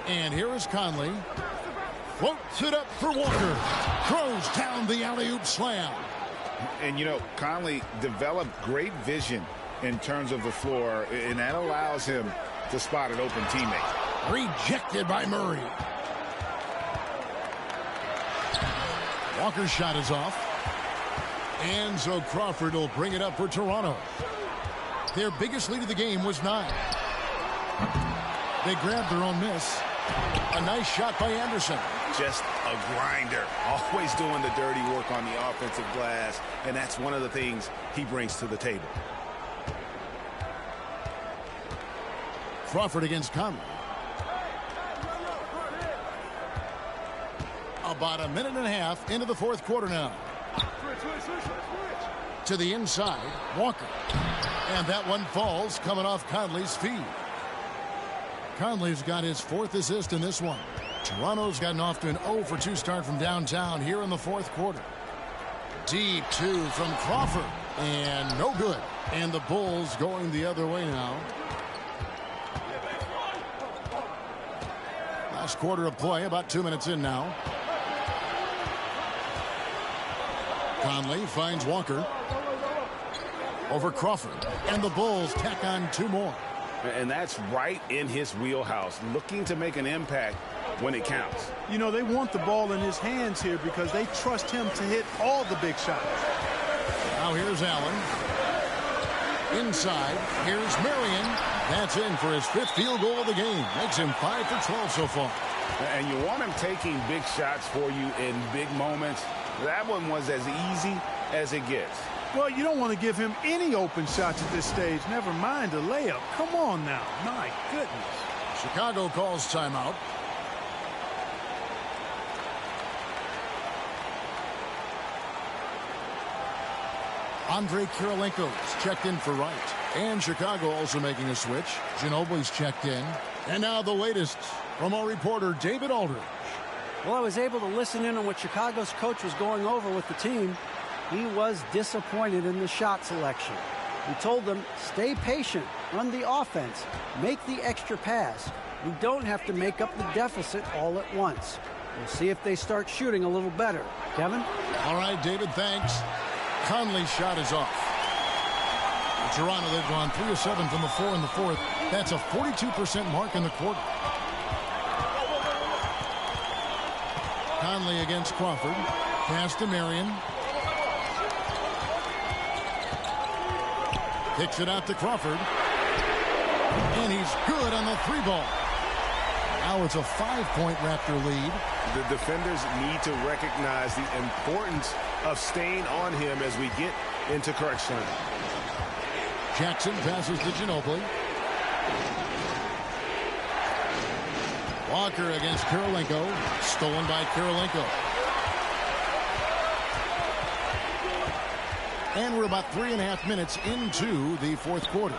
And here is Conley. Floats it up for Walker. Throws down the alley-oop slam.
And, you know, Conley developed great vision in terms of the floor, and that allows him to spot an open teammate.
Rejected by Murray. Walker's shot is off. And so Crawford will bring it up for Toronto. Their biggest lead of the game was 9. They grabbed their own miss. A nice shot by Anderson.
Just a grinder. Always doing the dirty work on the offensive glass, and that's one of the things he brings to the table.
Crawford against Conley. About a minute and a half into the fourth quarter now. To the inside, Walker. And that one falls coming off Conley's feet. Conley's got his 4th assist in this one. Toronto's gotten off to an 0 for 2 start from downtown here in the fourth quarter. Deep 2 from Crawford. And no good. And the Bulls going the other way now. Last quarter of play, about 2 minutes in now. Conley finds Walker. over Crawford. And the Bulls tack on 2 more.
And that's right in his wheelhouse, looking to make an impact when it counts.
You know, they want the ball in his hands here because they trust him to hit all the big shots.
Now here's Allen. Inside, here's Marion. That's in for his 5th field goal of the game. Makes him 5 for 12 so far.
And you want him taking big shots for you in big moments. That one was as easy as it gets.
Well, you don't want to give him any open shots at this stage. Never mind a layup. Come on now. My goodness.
Chicago calls timeout. Andre Kirilenko's checked in for Wright. And Chicago also making a switch. Ginobili's checked in. And now the latest from our reporter, David Aldridge.
Well, I was able to listen in on what Chicago's coach was going over with the team. He was disappointed in the shot selection. He told them, stay patient, run the offense, make the extra pass. We don't have to make up the deficit all at once. We'll see if they start shooting a little better. Kevin?
All right, David, thanks. Conley's shot is off. Toronto, they've gone 3 of 7 from the floor in the 4th. That's a 42% mark in the quarter. Conley against Crawford. Pass to Marion. Kicks it out to Crawford. And he's good on the 3-ball. Now it's a 5-point Raptor lead.
The defenders need to recognize the importance of staying on him as we get into crunch time.
Jackson passes to Ginobili. Walker against Kirilenko. Stolen by Kirilenko. And we're about 3.5 minutes into the 4th quarter.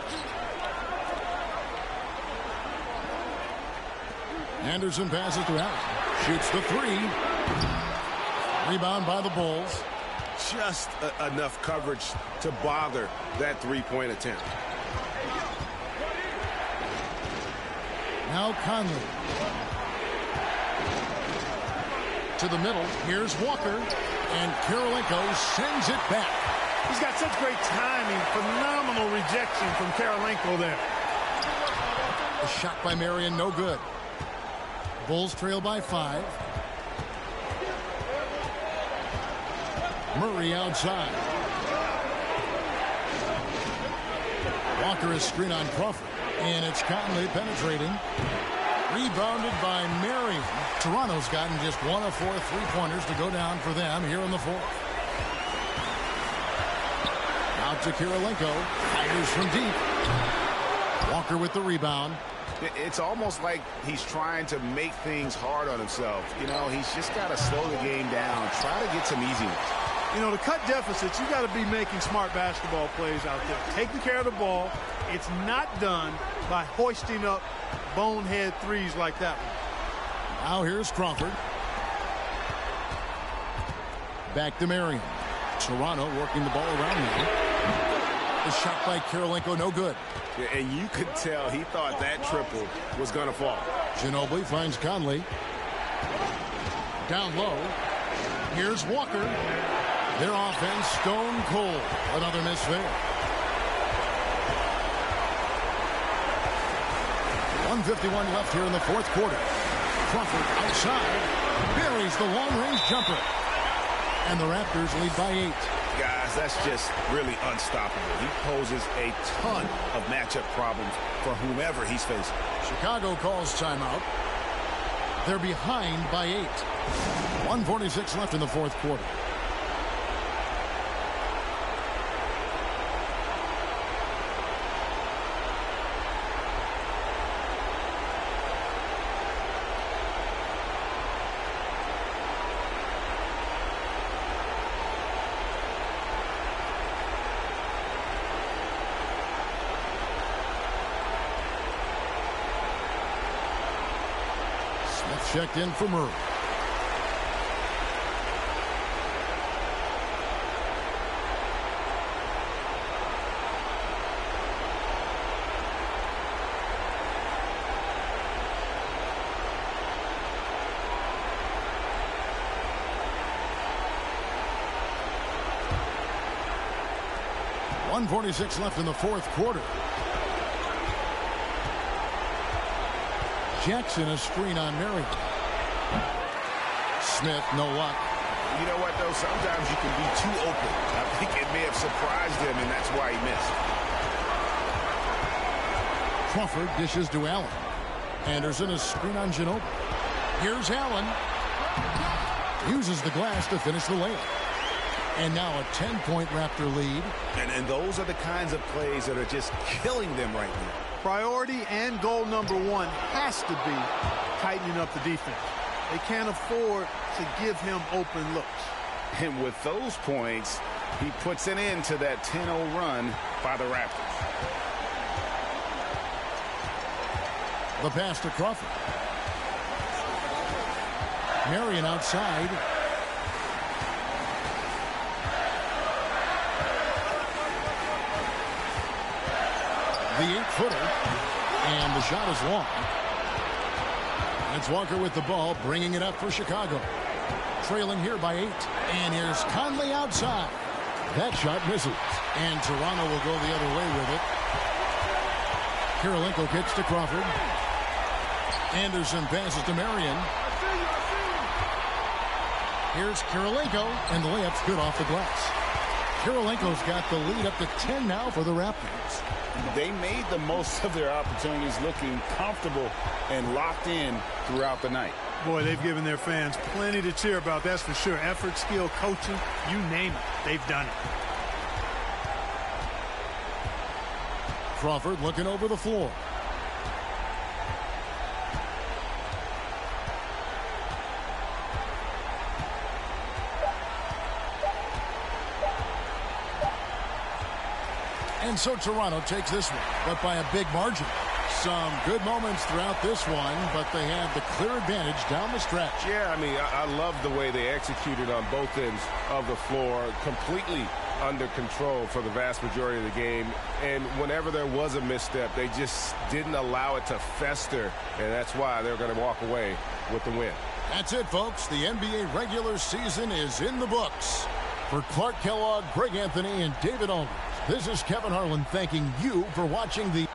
Anderson passes to Allen. Shoots the 3. Rebound by the Bulls.
Just enough coverage to bother that 3-point attempt.
Now Conley. To the middle. Here's Walker. And Kirilenko sends it back.
He's got such great timing. Phenomenal rejection from Kirilenko there.
A shot by Marion, no good. Bulls trail by 5. Murray outside. Walker is screen on Crawford. And it's Conley penetrating. Rebounded by Marion. Toronto's gotten just 1 of 4 3-pointers to go down for them here in the 4th. Out to Kirilenko. Fires from deep. Walker with the rebound.
It's almost like he's trying to make things hard on himself. You know, he's just got to slow the game down. Try to get some easy ones.
You know, to cut deficits, you got to be making smart basketball plays out there. Taking care of the ball. It's not done by hoisting up bonehead threes like that one.
Now here's Crawford. Back to Marion. Toronto working the ball around him. The shot by Kirilenko, no good.
Yeah, and you could tell he thought that triple was going to fall.
Ginobili finds Conley. Down low. Here's Walker. Their offense stone cold. Another miss there. 1:51 left here in the 4th quarter. Crawford outside. Buries the long-range jumper. And the Raptors lead by 8.
Guys, that's just really unstoppable. He poses a ton of matchup problems for whomever he's facing.
Chicago calls timeout. They're behind by 8. 1:46 left in the 4th quarter. Checked in for Murray. 1:46 left in the fourth quarter. Jackson a screen on Marion. Smith, no luck.
You know what, though? Sometimes you can be too open. I think it may have surprised him, and that's why he missed.
Crawford dishes to Allen. Anderson a screen on Ginobili. Here's Allen. Uses the glass to finish the layup. And now a 10-point Raptor lead.
And those are the kinds of plays that are just killing them right now.
Priority and goal number one has to be tightening up the defense. They can't afford to give him open looks.
And with those points, he puts an end to that 10-0 run by the Raptors.
The pass to Crawford. Marion outside. The 8-footer. And the shot is long. It's Walker with the ball, bringing it up for Chicago. Trailing here by 8. And here's Conley outside. That shot misses. And Toronto will go the other way with it. Kirilenko kicks to Crawford. Anderson passes to Marion. Here's Kirilenko, and the layup's good off the glass. Kirilenko's got the lead up to 10 now for the Raptors.
They made the most of their opportunities, looking comfortable and locked in throughout the night.
Boy, they've given their fans plenty to cheer about, that's for sure. Effort, skill, coaching, you name it, they've done it.
Crawford looking over the floor. And so Toronto takes this one, but by a big margin. Some good moments throughout this one, but they have the clear advantage down the stretch.
Yeah, I mean, I love the way they executed on both ends of the floor, completely under control for the vast majority of the game. And whenever there was a misstep, they just didn't allow it to fester, and that's why they're going to walk away with the win.
That's it, folks. The NBA regular season is in the books. For Clark Kellogg, Greg Anthony, and David Aldridge, this is Kevin Harlan thanking you for watching the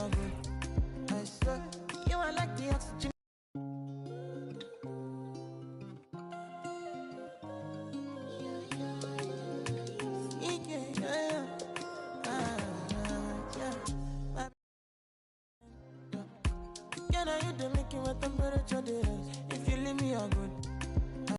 love. I swear, you are like the oxygen. You know you do make it with temperature